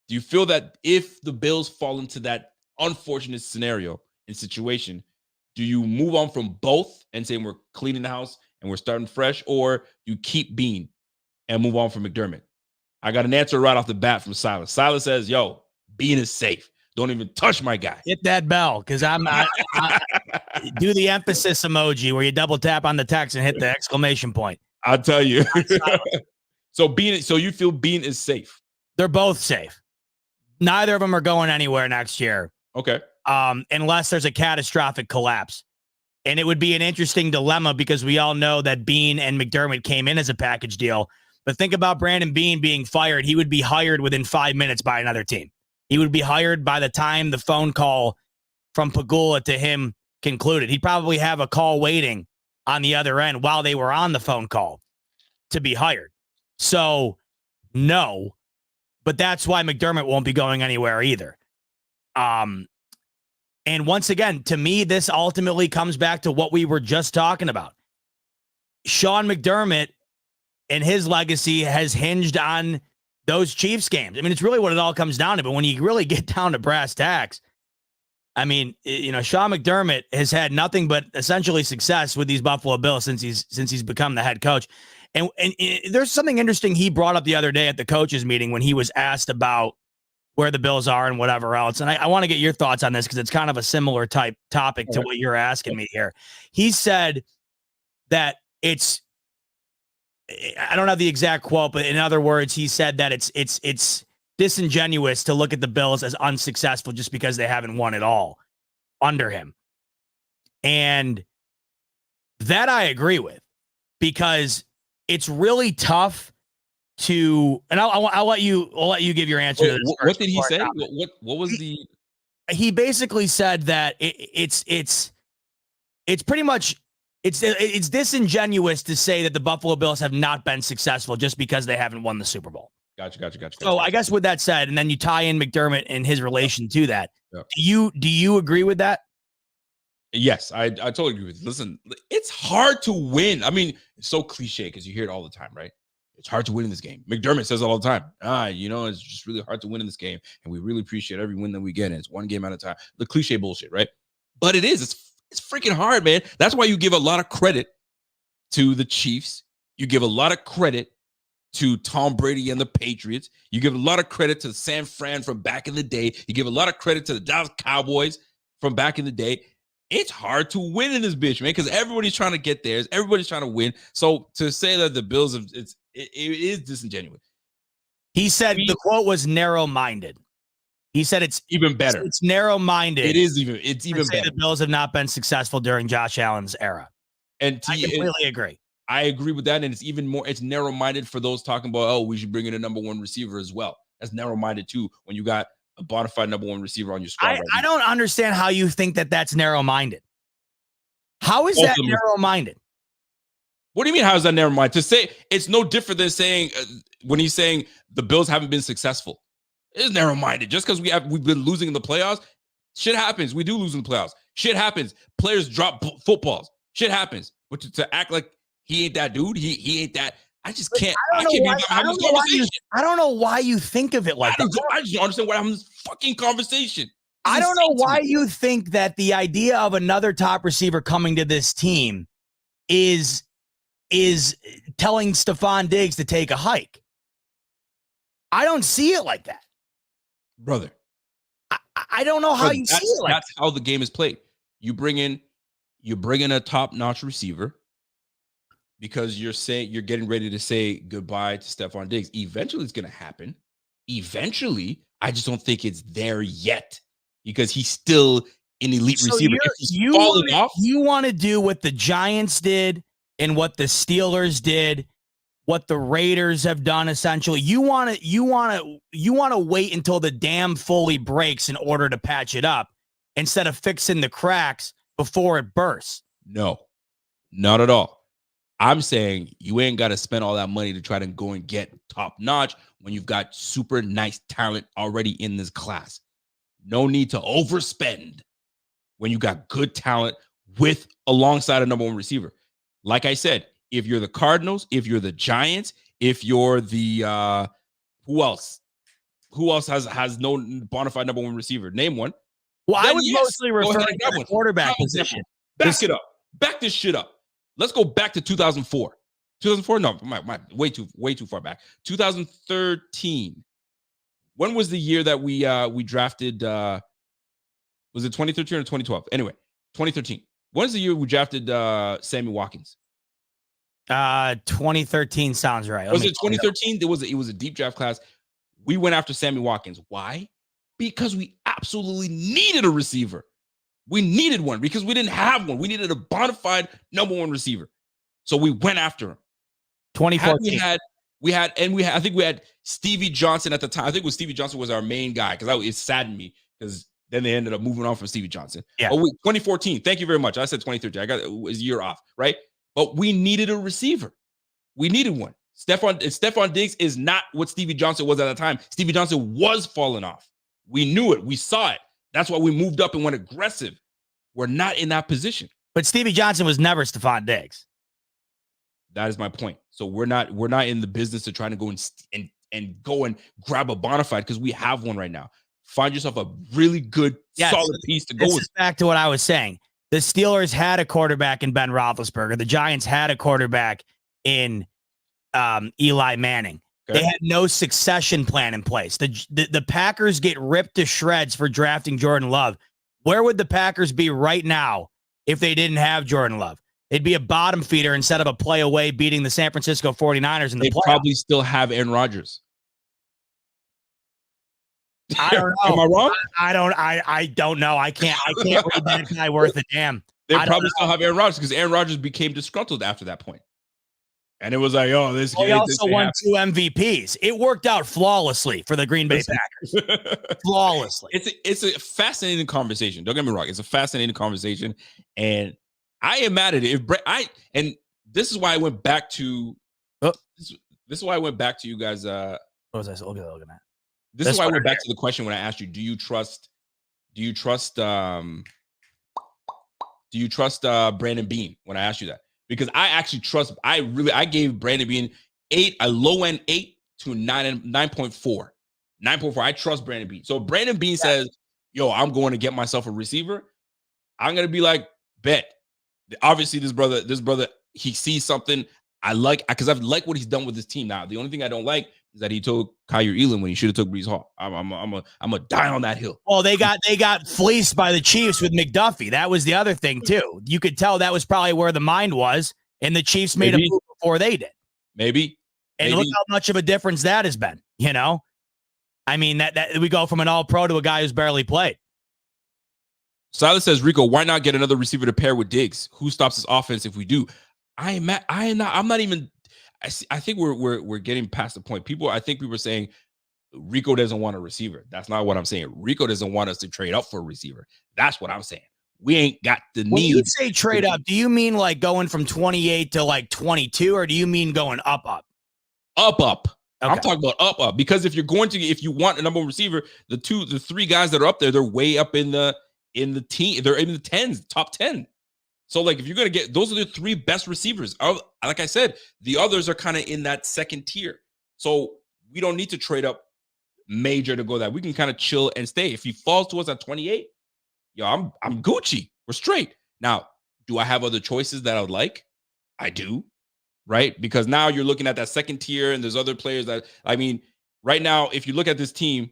[SPEAKER 2] Do you feel that if the Bills fall into that unfortunate scenario and situation, do you move on from both and say we're cleaning the house and we're starting fresh, or you keep Beane and move on from McDermott? I got an answer right off the bat from Silas. Silas says, yo, Beane is safe. Don't even touch my guy.
[SPEAKER 1] Hit that bell, because I do the emphasis emoji where you double tap on the text and hit the exclamation point.
[SPEAKER 2] I'll tell you. So you feel Beane is safe?
[SPEAKER 1] They're both safe. Neither of them are going anywhere next year.
[SPEAKER 2] Okay.
[SPEAKER 1] Unless there's a catastrophic collapse. And it would be an interesting dilemma because we all know that Beane and McDermott came in as a package deal. But think about Brandon Beane being fired. He would be hired within 5 minutes by another team. He would be hired by the time the phone call from Pagula to him concluded. He'd probably have a call waiting on the other end while they were on the phone call to be hired. So, no. But that's why McDermott won't be going anywhere either. And once again, to me, this ultimately comes back to what we were just talking about. Sean McDermott and his legacy has hinged on those Chiefs games. I mean, it's really what it all comes down to. But when you really get down to brass tacks, I mean, Sean McDermott has had nothing but essentially success with these Buffalo Bills since he's become the head coach. And there's something interesting he brought up the other day at the coaches meeting when he was asked about where the Bills are and whatever else. And I want to get your thoughts on this because it's kind of a similar type topic to what you're asking me here. He said that I don't have the exact quote, but in other words, he said that it's disingenuous to look at the Bills as unsuccessful just because they haven't won it all under him. And that I agree with, because it's really tough to, and I'll let you give your answer to this.
[SPEAKER 2] What did he say? What was
[SPEAKER 1] he basically said that it's pretty much, it's disingenuous to say that the Buffalo Bills have not been successful just because they haven't won the Super Bowl.
[SPEAKER 2] Gotcha.
[SPEAKER 1] So I guess with that said, and then you tie in McDermott and his relation to that. Yeah. Do you agree with that?
[SPEAKER 2] Yes, I totally agree with you. Listen, it's hard to win. I mean, it's so cliche because you hear it all the time, right? It's hard to win in this game. McDermott says it all the time. You know, it's just really hard to win in this game. And we really appreciate every win that we get. And it's one game at a time. The cliche bullshit, right? But it is. It's freaking hard, man. That's why you give a lot of credit to the Chiefs. You give a lot of credit to Tom Brady and the Patriots. You give a lot of credit to San Fran from back in the day. You give a lot of credit to the Dallas Cowboys from back in the day. It's hard to win in this bitch, man, because everybody's trying to get theirs. Everybody's trying to win. So to say that the Bills, it is disingenuous.
[SPEAKER 1] He said the quote was narrow-minded. He said it's
[SPEAKER 2] even better.
[SPEAKER 1] It's narrow-minded.
[SPEAKER 2] It's even better.
[SPEAKER 1] The Bills have not been successful during Josh Allen's era.
[SPEAKER 2] And
[SPEAKER 1] I completely agree.
[SPEAKER 2] I agree with that. And it's even more, it's narrow-minded for those talking about, oh, we should bring in a number one receiver as well. That's narrow-minded too when you got a bona fide number one receiver on your squad.
[SPEAKER 1] I don't understand how you think that that's narrow-minded. How is that narrow-minded?
[SPEAKER 2] What do you mean, how is that narrow-minded? To say it's no different than saying when he's saying the Bills haven't been successful. It's narrow-minded. Just because we've been losing in the playoffs, shit happens. We do lose in the playoffs. Shit happens. Players drop footballs. Shit happens. But to act like he ain't that dude, he ain't that. I just can't. I
[SPEAKER 1] don't know why you think of it like that.
[SPEAKER 2] I just don't understand why I'm in this fucking conversation.
[SPEAKER 1] I don't know why you think that the idea of another top receiver coming to this team is telling Stephon Diggs to take a hike. I don't see it like that,
[SPEAKER 2] brother.
[SPEAKER 1] I don't know how you see it like that.
[SPEAKER 2] That's how the game is played. You bring in a top-notch receiver because you're getting ready to say goodbye to Stephon Diggs. Eventually, it's going to happen. Eventually, I just don't think it's there yet because he's still an elite receiver. If he's falling off,
[SPEAKER 1] you want to do what the Giants did and what the Steelers did, what the Raiders have done. Essentially, you want to wait until the dam fully breaks in order to patch it up instead of fixing the cracks before it bursts.
[SPEAKER 2] No, not at all. I'm saying you ain't got to spend all that money to try to go and get top notch when you've got super nice talent already in this class. No need to overspend when you got good talent with alongside a number one receiver. Like I said, if you're the Cardinals, if you're the Giants, if you're the who else has no bona fide number one receiver? Name one.
[SPEAKER 1] Well, I was mostly referring to the quarterback position.
[SPEAKER 2] Back it up. Back this shit up. Let's go back to 2004. 2004? No, way too far back. 2013. When was the year that we drafted? Was it 2013 or 2012? Anyway, 2013. When was the year we drafted Sammy Watkins?
[SPEAKER 1] 2013 sounds right.
[SPEAKER 2] Was it 2013? It was a deep draft class. We went after Sammy Watkins. Why? Because we absolutely needed a receiver. We needed one because we didn't have one. We needed a bona fide number one receiver. So we went after him.
[SPEAKER 1] 2014.
[SPEAKER 2] I think we had Stevie Johnson at the time. I think Stevie Johnson was our main guy because it saddened me because then they ended up moving on from Stevie Johnson.
[SPEAKER 1] Yeah.
[SPEAKER 2] Oh, 2014. Thank you very much. I said 2013. I got it was a year off, right? But we needed a receiver. We needed one. Stephon Diggs is not what Stevie Johnson was at the time. Stevie Johnson was falling off. We knew it. We saw it. That's why we moved up and went aggressive. We're not in that position.
[SPEAKER 1] But Stevie Johnson was never Stephon Diggs.
[SPEAKER 2] That is my point. So we're not in the business of trying to go and go and grab a bona fide because we have one right now. Find yourself a really good, solid piece to go with.
[SPEAKER 1] This is back to what I was saying. The Steelers had a quarterback in Ben Roethlisberger. The Giants had a quarterback in Eli Manning. Okay. They had no succession plan in place. The Packers get ripped to shreds for drafting Jordan Love. Where would the Packers be right now if they didn't have Jordan Love? They'd be a bottom feeder instead of a play away beating the San Francisco 49ers in the playoffs.
[SPEAKER 2] They probably still have Aaron Rodgers.
[SPEAKER 1] I don't know.
[SPEAKER 2] Am I wrong?
[SPEAKER 1] I don't know. I can't read that guy worth a damn.
[SPEAKER 2] They probably still have Aaron Rodgers because Aaron Rodgers became disgruntled after that point. And it was like, oh, this guy.
[SPEAKER 1] He also won 2 MVPs. It worked out flawlessly for the Green Bay Packers. Flawlessly.
[SPEAKER 2] It's a fascinating conversation. Don't get me wrong. It's a fascinating conversation. And I am mad at it. And this is why I went back to this is why I went back to you guys. What
[SPEAKER 1] was I looking at?
[SPEAKER 2] This is why I went back to the question when I asked you, do you trust Brandon Beane when I asked you that? Because I actually I gave Brandon Beane a low end 8 to 9 and 9.4. 9.4. I trust Brandon Bean. So Brandon Bean says, yo, I'm going to get myself a receiver. I'm going to be like, bet. Obviously, this brother, he sees something I like because I've liked what he's done with his team. Now, the only thing I don't like is that he took Kyrie Elam when he should have took Brees Hall. I'm a die on that hill.
[SPEAKER 1] Well, they got fleeced by the Chiefs with McDuffie. That was the other thing too. You could tell that was probably where the mind was, and the Chiefs made a move before they did.
[SPEAKER 2] Maybe.
[SPEAKER 1] And look how much of a difference that has been. You know, I mean that we go from an All-Pro to a guy who's barely played.
[SPEAKER 2] Silas says, Rico, why not get another receiver to pair with Diggs? Who stops his offense if we do? I'm not even. I think we're getting past the point. I think people are saying Rico doesn't want a receiver. That's not what I'm saying. Rico doesn't want us to trade up for a receiver. That's what I'm saying. We ain't got the need.
[SPEAKER 1] When you say trade up, do you mean like going from 28 to like 22, or do you mean going up?
[SPEAKER 2] Up.
[SPEAKER 1] Okay.
[SPEAKER 2] I'm talking about up because if you want a number one receiver, the 3 guys that are up there, they're way up in the team. They're in the 10s, top 10. So like if you're gonna get, those are the 3 best receivers. Like I said, the others are kind of in that second tier. So we don't need to trade up major to go that. We can kind of chill and stay. If he falls to us at 28, yo, I'm Gucci. We're straight. Now, do I have other choices that I would like? I do, right? Because now you're looking at that second tier, and there's other players that, I mean, right now, if you look at this team,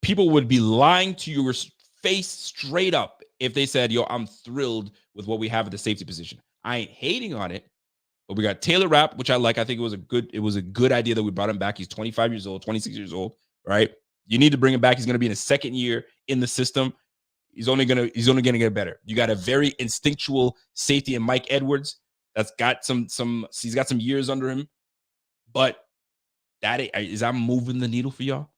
[SPEAKER 2] people would be lying to your face straight up if they said, yo, I'm thrilled with what we have at the safety position. I ain't hating on it, but we got Taylor Rapp, which I like. I think it was a good idea that we brought him back. He's 25 years old, 26 years old, right? You need to bring him back. He's going to be in his second year in the system. He's only going to get better. You got a very instinctual safety in Mike Edwards that's got he's got some years under him. But is that moving the needle for y'all?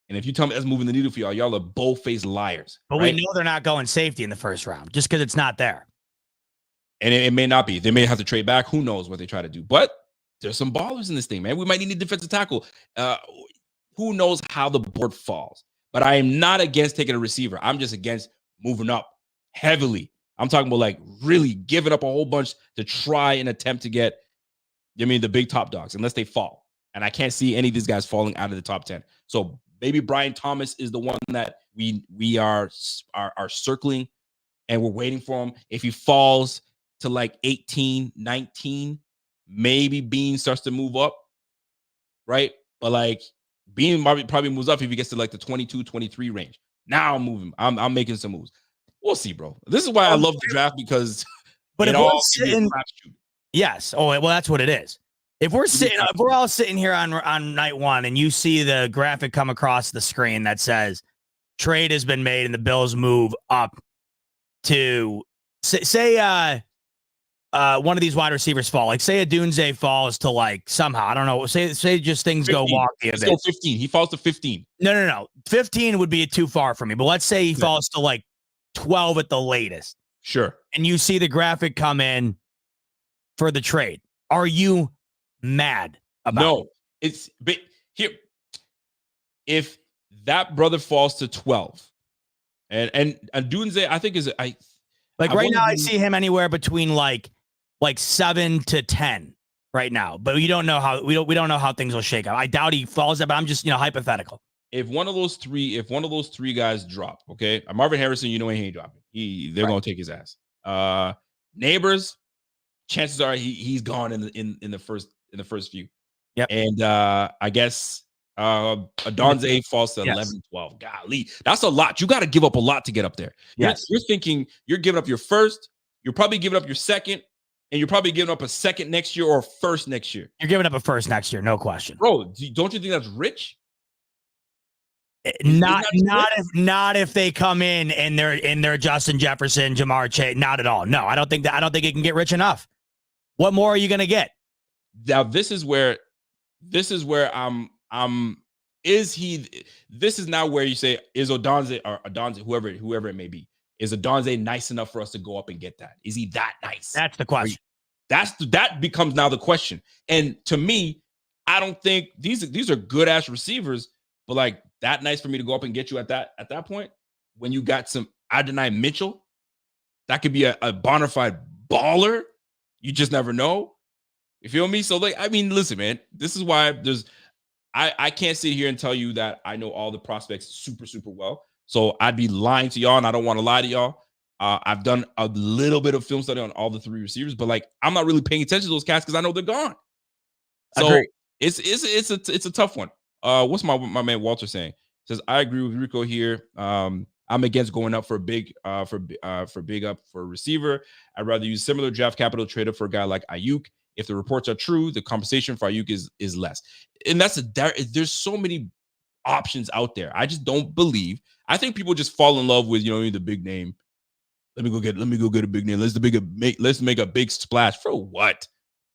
[SPEAKER 2] And if you tell me that's moving the needle for y'all are bold-faced liars.
[SPEAKER 1] But
[SPEAKER 2] right?
[SPEAKER 1] we know they're not going safety in the first round just because it's not there.
[SPEAKER 2] And it may not be. They may have to trade back. Who knows what they try to do? But there's some ballers in this thing, man. We might need a defensive tackle. Who knows how the board falls? But I am not against taking a receiver. I'm just against moving up heavily. I'm talking about like really giving up a whole bunch to try and attempt to get, the big top dogs, unless they fall. And I can't see any of these guys falling out of the top 10. So maybe Brian Thomas is the one that we are circling, and we're waiting for him. If he falls to like 18, 19, maybe Bean starts to move up, right? But like Bean probably moves up if he gets to like the 22, 23 range. Now I'm moving. I'm making some moves. We'll see, bro. This is why I love the draft, because
[SPEAKER 1] but
[SPEAKER 2] it
[SPEAKER 1] if
[SPEAKER 2] all
[SPEAKER 1] we're sitting, yes. Oh, well, that's what it is. If we're all sitting here on night one, and you see the graphic come across the screen that says trade has been made and the Bills move up to say one of these wide receivers fall, like say a Dunze falls to like somehow, I don't know, say just things
[SPEAKER 2] 15.
[SPEAKER 1] go wonky a bit.
[SPEAKER 2] Go 15. He falls to 15.
[SPEAKER 1] No. 15 would be too far for me, but let's say he falls to like 12 at the latest.
[SPEAKER 2] Sure.
[SPEAKER 1] And you see the graphic come in for the trade. Are you mad about it?
[SPEAKER 2] It's but here. If that brother falls to 12, and Dunze, I think
[SPEAKER 1] right now I see him anywhere between like 7 to 10 right now, but we don't know how things will shake out. I doubt he falls there, but I'm just hypothetical.
[SPEAKER 2] If one of those three guys drop, okay, Marvin Harrison, he ain't dropping. They're gonna take his ass. Neighbors, chances are he's gone in the first few.
[SPEAKER 1] Yep.
[SPEAKER 2] And I guess Adonze falls to 11, 12. Golly, that's a lot. You got to give up a lot to get up there.
[SPEAKER 1] Yes.
[SPEAKER 2] You're thinking you're giving up your first, you're probably giving up your second, and you're probably giving up a second next year or first next year.
[SPEAKER 1] You're giving up a first next year, no question.
[SPEAKER 2] Bro, don't you think that's rich?
[SPEAKER 1] Not if they come in and they're Justin Jefferson, Jamar Chase. Not at all. No, I don't think it can get rich enough. What more are you going to get?
[SPEAKER 2] Now this is where this is now where you say, is Adonze, whoever it may be, is Adonze nice enough for us to go up and get that? Is he that nice?
[SPEAKER 1] That's the question.
[SPEAKER 2] That becomes now the question. And to me, I don't think these are good ass receivers, but like that nice for me to go up and get you at that point when you got some Adonai Mitchell, that could be a bona fide baller. You just never know. You feel me? So, like, I mean, listen, man, this is why I can't sit here and tell you that I know all the prospects super, super well. So I'd be lying to y'all, and I don't want to lie to y'all. I've done a little bit of film study on all the 3 receivers, but like I'm not really paying attention to those cats because I know they're gone. So
[SPEAKER 1] Agreed.
[SPEAKER 2] it's a tough one. What's my man Walter saying? Says I agree with Rico here. I'm against going up for big big up for a receiver. I'd rather use similar draft capital trade up for a guy like Ayuk. If the reports are true, the compensation for Ayuk is less. And there's so many options out there. I just don't believe. I think people just fall in love with, the big name. Let me go get a big name. Let's make a big splash. For what?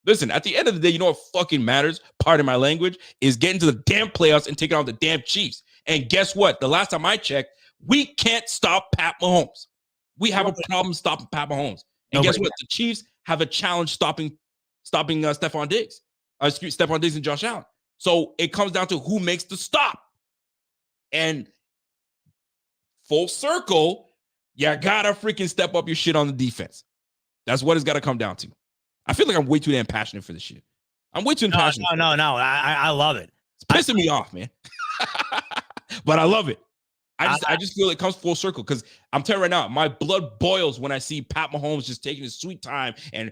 [SPEAKER 2] Listen, at the end of the day, you know what fucking matters? Pardon my language, is getting to the damn playoffs and taking out the damn Chiefs. And guess what? The last time I checked, we can't stop Pat Mahomes. We have a problem stopping Pat Mahomes. And guess what? The Chiefs have a challenge stopping Stephon Diggs. Stephon Diggs and Josh Allen. So it comes down to who makes the stop. And full circle, you gotta freaking step up your shit on the defense. That's what it's got to come down to. I feel like I'm way too damn passionate for this shit. I'm way too passionate.
[SPEAKER 1] No. I love it.
[SPEAKER 2] It's pissing me off, man. But I love it. I just feel it comes full circle because I'm telling you right now, my blood boils when I see Pat Mahomes just taking his sweet time and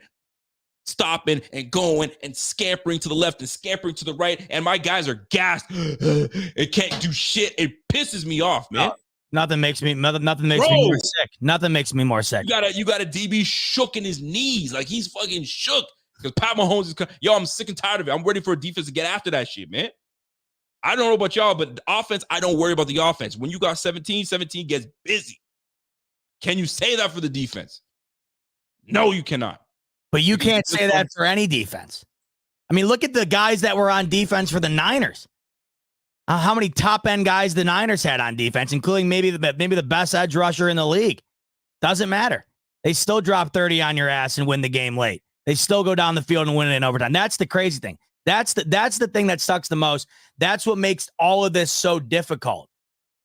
[SPEAKER 2] stopping and going and scampering to the left and scampering to the right, and my guys are gassed. It can't do shit. It pisses me off, man.
[SPEAKER 1] Nothing makes me more sick. Nothing makes me more sick.
[SPEAKER 2] You got a DB shook in his knees, like he's fucking shook because Pat Mahomes is. I'm sick and tired of it. I'm ready for a defense to get after that shit, man. I don't know about y'all, but the offense, I don't worry about the offense. When you got 17 gets busy. Can you say that for the defense? No, you cannot.
[SPEAKER 1] But you can't say that for any defense. I mean, look at the guys that were on defense for the Niners. How many top-end guys the Niners had on defense, including maybe the best edge rusher in the league. Doesn't matter. They still drop 30 on your ass and win the game late. They still go down the field and win it in overtime. That's the crazy thing. That's the thing that sucks the most. That's what makes all of this so difficult.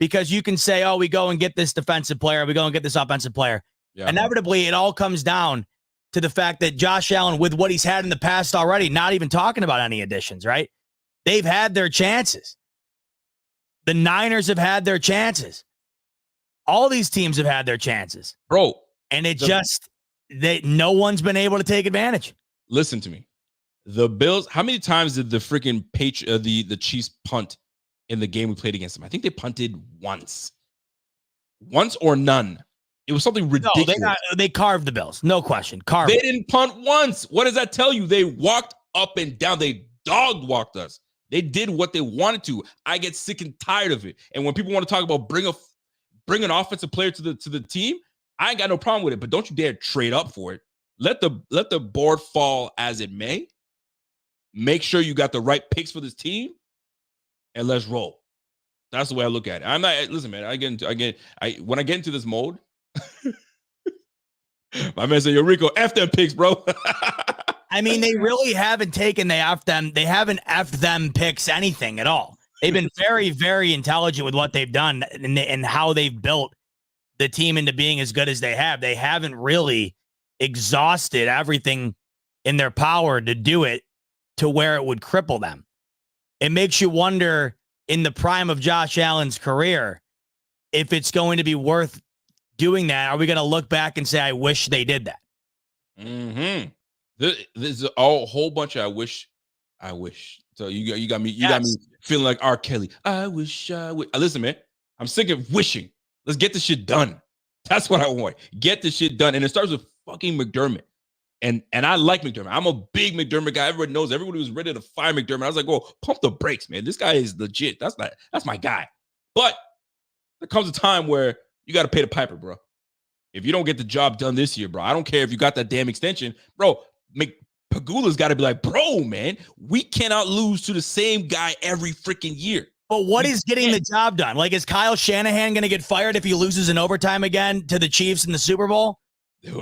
[SPEAKER 1] Because you can say, oh, we go and get this defensive player. We go and get this offensive player. Yeah. Inevitably, it all comes down to the fact that Josh Allen, with what he's had in the past already, not even talking about any additions, right? They've had their chances. The Niners have had their chances. All these teams have had their chances.
[SPEAKER 2] Bro.
[SPEAKER 1] And no one's been able to take advantage.
[SPEAKER 2] Listen to me. The Bills, how many times did the freaking the Chiefs punt in the game we played against them? I think they punted once. Once or none. It was something ridiculous. No,
[SPEAKER 1] they carved the Bills. No question.
[SPEAKER 2] They didn't punt once. What does that tell you? They walked up and down. They dog walked us. They did what they wanted to. I get sick and tired of it. And when people want to talk about bring an offensive player to the team, I ain't got no problem with it. But don't you dare trade up for it. Let the board fall as it may. Make sure you got the right picks for this team, and let's roll. That's the way I look at it. I'm not. Listen, man. When I get into this mode. My man said, "Yo, Rico, F them picks, bro."
[SPEAKER 1] I mean, they really haven't taken they haven't effed them picks anything at all. They've been very, very intelligent with what they've done and how they've built the team into being as good as they have. They haven't really exhausted everything in their power to do it to where it would cripple them. It makes you wonder, in the prime of Josh Allen's career, if it's going to be worth doing that. Are we going to look back and say, I wish they did that?
[SPEAKER 2] Mm-hmm. There's a whole bunch of I wish. So you got me feeling like R. Kelly. I wish I would. Listen, man, I'm sick of wishing. Let's get this shit done. That's what I want. Get this shit done. And it starts with fucking McDermott. And I like McDermott. I'm a big McDermott guy. Everybody knows. Everybody was ready to fire McDermott. I was like, whoa, pump the brakes, man. This guy is legit. That's my guy. But there comes a time where you got to pay the piper, bro. If you don't get the job done this year, bro, I don't care if you got that damn extension, bro. Pagula's got to be like, bro, man, we cannot lose to the same guy every freaking year.
[SPEAKER 1] But what is getting the job done? Like, is Kyle Shanahan going to get fired if he loses in overtime again to the Chiefs in the Super Bowl?
[SPEAKER 2] Dude,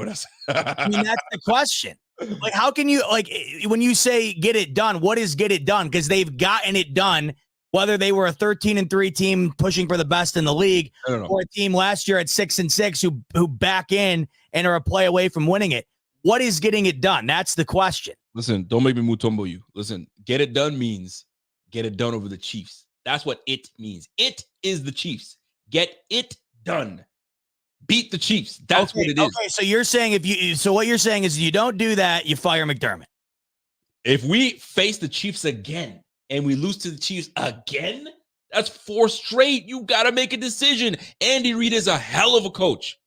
[SPEAKER 1] I mean, that's the question. Like, how can you, like, when you say get it done, what is get it done? Because they've gotten it done, whether they were a 13-3 team pushing for the best in the league or a team last year at 6-6 who back in and are a play away from winning it. What is getting it done? That's the question.
[SPEAKER 2] Listen, don't make me mutombo you. Listen, get it done means get it done over the Chiefs. That's what it means. It is the Chiefs. Get it done. Beat the Chiefs. That's what it is.
[SPEAKER 1] Okay, so you're saying what you're saying is you don't do that, you fire McDermott.
[SPEAKER 2] If we face the Chiefs again and we lose to the Chiefs again, that's 4 straight. You got to make a decision. Andy Reid is a hell of a coach.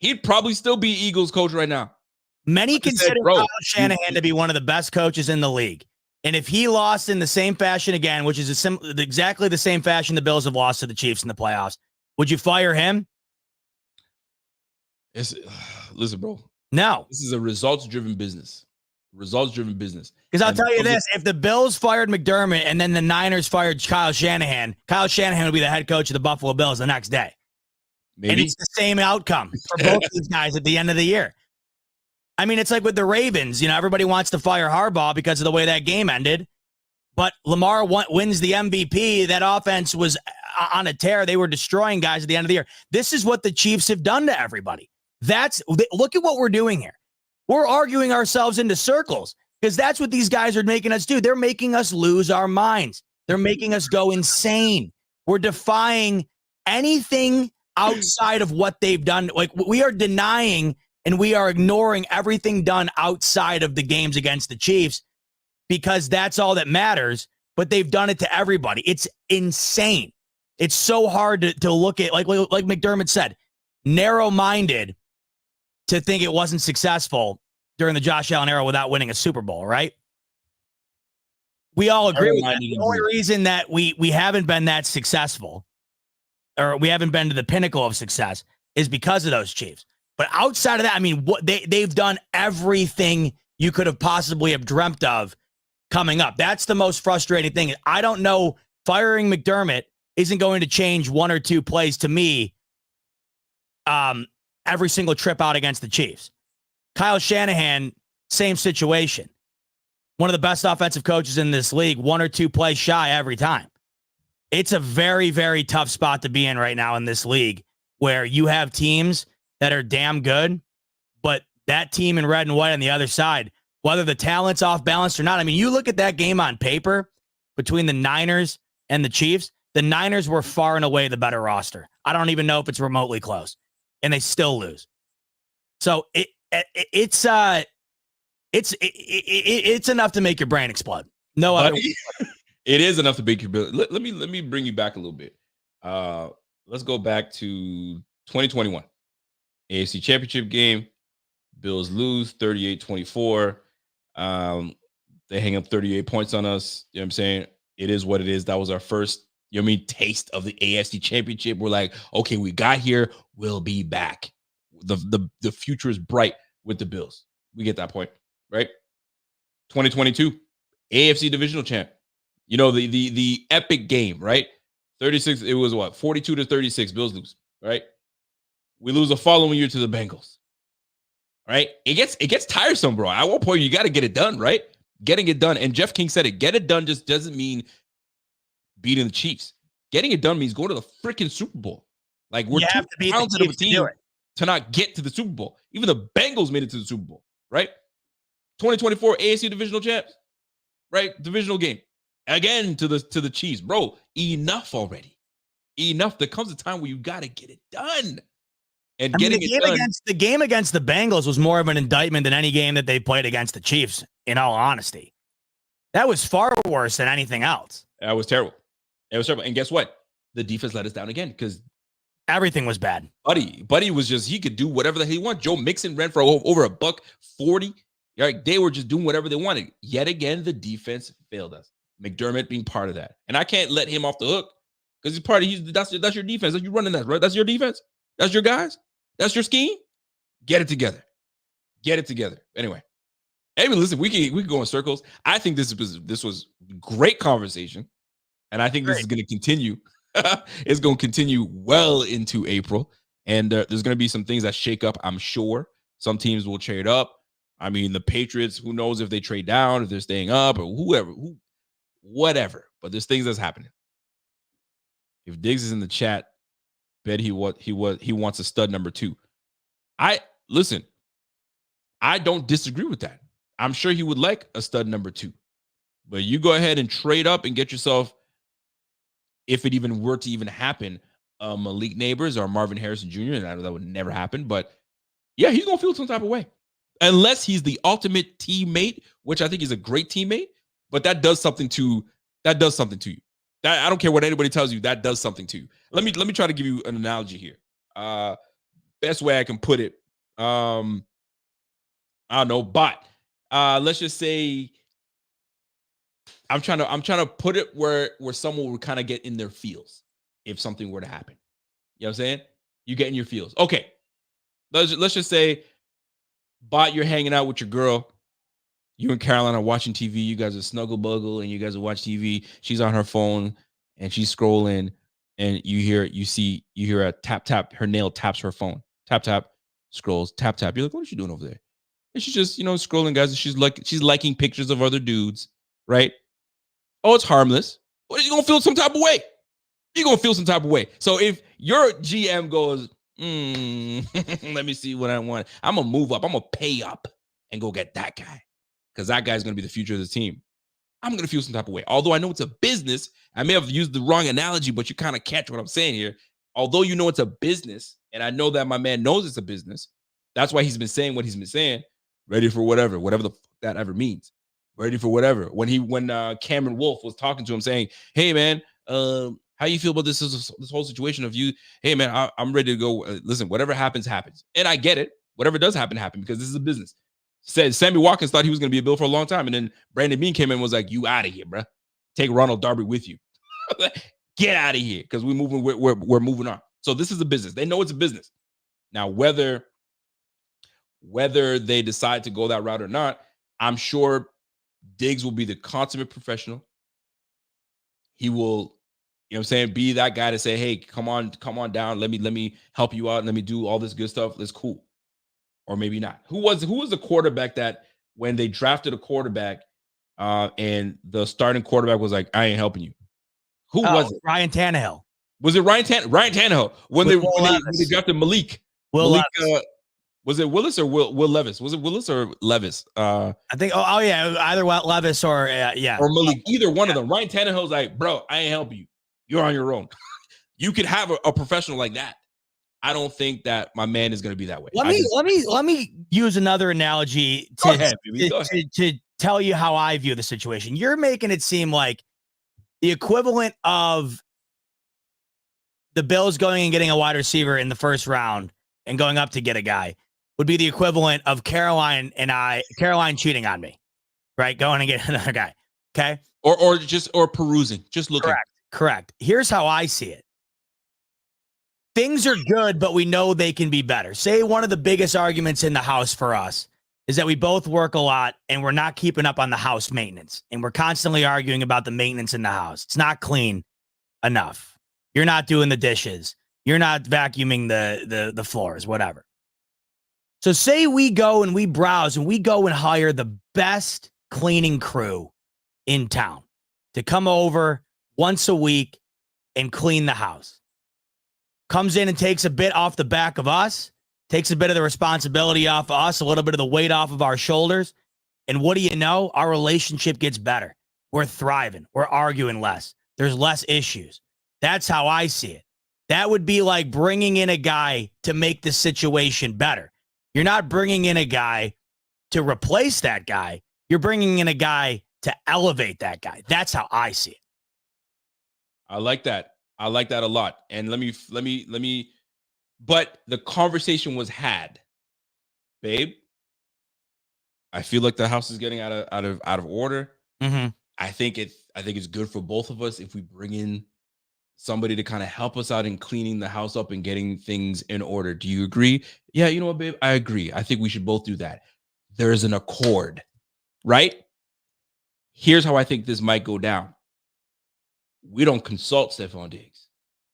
[SPEAKER 2] He'd probably still be Eagles coach right now.
[SPEAKER 1] Many consider Kyle Shanahan to be one of the best coaches in the league. And if he lost in the same fashion again, which is exactly the same fashion the Bills have lost to the Chiefs in the playoffs, would you fire him?
[SPEAKER 2] Listen, bro.
[SPEAKER 1] No.
[SPEAKER 2] This is a results-driven business. Results-driven business.
[SPEAKER 1] Because I'll tell you this, if the Bills fired McDermott and then the Niners fired Kyle Shanahan would be the head coach of the Buffalo Bills the next day.
[SPEAKER 2] Maybe.
[SPEAKER 1] And it's the same outcome for both of these guys at the end of the year. I mean, it's like with the Ravens. Everybody wants to fire Harbaugh because of the way that game ended. But Lamar wins the MVP. That offense was on a tear. They were destroying guys at the end of the year. This is what the Chiefs have done to everybody. Look at what we're doing here. We're arguing ourselves into circles because that's what these guys are making us do. They're making us lose our minds. They're making us go insane. We're defying anything outside of what they've done. Like, we are denying and we are ignoring everything done outside of the games against the Chiefs because that's all that matters. But they've done it to everybody. It's insane. It's so hard to look at, like McDermott said, narrow-minded to think it wasn't successful during the Josh Allen era without winning a Super Bowl, right? We all agree with that. The only reason that we haven't been that successful or we haven't been to the pinnacle of success is because of those Chiefs. But outside of that, I mean, they've done everything you could have possibly have dreamt of coming up. That's the most frustrating thing. I don't know. Firing McDermott isn't going to change 1 or 2 plays to me every single trip out against the Chiefs. Kyle Shanahan, same situation. One of the best offensive coaches in this league, 1 or 2 plays shy every time. It's a very, very tough spot to be in right now in this league where you have teams that are damn good, but that team in red and white on the other side, whether the talent's off balance or not. I mean, you look at that game on paper between the Niners and the Chiefs, the Niners were far and away the better roster. I don't even know if it's remotely close, and they still lose. So it's enough to make your brain explode. No other.
[SPEAKER 2] It is enough to make your brain. Let me bring you back a little bit. Let's go back to 2021 AFC Championship game. Bills lose 38-24. They hang up 38 points on us. You know what I'm saying? It is what it is. That was our first, taste of the AFC Championship. We're like, okay, we got here. We'll be back. The future is bright with the Bills. We get that point, right? 2022 AFC divisional champ. The epic game, right? 36. It was what? 42-36. Bills lose, right? We lose the following year to the Bengals. Right? It gets tiresome, bro. At one point, you got to get it done, right? Getting it done. And Jeff King said it. Get it done just doesn't mean beating the Chiefs. Getting it done means going to the freaking Super Bowl. Like, we're too talented of a team to not get to the Super Bowl. Even the Bengals made it to the Super Bowl, right? 2024 AFC divisional champs, right? Divisional game. Again to the Chiefs. Bro, enough already. Enough. There comes a time where you got to get it done. And
[SPEAKER 1] the game against the Bengals was more of an indictment than any game that they played against the Chiefs, in all honesty. That was far worse than anything else.
[SPEAKER 2] That was terrible. It was terrible. And guess what? The defense let us down again because
[SPEAKER 1] everything was bad.
[SPEAKER 2] Buddy was just, he could do whatever the hell he wanted. Joe Mixon ran for over $140. Like, they were just doing whatever they wanted. Yet again, the defense failed us. McDermott being part of that. And I can't let him off the hook because he's part of that's your defense. That's you running that, right? That's your defense. That's your guys. That's your scheme. Get it together. Get it together. Anyway, listen, we can go in circles. I think this was great conversation, and I think this is going to continue. It's going to continue well into April, and there's going to be some things that shake up. I'm sure some teams will trade up. I mean, the Patriots. Who knows if they trade down, if they're staying up, or whatever. But there's things that's happening. If Diggs is in the chat, bet he wants a stud number 2. I don't disagree with that. I'm sure he would like a stud number 2. But you go ahead and trade up and get yourself, if it even were to even happen, Malik Neighbors or Marvin Harrison Jr., and I know that would never happen, but yeah, he's gonna feel some type of way. Unless he's the ultimate teammate, which I think is a great teammate, but that does something to you. That I don't care what anybody tells you, that does something to you. Let me try to give you an analogy here. Best way I can put it. I don't know, but let's just say I'm trying to put it where someone would kind of get in their feels if something were to happen. You know what I'm saying? You get in your feels. Okay. Let's just say, Bot, you're hanging out with your girl. You and Caroline are watching TV. You guys are snuggle buggle and you guys are watching TV. She's on her phone and she's scrolling, and you hear a tap tap. Her nail taps her phone. Tap tap, scrolls, tap tap. You're like, what is she doing over there? And she's just, scrolling, guys. And she's liking pictures of other dudes, right? Oh, it's harmless. Well, you're gonna feel some type of way. So if your GM goes, let me see what I want. I'm gonna move up. I'm gonna pay up and go get that guy, because that guy's gonna be the future of the team. I'm gonna feel some type of way. Although I know it's a business, I may have used the wrong analogy, but you kind of catch what I'm saying here. Although you know it's a business, and I know that my man knows it's a business, that's why he's been saying what he's been saying. Ready for whatever the fuck that ever means. Ready for whatever. When Cameron Wolf was talking to him, saying, "Hey man, how you feel about this whole situation of you? Hey man, I'm ready to go. Listen, whatever happens, happens." And I get it. Whatever does happen, because this is a business. Said Sammy Watkins thought he was going to be a Bill for a long time, and then Brandon Bean came in and was like, "You out of here, bro. Take Ronald Darby with you. Get out of here, because we're moving on." So this is a business. They know it's a business. Now, whether they decide to go that route or not, I'm sure Diggs will be the consummate professional. He will, be that guy to say, "Hey, come on down. Let me help you out. Let me do all this good stuff. That's cool." Or maybe not. Who was the quarterback that when they drafted a quarterback and the starting quarterback was like, "I ain't helping you"? Who was it?
[SPEAKER 1] Ryan Tannehill.
[SPEAKER 2] Was it Ryan Tannehill when they drafted Malik?
[SPEAKER 1] Levis.
[SPEAKER 2] Was it Willis or Will Levis? Was it Willis or Levis?
[SPEAKER 1] I think. Oh yeah, either Levis or
[SPEAKER 2] or Malik. Either one of them. Ryan Tannehill's like, "Bro, I ain't helping you. You're on your own." You could have a professional like that. I don't think that my man is going to be that way.
[SPEAKER 1] Let me use another analogy to tell you how I view the situation. You're making it seem like the equivalent of the Bills going and getting a wide receiver in the first round and going up to get a guy would be the equivalent of Caroline cheating on me, right? Going and getting another guy. Okay.
[SPEAKER 2] Or perusing, just looking.
[SPEAKER 1] Correct. Here's how I see it. Things are good, but we know they can be better. Say one of the biggest arguments in the house for us is that we both work a lot and we're not keeping up on the house maintenance. And we're constantly arguing about the maintenance in the house. It's not clean enough. You're not doing the dishes. You're not vacuuming the floors, whatever. So say we go and we browse and we go and hire the best cleaning crew in town to come over once a week and clean the house. Comes in and takes a bit off the back of us, takes a bit of the responsibility off of us, a little bit of the weight off of our shoulders. And what do you know? Our relationship gets better. We're thriving. We're arguing less. There's less issues. That's how I see it. That would be like bringing in a guy to make the situation better. You're not bringing in a guy to replace that guy. You're bringing in a guy to elevate that guy. That's how I see it.
[SPEAKER 2] I like that. I like that a lot. And let me, but the conversation was had, babe. I feel like the house is getting out of order.
[SPEAKER 1] Mm-hmm.
[SPEAKER 2] I think it's good for both of us if we bring in somebody to kind of help us out in cleaning the house up and getting things in order. Do you agree? Yeah, you know what, babe? I agree. I think we should both do that. There's an accord, right? Here's how I think this might go down. We don't consult Stephon Diggs.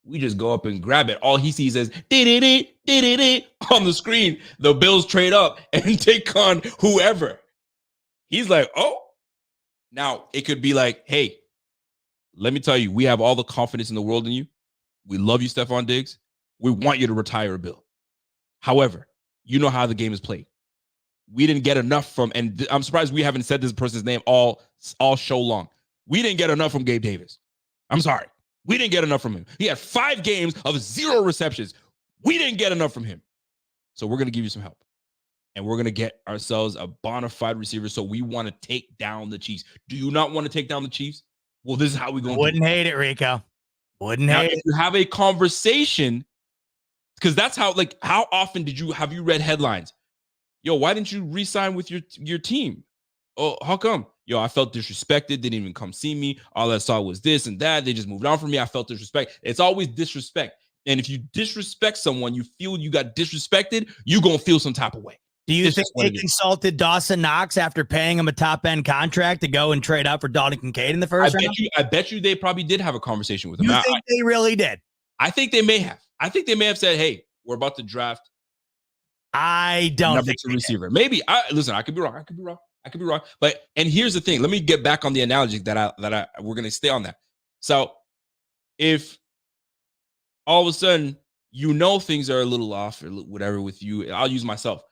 [SPEAKER 2] We just go up and grab it. All he sees is on the screen. The Bills trade up and take on whoever. He's like, oh. Now, it could be like, hey, let me tell you, we have all the confidence in the world in you. We love you, Stephon Diggs. We want you to retire a Bill. However, you know how the game is played. we didn't get enough from, and I'm surprised we haven't said this person's name all show long. We didn't get enough from Gabe Davis. I'm sorry. We didn't get enough from him. He had 5 games of 0 receptions. We didn't get enough from him. So we're going to give you some help. And we're going to get ourselves a bona fide receiver. So we want to take down the Chiefs. Do you not want to take down the Chiefs? Well, this is how we're going to do it.
[SPEAKER 1] Wouldn't hate it, Rico. Wouldn't
[SPEAKER 2] Now,
[SPEAKER 1] hate
[SPEAKER 2] if
[SPEAKER 1] it.
[SPEAKER 2] you have a conversation, because that's how, like, how often have you read headlines? Yo, why didn't you re-sign with your team? Oh, how come? Yo, I felt disrespected. Didn't even come see me. All I saw was this and that. They just moved on from me. I felt disrespect. It's always disrespect. And if you disrespect someone, you feel you got disrespected, you're going to feel some type of way.
[SPEAKER 1] Do you think they consulted Dawson Knox after paying him a top-end contract to go and trade up for Dalton Kincaid in the first round?
[SPEAKER 2] I bet you they probably did have a conversation with him.
[SPEAKER 1] You think they really did?
[SPEAKER 2] I think they may have. I think they may have said, hey, we're about to draft
[SPEAKER 1] I don't think
[SPEAKER 2] receiver. Maybe. Listen, I could be wrong. But and here's the thing. Let me get back on the analogy that we're gonna stay on that. So if all of a sudden things are a little off or whatever with you, I'll use myself.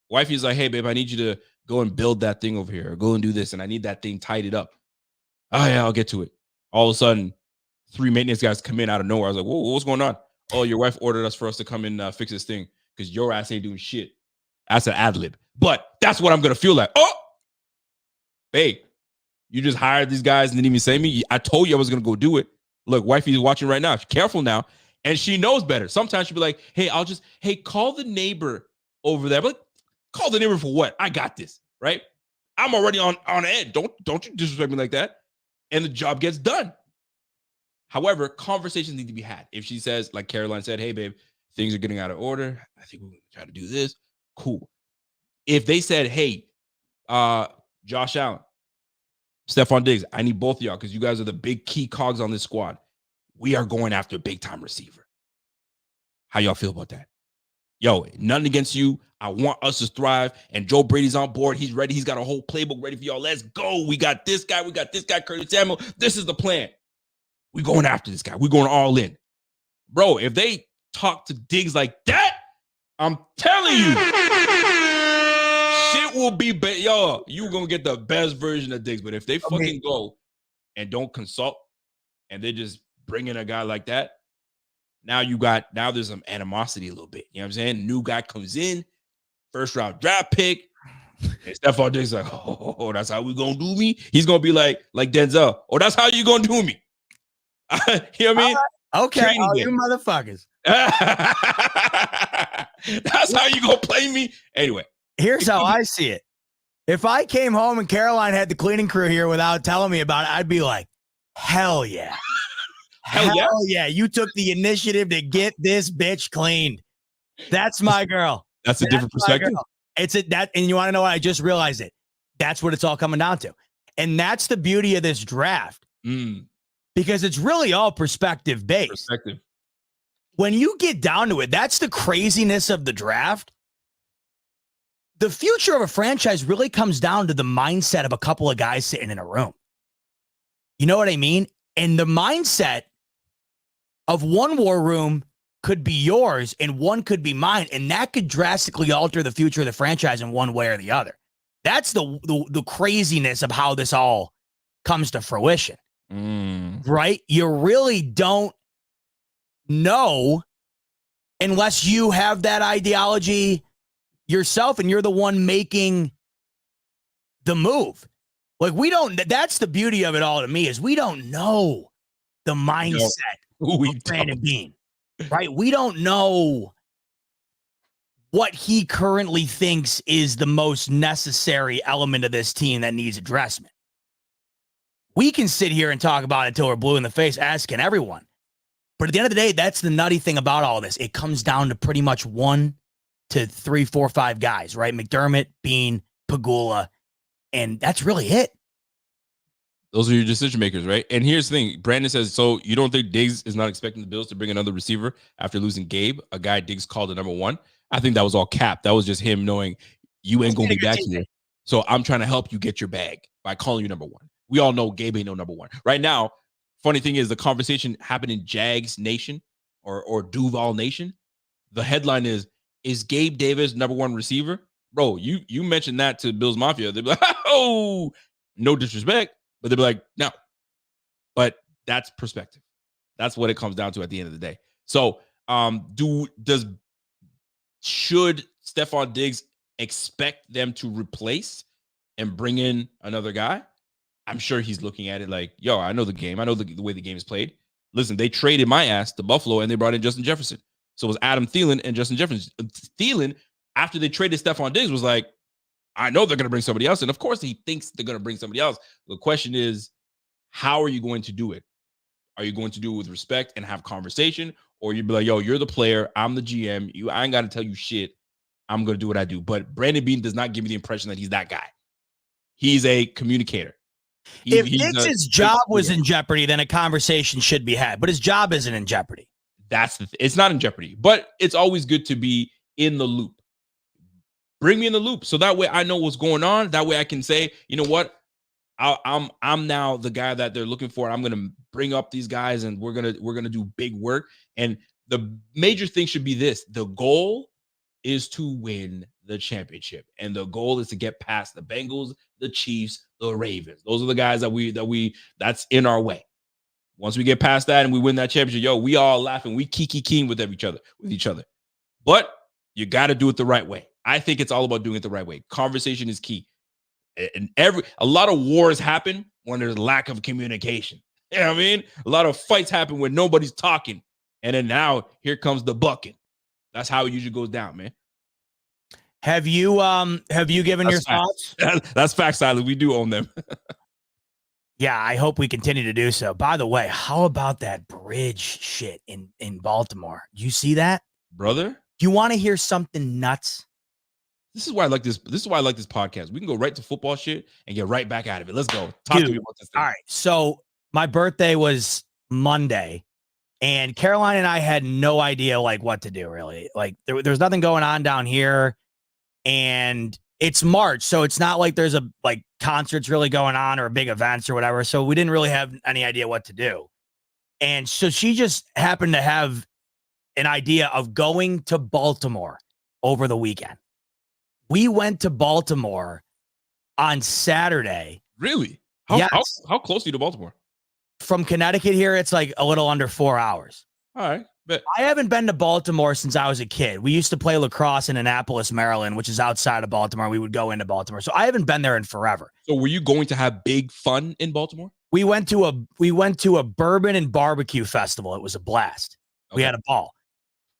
[SPEAKER 2] Wifey's like, hey babe, I need you to go and build that thing over here, or go and do this, and I need that thing tidied up. Oh yeah, I'll get to it. All of a sudden, 3 maintenance guys come in out of nowhere. I was like, whoa, what's going on? Oh, your wife ordered us for us to come and fix this thing because your ass ain't doing shit. That's an ad lib. But that's what I'm going to feel like. Oh, babe, you just hired these guys and didn't even say me. I told you I was going to go do it. Look, wifey's watching right now. She's careful now. And she knows better. Sometimes she'll be like, hey, call the neighbor over there. But like, call the neighbor for what? I got this, right? I'm already on edge. Don't you disrespect me like that. And the job gets done. However, conversations need to be had. If she says, like Caroline said, hey, babe, things are getting out of order. I think we're going to try to do this. Cool. If they said, hey, Josh Allen, Stephon Diggs, I need both of y'all because you guys are the big key cogs on this squad. We are going after a big-time receiver. How y'all feel about that? Yo, nothing against you. I want us to thrive. And Joe Brady's on board. He's ready. He's got a whole playbook ready for y'all. Let's go. We got this guy. Curtis Samuel. This is the plan. We're going after this guy. We're going all in. Bro, if they talk to Diggs like that, I'm telling you, shit will be yo, you're going to get the best version of Diggs. But if they fucking go and don't consult and they just bring in a guy like that, now there's some animosity a little bit. You know what I'm saying? New guy comes in, first round draft pick. And Stephon Diggs like, oh, that's how we going to do me? He's going to be like Denzel. Oh, that's how you going to do me? You know what I mean?
[SPEAKER 1] Okay, all you motherfuckers.
[SPEAKER 2] That's how you gonna play me. Anyway,
[SPEAKER 1] here's how I see it. If I came home and Caroline had the cleaning crew here without telling me about it, I'd be like, hell yeah. Hell yeah. You took the initiative to get this bitch cleaned. That's my girl.
[SPEAKER 2] That's a different perspective.
[SPEAKER 1] And you want to know what? I just realized it. That's what it's all coming down to. And that's the beauty of this draft. Because it's really all perspective based. When you get down to it, that's the craziness of the draft. The future of a franchise really comes down to the mindset of a couple of guys sitting in a room. You know what I mean? And the mindset of one war room could be yours and one could be mine. And that could drastically alter the future of the franchise in one way or the other. That's the craziness of how this all comes to fruition. Right? You really don't know unless you have that ideology yourself and you're the one making the move. Like that's the beauty of it all to me is we don't know the mindset of Brandon Beane, right? We don't know what he currently thinks is the most necessary element of this team that needs addressment. We can sit here and talk about it until we're blue in the face, asking everyone. But at the end of the day, that's the nutty thing about all this. It comes down to pretty much 1 to 3, 4, 5 guys, right? McDermott, Beane, Pagula, and that's really it.
[SPEAKER 2] Those are your decision makers, right? And here's the thing. Brandon says, so you don't think Diggs is not expecting the Bills to bring another receiver after losing Gabe, a guy Diggs called the number 1? I think that was all cap. That was just him knowing you ain't going to be back here. So I'm trying to help you get your bag by calling you number 1. We all know Gabe ain't no number 1. Right now, funny thing is the conversation happened in Jags Nation or Duval Nation. The headline is Gabe Davis number 1 receiver? bro, you mentioned that to Bills Mafia. They'd be like, oh, no disrespect, but they'd be like, no. But that's perspective. That's what it comes down to at the end of the day. So, should Stephon Diggs expect them to replace and bring in another guy? I'm sure he's looking at it like, yo, I know the game. I know the way the game is played. Listen, they traded my ass to Buffalo and they brought in Justin Jefferson. So it was Adam Thielen and Justin Jefferson. Thielen, after they traded Stephon Diggs, was like, I know they're going to bring somebody else. And of course, he thinks they're going to bring somebody else. The question is, how are you going to do it? Are you going to do it with respect and have conversation? Or you'd be like, yo, you're the player. I'm the GM. I ain't got to tell you shit. I'm going to do what I do. But Brandon Beane does not give me the impression that he's that guy. He's a communicator.
[SPEAKER 1] If Diggs' job was in jeopardy, then a conversation should be had. But his job isn't in jeopardy.
[SPEAKER 2] It's not in jeopardy. But it's always good to be in the loop. Bring me in the loop so that way I know what's going on. That way I can say, you know what? I'm now the guy that they're looking for. I'm gonna bring up these guys, and we're gonna do big work. And the major thing should be this: the goal is to win the championship, and the goal is to get past the Bengals, the Chiefs, the Ravens. Those are the guys that's in our way. Once we get past that and we win that championship, yo, we all laughing, we kiki with each other. But you got to do it the right way. I think it's all about doing it the right way. Conversation is key. And a lot of wars happen when there's lack of communication. You know what I mean? A lot of fights happen when nobody's talking. And then now here comes the bucking. That's how it usually goes down, man.
[SPEAKER 1] Have you given your thoughts?
[SPEAKER 2] That's facts, Silas. We do own them.
[SPEAKER 1] Yeah, I hope we continue to do so. By the way, how about that bridge shit in Baltimore? Do you see that?
[SPEAKER 2] Brother?
[SPEAKER 1] You want to hear something nuts?
[SPEAKER 2] This is why I like this. This is why I like this podcast. We can go right to football shit and get right back out of it. Let's go. Talk to me about this thing.
[SPEAKER 1] All right. So my birthday was Monday, and Caroline and I had no idea like what to do really. Like there's nothing going on down here, and it's March, so it's not like there's a like concerts really going on or big events or whatever. So we didn't really have any idea what to do. And so she just happened to have an idea of going to Baltimore over the weekend. We went to Baltimore on Saturday.
[SPEAKER 2] Really?
[SPEAKER 1] Yes.
[SPEAKER 2] How close are you to Baltimore?
[SPEAKER 1] From Connecticut here, it's like a little under 4 hours.
[SPEAKER 2] All right. Bet.
[SPEAKER 1] I haven't been to Baltimore since I was a kid. We used to play lacrosse in Annapolis, Maryland, which is outside of Baltimore. We would go into Baltimore. So I haven't been there in forever.
[SPEAKER 2] So were you going to have big fun in Baltimore?
[SPEAKER 1] We went to a bourbon and barbecue festival. It was a blast. Okay. We had a ball.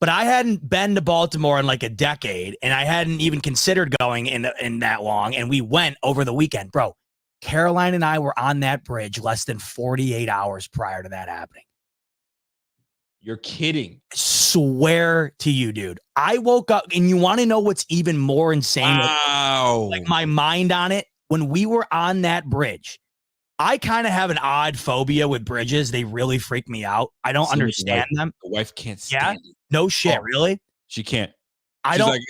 [SPEAKER 1] But I hadn't been to Baltimore in like a decade, and I hadn't even considered going in that long. And we went over the weekend. Bro, Caroline and I were on that bridge less than 48 hours prior to that happening.
[SPEAKER 2] You're kidding.
[SPEAKER 1] I swear to you, dude. I woke up, and you want to know what's even more insane?
[SPEAKER 2] Wow.
[SPEAKER 1] Like my mind on it, when we were on that bridge, I kind of have an odd phobia with bridges. They really freak me out. I don't understand them.
[SPEAKER 2] The wife can't stand it.
[SPEAKER 1] No shit, really?
[SPEAKER 2] She can't.
[SPEAKER 1] She's
[SPEAKER 2] like,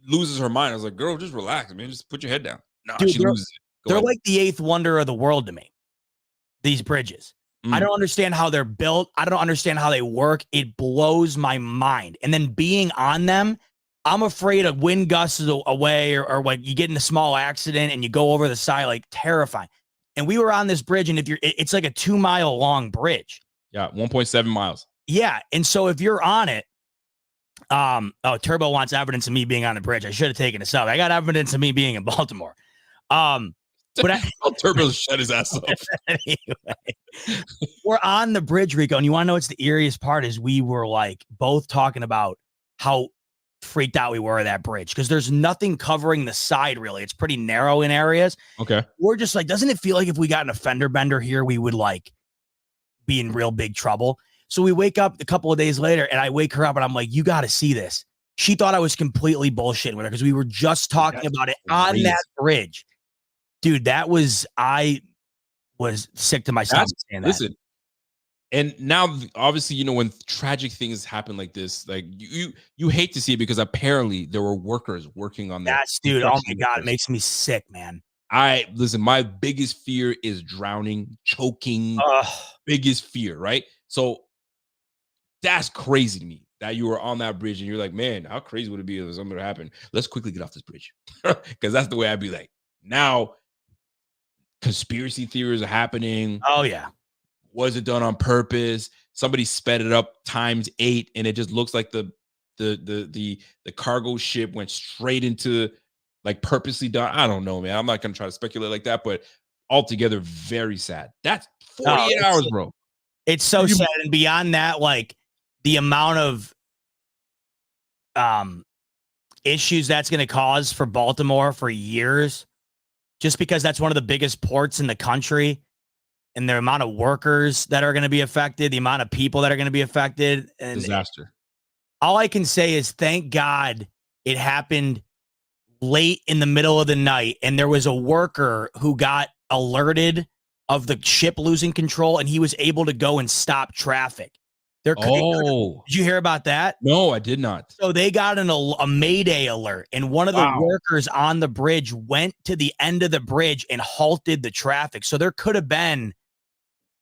[SPEAKER 2] loses her mind. I was like, girl, just relax, man. Just put your head down. No,
[SPEAKER 1] dude,
[SPEAKER 2] she loses it.
[SPEAKER 1] They're like the eighth wonder of the world to me, these bridges. I don't understand how they're built. I don't understand how they work. It blows my mind. And then being on them, I'm afraid of wind gusts away or when you get in a small accident and you go over the side, like terrifying. And we were on this bridge, and it's like a 2 mile long bridge.
[SPEAKER 2] Yeah, 1.7 miles.
[SPEAKER 1] Yeah. And so if you're on it, Turbo wants evidence of me being on the bridge. I should have taken this up. I got evidence of me being in Baltimore. But
[SPEAKER 2] Turbo shut his ass up.
[SPEAKER 1] Anyway, we're on the bridge, Rico, and you want to know what's the eeriest part is we were like both talking about how freaked out we were at that bridge because there's nothing covering the side really. It's pretty narrow in areas.
[SPEAKER 2] Okay.
[SPEAKER 1] We're just like, doesn't it feel like if we got an fender bender here, we would like be in real big trouble? So we wake up a couple of days later, and I wake her up, and I'm like, you got to see this. She thought I was completely bullshitting with her because we were just talking about it on that bridge. Dude, I was sick to my stomach.
[SPEAKER 2] Listen, and now obviously, when tragic things happen like this, like you hate to see it because apparently there were workers working on that.
[SPEAKER 1] Yes, dude. Oh my God, it makes me sick, man.
[SPEAKER 2] Listen, my biggest fear is drowning, choking. Biggest fear, right? So that's crazy to me. that you were on that bridge and you're like, man, how crazy would it be if something happened? Let's quickly get off this bridge. Because that's the way I'd be like. Now, conspiracy theories are happening.
[SPEAKER 1] Oh yeah.
[SPEAKER 2] Was it done on purpose? Somebody sped it up times 8, and it just looks like the cargo ship went straight into like purposely done. I don't know, man. I'm not gonna try to speculate like that, but altogether, very sad. That's 48 hours, bro.
[SPEAKER 1] It's so sad. And beyond that, like the amount of issues that's going to cause for Baltimore for years, just because that's one of the biggest ports in the country, and the amount of workers that are going to be affected, the amount of people that are going to be affected, and
[SPEAKER 2] disaster.
[SPEAKER 1] All I can say is thank God it happened late in the middle of the night, and there was a worker who got alerted of the ship losing control, and he was able to go and stop traffic. Did you hear about that?
[SPEAKER 2] No, I did not.
[SPEAKER 1] So they got a Mayday alert, and one of the workers on the bridge went to the end of the bridge and halted the traffic. So there could have been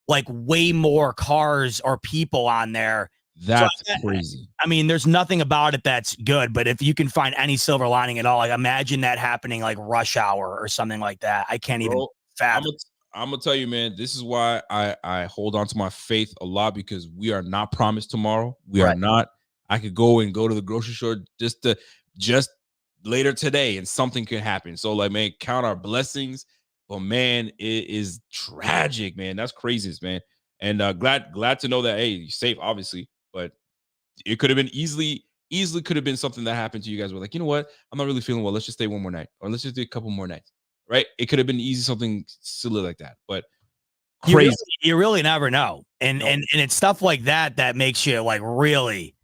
[SPEAKER 1] like way more cars or people on there.
[SPEAKER 2] That's crazy.
[SPEAKER 1] I mean, there's nothing about it that's good, but if you can find any silver lining at all, like imagine that happening like rush hour or something like that. I can't even fathom.
[SPEAKER 2] I'm gonna tell you, man, this is why I hold on to my faith a lot, because we are not promised tomorrow. We are not. I could go to the grocery store just later today and something could happen. So like, man, count our blessings. But man, it is tragic, man. That's craziest, man. And glad to know that, hey, you're safe, obviously, but it could have been easily could have been something that happened to you guys. We're like, you know what? I'm not really feeling well. Let's just stay one more night, or let's just do a couple more nights. Right? It could have been easy, something silly like that, but crazy.
[SPEAKER 1] You really never know, and it's stuff like that that makes you like really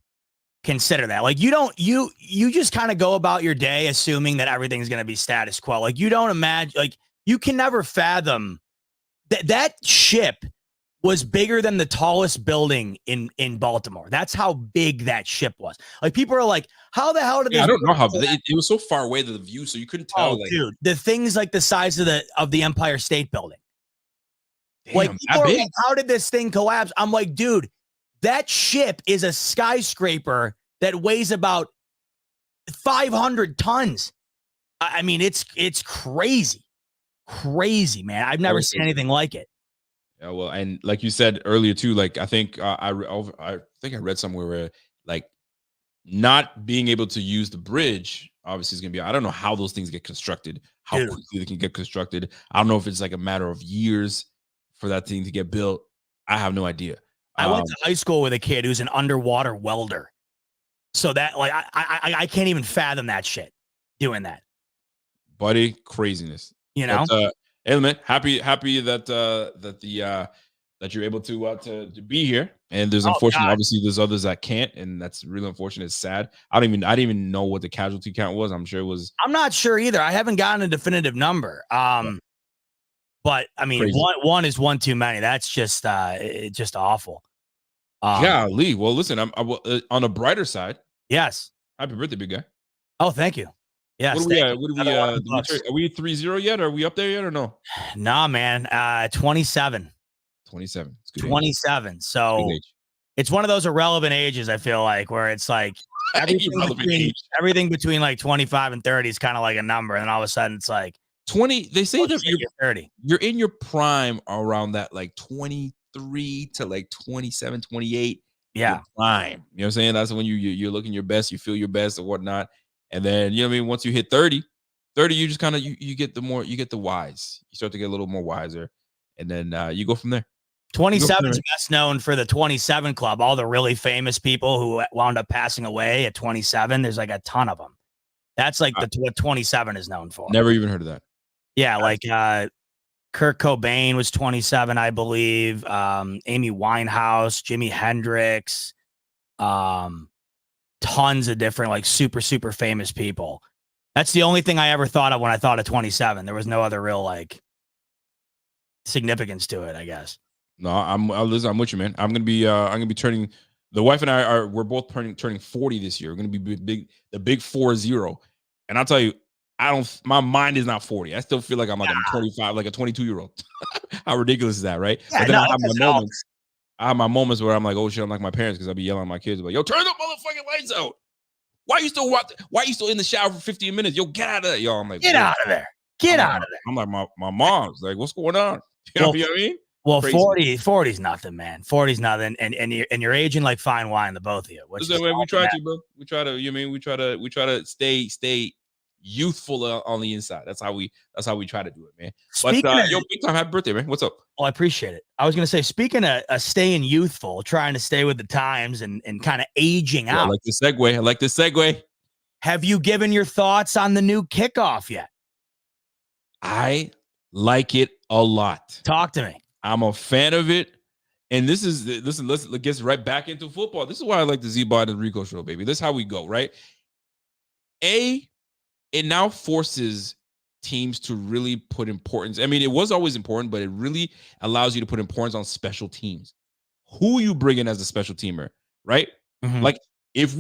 [SPEAKER 1] consider that. Like you just kind of go about your day assuming that everything's going to be status quo. Like you don't imagine, like you can never fathom that ship was bigger than the tallest building in Baltimore. That's how big that ship was. Like people are like, how the hell did this?
[SPEAKER 2] I don't know how it was so far away to the view, so you couldn't tell.
[SPEAKER 1] Oh, dude, the thing's like the size of the Empire State Building.
[SPEAKER 2] Damn,
[SPEAKER 1] like, how did this thing collapse? I'm like, dude, that ship is a skyscraper that weighs about 500 tons. I mean, it's crazy, man. I've never seen anything like it.
[SPEAKER 2] Yeah, well, and like you said earlier too, like I think I think I read somewhere where like not being able to use the bridge obviously is gonna be. I don't know how those things get constructed, how quickly they can get constructed. I don't know if it's like a matter of years for that thing to get built. I have no idea.
[SPEAKER 1] I went to high school with a kid who's an underwater welder, so that like I can't even fathom that shit doing that,
[SPEAKER 2] buddy. Craziness,
[SPEAKER 1] you know.
[SPEAKER 2] But, hey, man, happy that you're able to be here. And there's obviously there's others that can't, and that's really unfortunate. It's sad. I didn't even know what the casualty count was. I'm sure it was.
[SPEAKER 1] I'm not sure either. I haven't gotten a definitive number. But I mean, one is one too many. That's just it's just awful.
[SPEAKER 2] Golly. Well, listen, I'm on a brighter side.
[SPEAKER 1] Yes.
[SPEAKER 2] Happy birthday, big guy.
[SPEAKER 1] Oh, thank you. Yes.
[SPEAKER 2] What are we 3-0 yet? Are we up there yet or no?
[SPEAKER 1] Nah, man. 27.
[SPEAKER 2] 27.
[SPEAKER 1] It's good 27. Age. So it's one of those irrelevant ages, I feel like, where it's like everything between like 25 and 30 is kind of like a number. And all of a sudden it's like
[SPEAKER 2] 20. They say that
[SPEAKER 1] you're 30.
[SPEAKER 2] You're in your prime around that like 23 to like 27, 28.
[SPEAKER 1] Yeah.
[SPEAKER 2] Prime. You know what I'm saying? That's when you're looking your best, you feel your best or whatnot. And then, you know what I mean? Once you hit 30, you just kind of, you get the wise. You start to get a little more wiser. And then you go from there.
[SPEAKER 1] 27 is best known for the 27 Club. All the really famous people who wound up passing away at 27. There's like a ton of them. That's like what 27 is known for.
[SPEAKER 2] Never even heard of that.
[SPEAKER 1] Yeah. Like Kurt Cobain was 27, I believe. Amy Winehouse, Jimi Hendrix, tons of different like super famous people. That's the only thing I ever thought of when I thought of 27. There was no other real like significance to it, I guess.
[SPEAKER 2] No, I'm with you, man. I'm gonna be turning. The wife and I we're both turning 40 this year. We're gonna be the big 40. And I'll tell you, my mind is not 40. I still feel like I'm 25, like a 22-year-old. How ridiculous is that, right?
[SPEAKER 1] Yeah,
[SPEAKER 2] but then I have my moments. I have my moments where I'm like, oh shit, I'm like my parents because I'll be yelling at my kids like, yo, turn the motherfucking lights out. Why are you still in the shower for 15 minutes? Yo, get out of there. Yo, I'm like,
[SPEAKER 1] Get out of there. Get out of there.
[SPEAKER 2] I'm like my mom's like, what's going on? You know what I mean?
[SPEAKER 1] Well,
[SPEAKER 2] Crazy.
[SPEAKER 1] 40's nothing, man. 40's nothing, and you're aging like fine wine, the both of you. Which
[SPEAKER 2] Listen, we try to, bro. We try to. You mean we try to stay youthful on the inside. That's how we try to do it, man. But yo, big time, happy birthday, man. What's up?
[SPEAKER 1] Well, I appreciate it. I was gonna say, speaking of staying youthful, trying to stay with the times and kind of aging out.
[SPEAKER 2] I like this segue.
[SPEAKER 1] Have you given your thoughts on the new kickoff yet?
[SPEAKER 2] I like it a lot.
[SPEAKER 1] Talk to me.
[SPEAKER 2] I'm a fan of it. And listen, let's get right back into football. This is why I like the Z-Bot and Rico show, baby. This is how we go, right? It now forces teams to really put importance. I mean, it was always important, but it really allows you to put importance on special teams. Who you bring in as a special teamer, right?
[SPEAKER 1] Mm-hmm.
[SPEAKER 2] Like if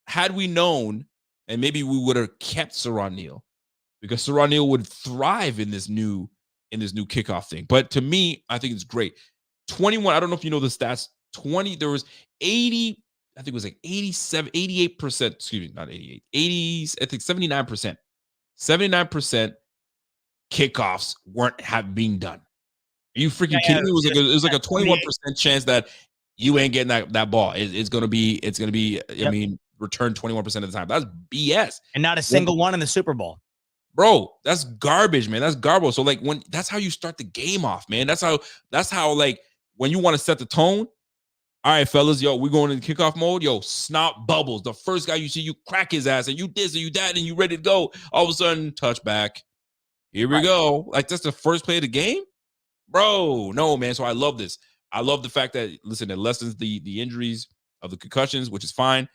[SPEAKER 2] had we known, and maybe we would have kept Saron Neal, because Saron Neal would thrive in this new kickoff thing. But to me, I think it's great. 21, I don't know if you know the stats. There was 80, I think it was like 87, 88%, excuse me, not 88, 80s, I think 79%. 79% kickoffs weren't being done. Are you freaking kidding me? It was like a 21% chance that you ain't getting that ball. It's gonna be, I mean, returned 21% of the time. That's BS.
[SPEAKER 1] And not a single one in the Super Bowl.
[SPEAKER 2] Bro, that's garbage, man. That's garbage. So like that's how you start the game off, man. That's how like when you want to set the tone. All right, fellas, yo, we're going into kickoff mode. Yo, snot bubbles. The first guy you see, you crack his ass, and you this and you that, and you ready to go. All of a sudden, touchback. Here we go. Like that's the first play of the game, bro. No, man. So I love this. I love the fact that it lessens the injuries of the concussions, which is fine.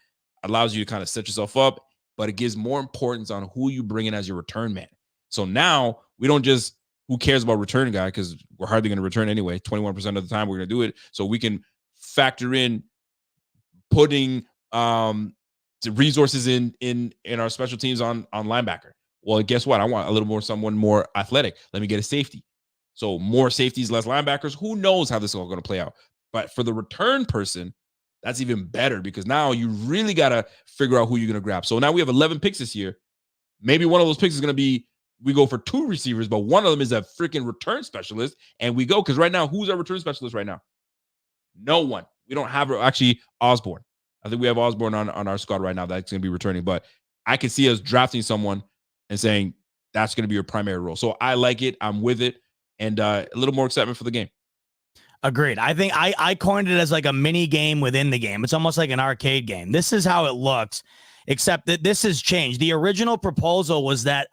[SPEAKER 2] Allows you to kind of set yourself up, but it gives more importance on who you bring in as your return man. So now we don't just who cares about return guy because we're hardly going to return anyway. 21% of the time we're going to do it, so we can factor in putting resources in our special teams on linebacker. Well, guess what? I want someone more athletic. Let me get a safety. So more safeties, less linebackers. Who knows how this is all going to play out? But for the return person, that's even better because now you really got to figure out who you're going to grab. So now we have 11 picks this year. Maybe one of those picks is going to be we go for 2 receivers, but one of them is a freaking return specialist. And we go because right now, who's our return specialist right now? No one. We don't have actually Osborne. I think we have Osborne on our squad right now that's going to be returning. But I can see us drafting someone and saying that's going to be your primary role. So I like it. I'm with it. And a little more excitement for the game.
[SPEAKER 1] Agreed. I think I coined it as like a mini game within the game. It's almost like an arcade game. This is how it looks, except that this has changed. The original proposal was that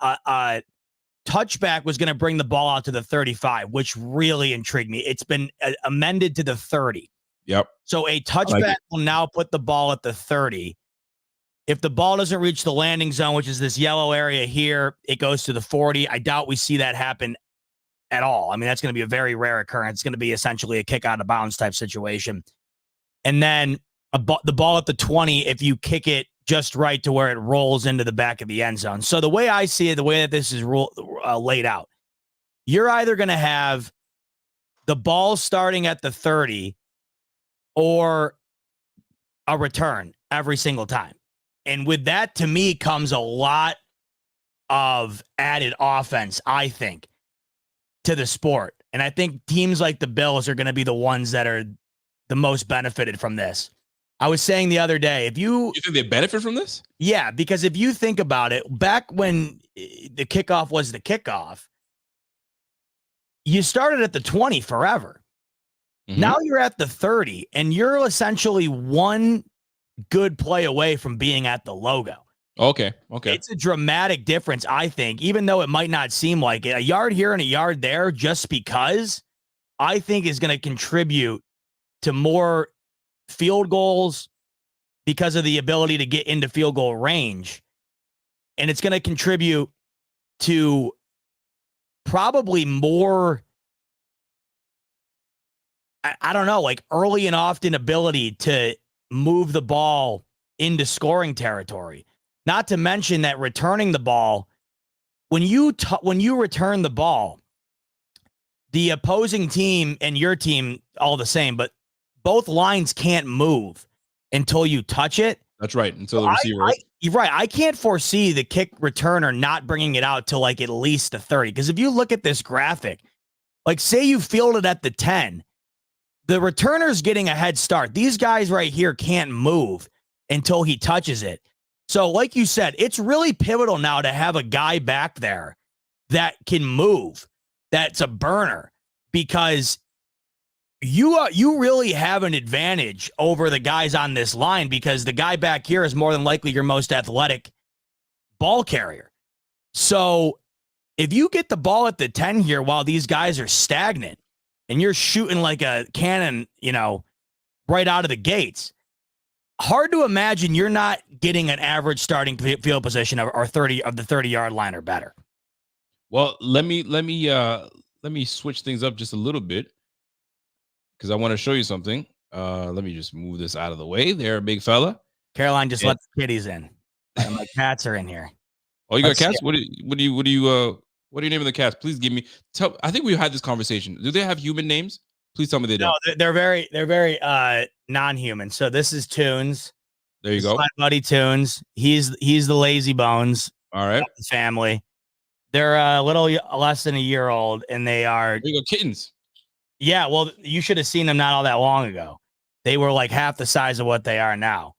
[SPEAKER 1] touchback was going to bring the ball out to the 35, which really intrigued me. It's been amended to the 30.
[SPEAKER 2] Yep.
[SPEAKER 1] So a touchback will now put the ball at the 30. If the ball doesn't reach the landing zone, which is this yellow area here, it goes to the 40. I doubt we see that happen at all. I mean, that's going to be a very rare occurrence. It's going to be essentially a kick out of bounds type situation. And then the ball at the 20, if you kick it just right to where it rolls into the back of the end zone. So the way I see it, the way that this is laid out, you're either going to have the ball starting at the 30 or a return every single time. And with that, to me, comes a lot of added offense, I think, to the sport. And I think teams like the Bills are going to be the ones that are the most benefited from this. I was saying the other day, if you
[SPEAKER 2] think they benefit from this?
[SPEAKER 1] Yeah, because if you think about it, back when the kickoff was the kickoff, you started at the 20 forever. Mm-hmm. Now you're at the 30, and you're essentially one good play away from being at the logo.
[SPEAKER 2] Okay.
[SPEAKER 1] It's a dramatic difference, I think, even though it might not seem like it. A yard here and a yard there, just because, I think is going to contribute to more field goals because of the ability to get into field goal range. And it's going to contribute to probably more, I don't know, like early and often ability to move the ball into scoring territory. Not to mention that returning the ball, when you return the ball, the opposing team and your team all the same, but both lines can't move until you touch it.
[SPEAKER 2] That's right. Until the receiver.
[SPEAKER 1] You're right. I can't foresee the kick returner not bringing it out to like at least the 30. Because if you look at this graphic, like say you fielded at the 10, the returner's getting a head start. These guys right here can't move until he touches it. So like you said, it's really pivotal now to have a guy back there that can move, that's a burner, because you really have an advantage over the guys on this line, because the guy back here is more than likely your most athletic ball carrier. So if you get the ball at the 10 here while these guys are stagnant and you're shooting like a cannon, right out of the gates, hard to imagine you're not getting an average starting field position or 30 of the 30-yard line or better.
[SPEAKER 2] Well, let me switch things up just a little bit, because I want to show you something. Let me just move this out of the way there, big fella.
[SPEAKER 1] Caroline just let the kitties in. My cats are in here.
[SPEAKER 2] Oh, you got cats? What do you name the cats? Please give me. I think we had this conversation. Do they have human names? Please tell me they don't.
[SPEAKER 1] No, they're very non-human. So this is Tunes.
[SPEAKER 2] There you go.
[SPEAKER 1] My buddy Tunes. He's the lazy bones.
[SPEAKER 2] All right.
[SPEAKER 1] Family. They're a little less than a year old, and they are.
[SPEAKER 2] There you go, kittens.
[SPEAKER 1] Yeah, well, you should have seen them not all that long ago. They were like half the size of what they are now.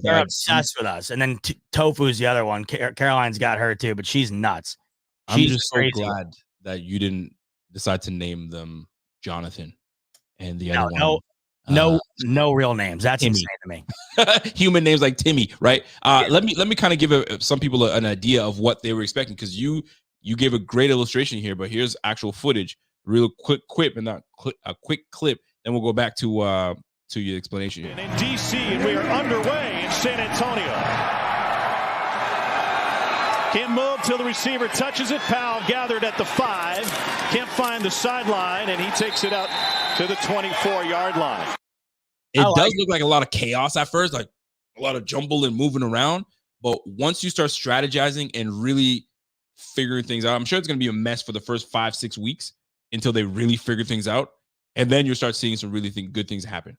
[SPEAKER 1] They're obsessed with us. And then Tofu's the other one. Caroline's got her too, but she's nuts.
[SPEAKER 2] I'm just so glad that you didn't decide to name them Jonathan and the other one.
[SPEAKER 1] No real names. That's
[SPEAKER 2] Timmy.
[SPEAKER 1] insane to me.
[SPEAKER 2] Human names like Timmy, right? Let me kind of give some people an idea of what they were expecting, because you gave a great illustration here, but here's actual footage. Real quick clip, and not a quick clip. Then we'll go back to your explanation here.
[SPEAKER 3] In DC, and we are underway in San Antonio. Can't move till the receiver touches it. Powell gathered at the 5. Can't find the sideline, and he takes it out to the 24-yard line.
[SPEAKER 2] It does look like a lot of chaos at first, like a lot of jumble and moving around. But once you start strategizing and really figuring things out, I'm sure it's going to be a mess for the first 5-6 weeks until they really figure things out. And then you start seeing some really good things happen,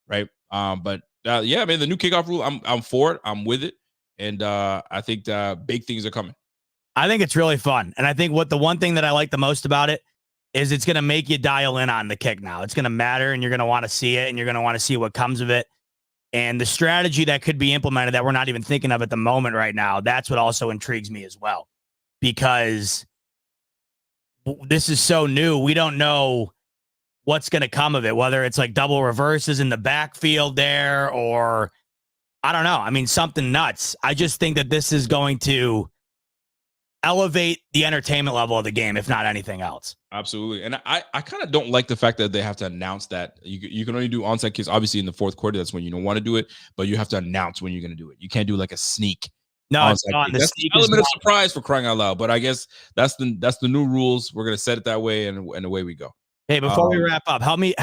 [SPEAKER 2] right? But yeah, man, the new kickoff rule, I'm for it. I'm with it. And I think big things are coming.
[SPEAKER 1] I think it's really fun. And I think the one thing that I like the most about it is it's going to make you dial in on the kick now. It's going to matter, and you're going to want to see it, and you're going to want to see what comes of it. And the strategy that could be implemented that we're not even thinking of at the moment right now, that's what also intrigues me as well. Because this is so new. We don't know what's going to come of it, whether it's like double reverses in the backfield there, or I don't know. I mean, something nuts. I just think that this is going to elevate the entertainment level of the game, if not anything else.
[SPEAKER 2] Absolutely. And I kind of don't like the fact that they have to announce that you can only do onside kicks. Obviously in the fourth quarter, that's when you don't want to do it, but you have to announce when you're going to do it. You can't do like a sneak.
[SPEAKER 1] No, it's not.
[SPEAKER 2] That's the element of surprise, for crying out loud. But I guess that's the new rules. We're going to set it that way, and away we go.
[SPEAKER 1] Hey, before we wrap up, help me.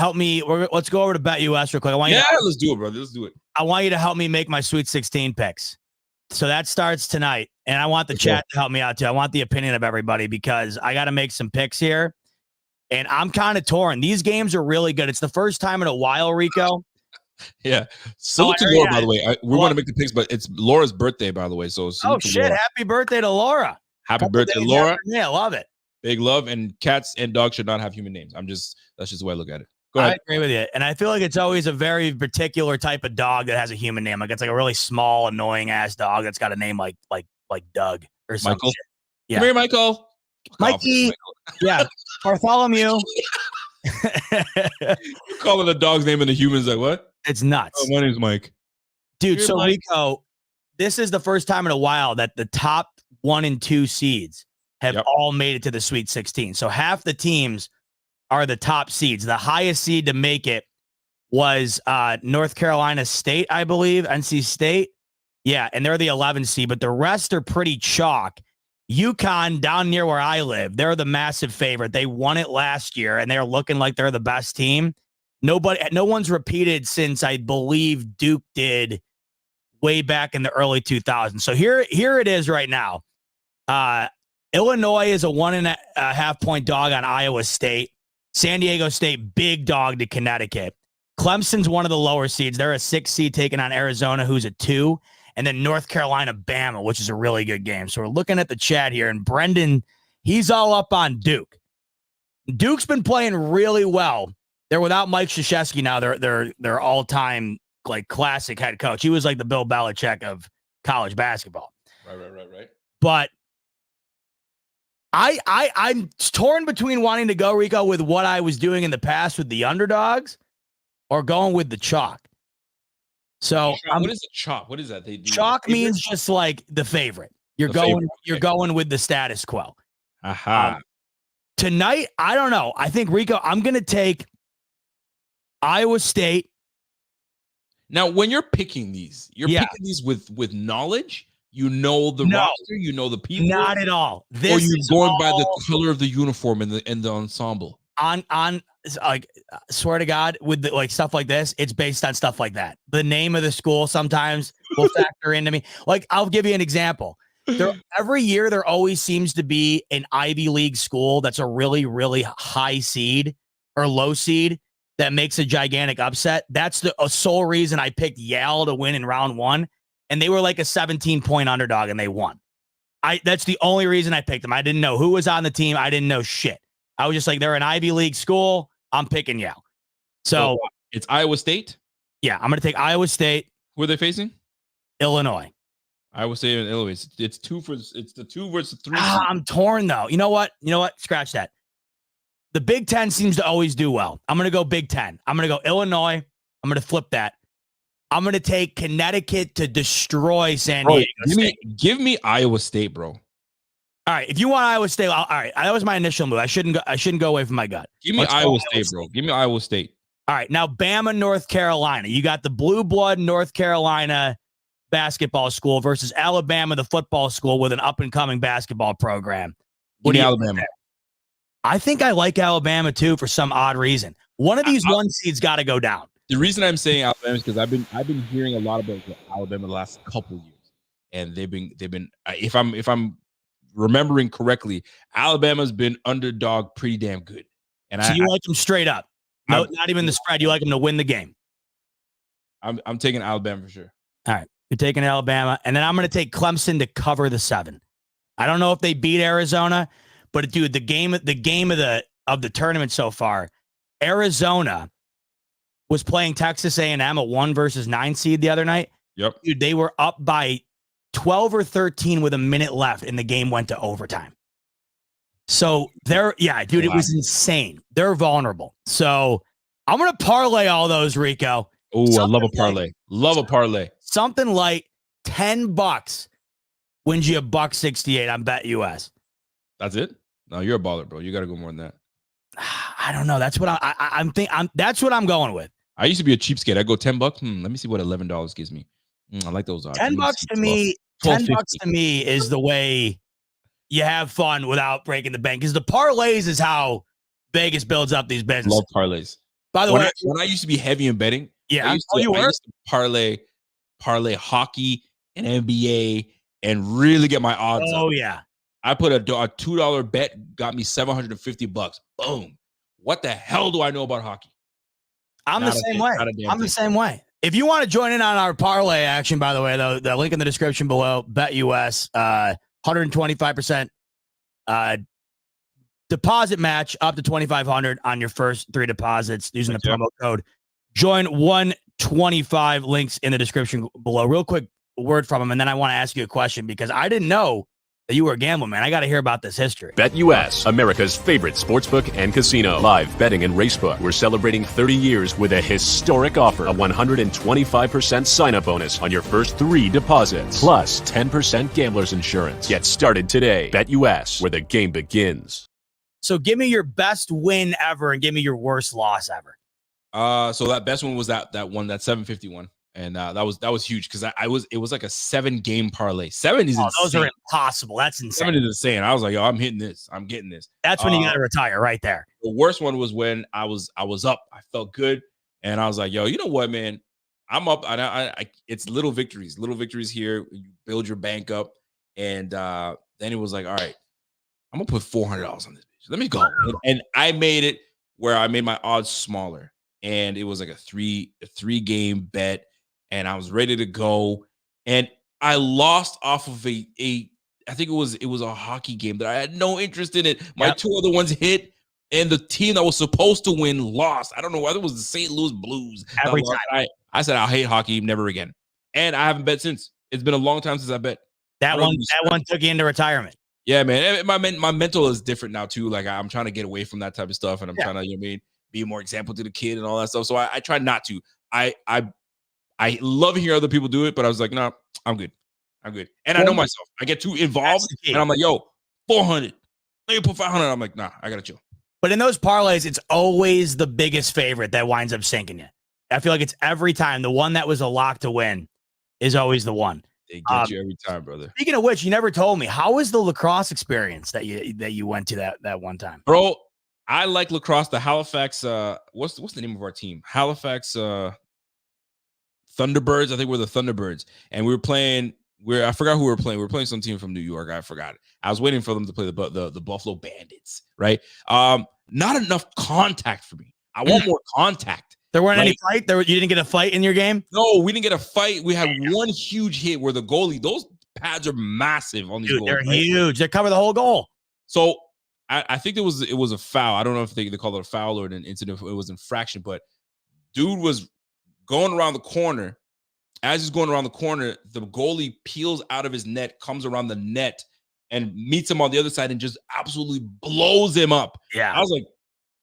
[SPEAKER 1] Let's go over to BetUS real quick.
[SPEAKER 2] Let's do it, brother. Let's do it.
[SPEAKER 1] I want you to help me make my Sweet 16 picks. So that starts tonight, and I want the chat to help me out too. I want the opinion of everybody, because I got to make some picks here, and I'm kind of torn. These games are really good. It's the first time in a while, Rico.
[SPEAKER 2] Yeah. Salute to Laura, by the way. We want to make the picks, but it's Laura's birthday, by the way. So
[SPEAKER 1] shit! Happy birthday to Laura.
[SPEAKER 2] Happy birthday, Laura.
[SPEAKER 1] Yeah, love it.
[SPEAKER 2] Big love. And cats and dogs should not have human names. That's just the way I look at it. Go ahead.
[SPEAKER 1] I agree with you. And I feel like it's always a very particular type of dog that has a human name. Like it's like a really small, annoying ass dog that's got a name like Doug or something.
[SPEAKER 2] Michael. Yeah. Come here, Michael.
[SPEAKER 1] Mikey. Yeah. Bartholomew.
[SPEAKER 2] You're calling the dog's name and the human's like, what?
[SPEAKER 1] It's nuts.
[SPEAKER 2] Oh, my name's Mike.
[SPEAKER 1] Dude, so Mike. Rico, this is the first time in a while that the top 1 and 2 seeds have all made it to the Sweet 16. So half the teams are the top seeds. The highest seed to make it was North Carolina State, I believe, NC State. Yeah, and they're the 11th seed, but the rest are pretty chalk. UConn, down near where I live, they're the massive favorite. They won it last year, and they're looking like they're the best team. No one's repeated since, I believe, Duke did way back in the early 2000s. So here it is right now. Illinois is a 1.5 point dog on Iowa State. San Diego State, big dog to Connecticut. Clemson's one of the lower seeds. They're a 6 seed taking on Arizona, who's a 2, and then North Carolina, Bama, which is a really good game. So we're looking at the chat here, and Brendan, he's all up on Duke. Duke's been playing really well. They're without Mike Krzyzewski now. They're all-time like classic head coach. He was like the Bill Belichick of college basketball.
[SPEAKER 2] Right.
[SPEAKER 1] But I'm torn between wanting to go, Rico, with what I was doing in the past with the underdogs or going with the chalk. So
[SPEAKER 2] what is a chalk? What is that? They do
[SPEAKER 1] chalk means just like the favorite. You're going with the status quo.
[SPEAKER 2] Aha.
[SPEAKER 1] Tonight, I don't know. I think, Rico, I'm going to take Iowa State.
[SPEAKER 2] Now, when you're picking these, picking these with knowledge. You know the roster, you know the people.
[SPEAKER 1] Not at all. This
[SPEAKER 2] or you're
[SPEAKER 1] is
[SPEAKER 2] going by the color of the uniform and the ensemble.
[SPEAKER 1] On like, swear to God, with the, like stuff like this, it's based on stuff like that. The name of the school sometimes will factor into me. Like, I'll give you an example. Every year there always seems to be an Ivy League school that's a really, really high seed or low seed that makes a gigantic upset. That's the sole reason I picked Yale to win in round 1. And they were like a 17-point underdog, and they won. That's the only reason I picked them. I didn't know who was on the team. I didn't know shit. I was just like, they're an Ivy League school. I'm picking Yale. So
[SPEAKER 2] it's Iowa State?
[SPEAKER 1] Yeah, I'm going to take Iowa State.
[SPEAKER 2] Who are they facing?
[SPEAKER 1] Illinois.
[SPEAKER 2] Iowa State and Illinois. It's the 2 versus 3.
[SPEAKER 1] I'm torn, though. You know what? Scratch that. The Big Ten seems to always do well. I'm going to go Big Ten. I'm going to go Illinois. I'm going to flip that. I'm going to take Connecticut to destroy San Diego State.
[SPEAKER 2] Give me Iowa State, bro.
[SPEAKER 1] All right. If you want Iowa State, all right. That was my initial move. I shouldn't go away from my gut.
[SPEAKER 2] Give me Iowa State, bro. Give me Iowa State.
[SPEAKER 1] All right. Now, Bama, North Carolina. You got the blue blood North Carolina basketball school versus Alabama, the football school with an up-and-coming basketball program.
[SPEAKER 2] Give me Alabama.
[SPEAKER 1] I think I like Alabama, too, for some odd reason. One of these one seeds got to go down.
[SPEAKER 2] The reason I'm saying Alabama is because I've been hearing a lot about Alabama the last couple of years, and they've been if I'm remembering correctly, Alabama's been underdog pretty damn good. And
[SPEAKER 1] so you like them straight up, no, not even the spread. You like them to win the game.
[SPEAKER 2] I'm taking Alabama for sure.
[SPEAKER 1] All right, you're taking Alabama, and then I'm going to take Clemson to cover the 7. I don't know if they beat Arizona, but dude, the game of the tournament so far, Arizona was playing Texas A&M, a 1 versus 9 seed the other night.
[SPEAKER 2] Yep.
[SPEAKER 1] Dude, they were up by 12 or 13 with a minute left, and the game went to overtime. So it was insane. They're vulnerable. So I'm going to parlay all those, Rico.
[SPEAKER 2] Oh, I love a parlay. Love a parlay.
[SPEAKER 1] Something like $10 wins you $1.68 on BetUS.
[SPEAKER 2] That's it? No, you're a baller, bro. You got to go more than that.
[SPEAKER 1] I don't know. That's what that's what I'm going with.
[SPEAKER 2] I used to be a cheapskate. I go $10. Let me see what $11 gives me. I like those odds.
[SPEAKER 1] $10 to me. $10 to me is the way you have fun without breaking the bank. Because the parlays is how Vegas builds up these businesses.
[SPEAKER 2] Love parlays.
[SPEAKER 1] By the way,
[SPEAKER 2] when I used to be heavy in betting, I used to parlay hockey and NBA and really get my odds up.
[SPEAKER 1] Oh yeah.
[SPEAKER 2] I put a $2 bet, got me $750. Boom. What the hell do I know about hockey?
[SPEAKER 1] I'm the same way. If you want to join in on our parlay action, by the way, though, the link in the description below, BetUS, 125% deposit match up to $2,500 on your first 3 deposits using the promo code JOIN125. Links in the description below. Real quick word from him, and then I want to ask you a question because I didn't know that you were a gambler, man. I got to hear about this history.
[SPEAKER 4] BetUS, America's favorite sportsbook and casino. Live betting and racebook. We're celebrating 30 years with a historic offer. A 125% sign-up bonus on your first 3 deposits. Plus 10% gambler's insurance. Get started today. BetUS, where the game begins.
[SPEAKER 1] So give me your best win ever and give me your worst loss ever.
[SPEAKER 2] So that best one was that 751. And that was huge because it was like a 7-game parlay. 7 is insane.
[SPEAKER 1] Those are impossible. That's insane.
[SPEAKER 2] 7 is insane. I was like, yo, I'm hitting this. I'm getting this.
[SPEAKER 1] That's when you got to retire right there.
[SPEAKER 2] The worst one was when I was up. I felt good, and I was like, yo, you know what, man? I'm up. It's little victories here. You build your bank up, and then it was like, all right, I'm gonna put $400 on this bitch. Let me go, and I made it where I made my odds smaller. and it was like a three game bet, and I was ready to go, and I lost off of I think it was a hockey game that I had no interest in it. My two other ones hit, and the team that was supposed to win lost. I don't know whether it was the St. Louis Blues.
[SPEAKER 1] Every time.
[SPEAKER 2] I said I'll hate hockey never again, and I haven't bet since. It's been a long time since I bet.
[SPEAKER 1] That one took you into retirement.
[SPEAKER 2] Yeah, man. My mental is different now too. Like I'm trying to get away from that type of stuff, and I'm trying to, you know what I mean, be a more example to the kid and all that stuff. So I try not to. I love hearing other people do it, but I was like, no, I'm good. And I know myself. I get too involved, and I'm like, yo, 400. Let me put 500. I'm like, nah, I gotta chill.
[SPEAKER 1] But in those parlays, it's always the biggest favorite that winds up sinking you. I feel like it's every time the one that was a lock to win is always the one.
[SPEAKER 2] They get you every time, brother.
[SPEAKER 1] Speaking of which, you never told me, how was the lacrosse experience that you went to that one time?
[SPEAKER 2] Bro, I like lacrosse. The Halifax, what's the name of our team? Halifax Thunderbirds. I think we're the Thunderbirds. And we were playing, I forgot who we were playing. We were playing some team from New York. I forgot it. I was waiting for them to play the Buffalo Bandits, right? Not enough contact for me. I want more contact.
[SPEAKER 1] There weren't any fight? You didn't get a fight in your game?
[SPEAKER 2] No, we didn't get a fight. We had one huge hit where the goalie, those pads are massive on these goals.
[SPEAKER 1] They're huge. They cover the whole goal.
[SPEAKER 2] So I think it was a foul. I don't know if they call it a foul or an incident. It was infraction, but dude was going around the corner. As he's going around the corner, the goalie peels out of his net, comes around the net, and meets him on the other side and just absolutely blows him up.
[SPEAKER 1] Yeah.
[SPEAKER 2] I was like,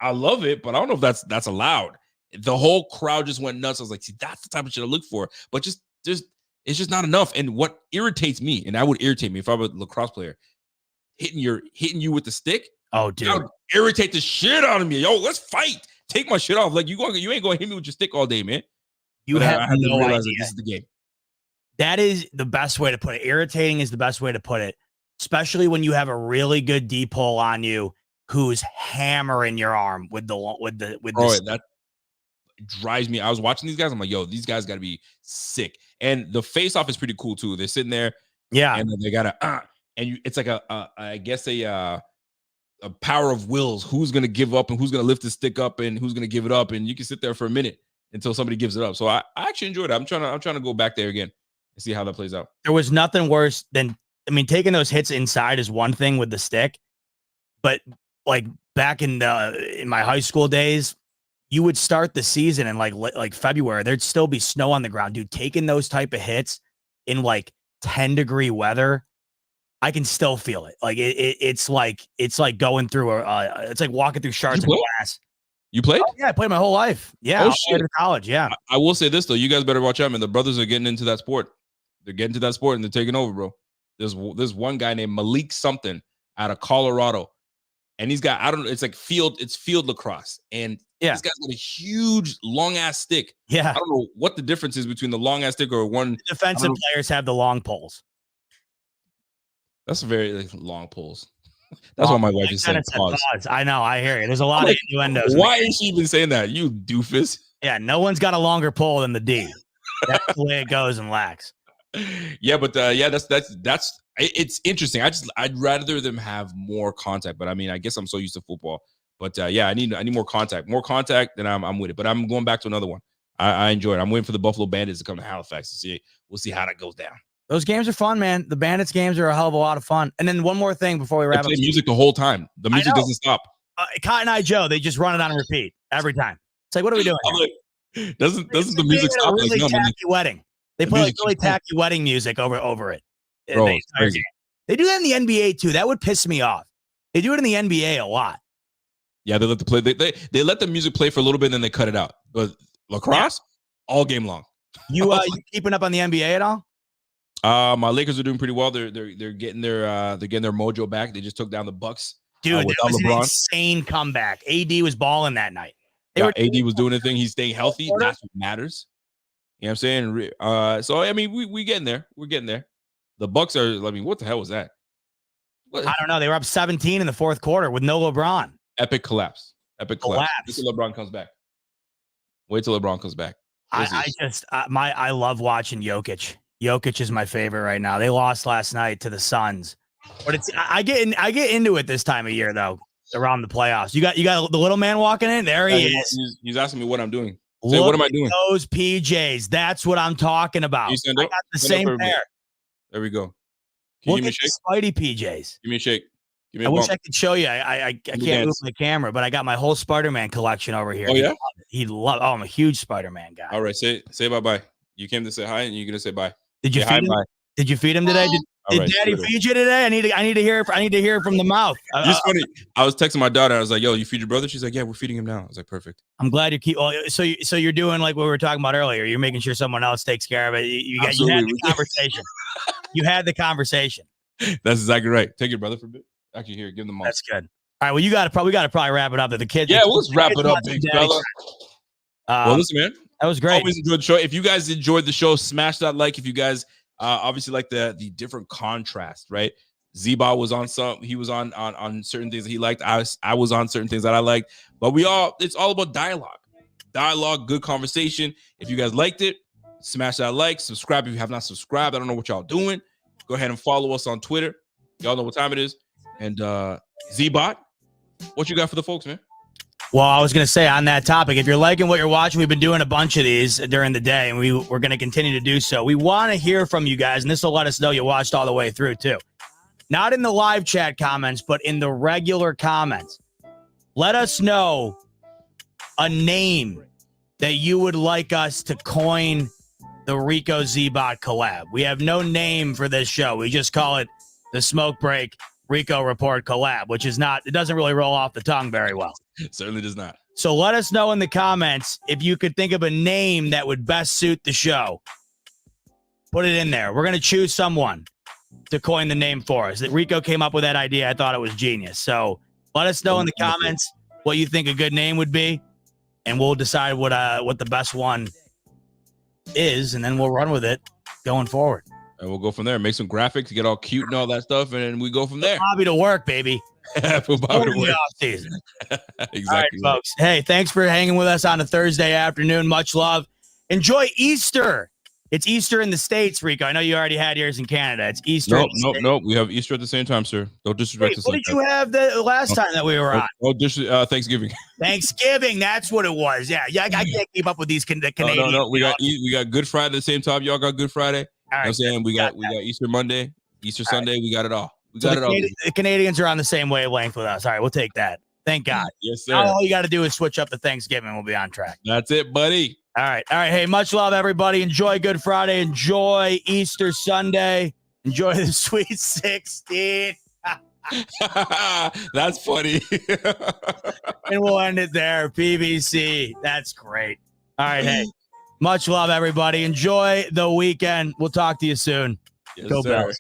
[SPEAKER 2] I love it, but I don't know if that's allowed. The whole crowd just went nuts. I was like, see, that's the type of shit I look for. But it's just not enough. And what irritates me, and that would irritate me if I was a lacrosse player, hitting you with the stick.
[SPEAKER 1] Oh, dude.
[SPEAKER 2] That would irritate the shit out of me. Yo, let's fight. Take my shit off. Like you ain't gonna hit me with your stick all day, man.
[SPEAKER 1] You have no idea.
[SPEAKER 2] That this is the game.
[SPEAKER 1] That is the best way to put it. Irritating is the best way to put it, especially when you have a really good D pull on you who's hammering your arm with
[SPEAKER 2] that drives me. I was watching these guys. I'm like, yo, these guys got to be sick. And the face off is pretty cool too. They're sitting there, and they gotta it's like I guess a power of wills. Who's gonna give up and who's gonna lift the stick up and who's gonna give it up? And you can sit there for a minute until somebody gives it up. So I actually enjoyed it. I'm trying to go back there again and see how that plays out.
[SPEAKER 1] There was nothing worse than, taking those hits inside is one thing with the stick, but like back in my high school days, you would start the season in like February. There'd still be snow on the ground, dude. Taking those type of hits in like 10-degree weather, I can still feel it. Like it's like going through it's like walking through shards of glass.
[SPEAKER 2] You played?
[SPEAKER 1] Oh, yeah, I played my whole life. Yeah,
[SPEAKER 2] oh,
[SPEAKER 1] I played in college. Yeah.
[SPEAKER 2] I will say this though, you guys better watch out, man. The brothers are getting into that sport. They're getting to that sport and they're taking over, bro. There's one guy named Malik something out of Colorado. And he's got, it's field lacrosse. And this guy's got a huge long ass stick.
[SPEAKER 1] Yeah.
[SPEAKER 2] I don't know what the difference is between the long ass stick or one.
[SPEAKER 1] The defensive players have the long poles.
[SPEAKER 2] That's very long poles. That's why my wife is saying pause.
[SPEAKER 1] I know. I hear you. There's a lot of innuendos.
[SPEAKER 2] Why is she even saying that? You doofus.
[SPEAKER 1] Yeah. No one's got a longer pole than the D. That's the way it goes in lax.
[SPEAKER 2] Yeah, but that's it's interesting. I'd rather them have more contact, but I mean, I guess I'm so used to football. But I need more contact, then I'm with it. But I'm going back to another one. I enjoy it. I'm waiting for the Buffalo Bandits to come to Halifax to see. We'll see how that goes down.
[SPEAKER 1] Those games are fun, man. The Bandits games are a hell of a lot of fun. And then one more thing before we wrap up.
[SPEAKER 2] They play music the whole time. The music doesn't stop.
[SPEAKER 1] Cotton Eye Joe, they just run it on repeat every time. It's like, what are we doing here?
[SPEAKER 2] Doesn't the music stop?
[SPEAKER 1] Really tacky wedding. They play like really tacky wedding music over it.
[SPEAKER 2] Bro, it's crazy.
[SPEAKER 1] They do that in the NBA too. That would piss me off. They do it in the NBA a lot.
[SPEAKER 2] Yeah, they let the play. They let the music play for a little bit and then they cut it out. But lacrosse, all game long.
[SPEAKER 1] You keeping up on the NBA at all?
[SPEAKER 2] My Lakers are doing pretty well. They're getting their mojo back. They just took down the Bucks.
[SPEAKER 1] Dude, that was an insane comeback. AD was balling that night.
[SPEAKER 2] AD was doing a thing. He's staying healthy. That's what matters. You know what I'm saying? So I mean, we getting there. We're getting there. The Bucks are. I mean, what the hell was that?
[SPEAKER 1] I don't know. They were up 17 in the fourth quarter with no LeBron.
[SPEAKER 2] Epic collapse. Wait till LeBron comes back.
[SPEAKER 1] I love watching Jokic. Jokic is my favorite right now. They lost last night to the Suns, but I get into it this time of year though. around the playoffs. You got the little man walking in. There he is.
[SPEAKER 2] He's asking me what I'm doing. Say,
[SPEAKER 1] Look
[SPEAKER 2] what am I doing?
[SPEAKER 1] Those PJs. That's what I'm talking about. I got the same pair.
[SPEAKER 2] There we go. Can you give me a shake?
[SPEAKER 1] Spidey PJs.
[SPEAKER 2] Give me a shake. Give me a
[SPEAKER 1] I
[SPEAKER 2] bump.
[SPEAKER 1] wish I could show you. I can't move the camera, but I got my whole Spider-Man collection over here.
[SPEAKER 2] Oh, yeah?
[SPEAKER 1] I'm a huge Spider-Man guy.
[SPEAKER 2] All right, say bye-bye. You came to say hi, and you're gonna say bye.
[SPEAKER 1] Did you feed him? Bye. Did you feed him today? Did Daddy feed you today? I need to hear it from the mouth.
[SPEAKER 2] It's funny. I was texting my daughter. I was like, "Yo, you feed your brother?" She's like, "Yeah, we're feeding him now." I was like, "Perfect."
[SPEAKER 1] I'm glad you keep. So you're doing like what we were talking about earlier. You're making sure someone else takes care of it. You had the conversation. You had the conversation.
[SPEAKER 2] That's exactly right. Take your brother for a bit. Actually, here, give them.
[SPEAKER 1] That's good. All right. Well, we got to probably wrap it up. That the kids.
[SPEAKER 2] Yeah, let's wrap it up, big fella. Well, listen, man.
[SPEAKER 1] That was great.
[SPEAKER 2] Always enjoyed the show. If you guys enjoyed the show, smash that like. If you guys obviously like the different contrast, right? Z-Bot was on he was on certain things that he liked. I was on certain things that I liked. But it's all about dialogue, good conversation. If you guys liked it, smash that like, subscribe if you have not subscribed. I don't know what y'all doing. Go ahead and follow us on Twitter. Y'all know what time it is. And Z-Bot, what you got for the folks, man?
[SPEAKER 1] Well, I was going to say on that topic, if you're liking what you're watching, we've been doing a bunch of these during the day, and we're going to continue to do so. We want to hear from you guys, and this will let us know you watched all the way through, too. Not in the live chat comments, but in the regular comments. Let us know a name that you would like us to coin the Rico Z-Bot collab. We have no name for this show. We just call it the Smoke Break Rico Report collab, which is it doesn't really roll off the tongue very well.
[SPEAKER 2] It certainly does not.
[SPEAKER 1] So let us know in the comments if you could think of a name that would best suit the show. Put it in there. We're going to choose someone to coin the name for us. That Rico came up with that idea. I thought it was genius. So let us know in the comments what you think a good name would be, and we'll decide what the best one is, and then we'll run with it going forward.
[SPEAKER 2] And we'll go from there. Make some graphics, get all cute and all that stuff, and then we go from there.
[SPEAKER 1] Bobby to work, baby.
[SPEAKER 2] Put Bobby to work.
[SPEAKER 1] Season.
[SPEAKER 2] Exactly.
[SPEAKER 1] All right, folks. Hey, thanks for hanging with us on a Thursday afternoon. Much love. Enjoy Easter. It's Easter in the States, Rico. I know you already had yours in Canada. It's Easter.
[SPEAKER 2] Nope. We have Easter at the same time, sir. Don't disrespect us.
[SPEAKER 1] What did you have the last time that we were on?
[SPEAKER 2] Thanksgiving.
[SPEAKER 1] Thanksgiving. That's what it was. Yeah. I can't keep up with these Canadians.
[SPEAKER 2] No. We got Good Friday at the same time. Y'all got Good Friday.
[SPEAKER 1] All right,
[SPEAKER 2] I'm saying we got Easter Monday, Easter Sunday. We got it all. The
[SPEAKER 1] Canadians are on the same wavelength with us. All right, we'll take that. Thank God.
[SPEAKER 2] Yes, sir.
[SPEAKER 1] Now all you got to do is switch up the Thanksgiving. We'll be on track.
[SPEAKER 2] That's it, buddy.
[SPEAKER 1] All right. Hey, much love, everybody. Enjoy Good Friday. Enjoy Easter Sunday. Enjoy the Sweet 16.
[SPEAKER 2] That's funny.
[SPEAKER 1] And we'll end it there. PBC. That's great. All right. Hey, much love, everybody. Enjoy the weekend. We'll talk to you soon.
[SPEAKER 2] Yes,
[SPEAKER 1] Go
[SPEAKER 2] sir.
[SPEAKER 1] Bells.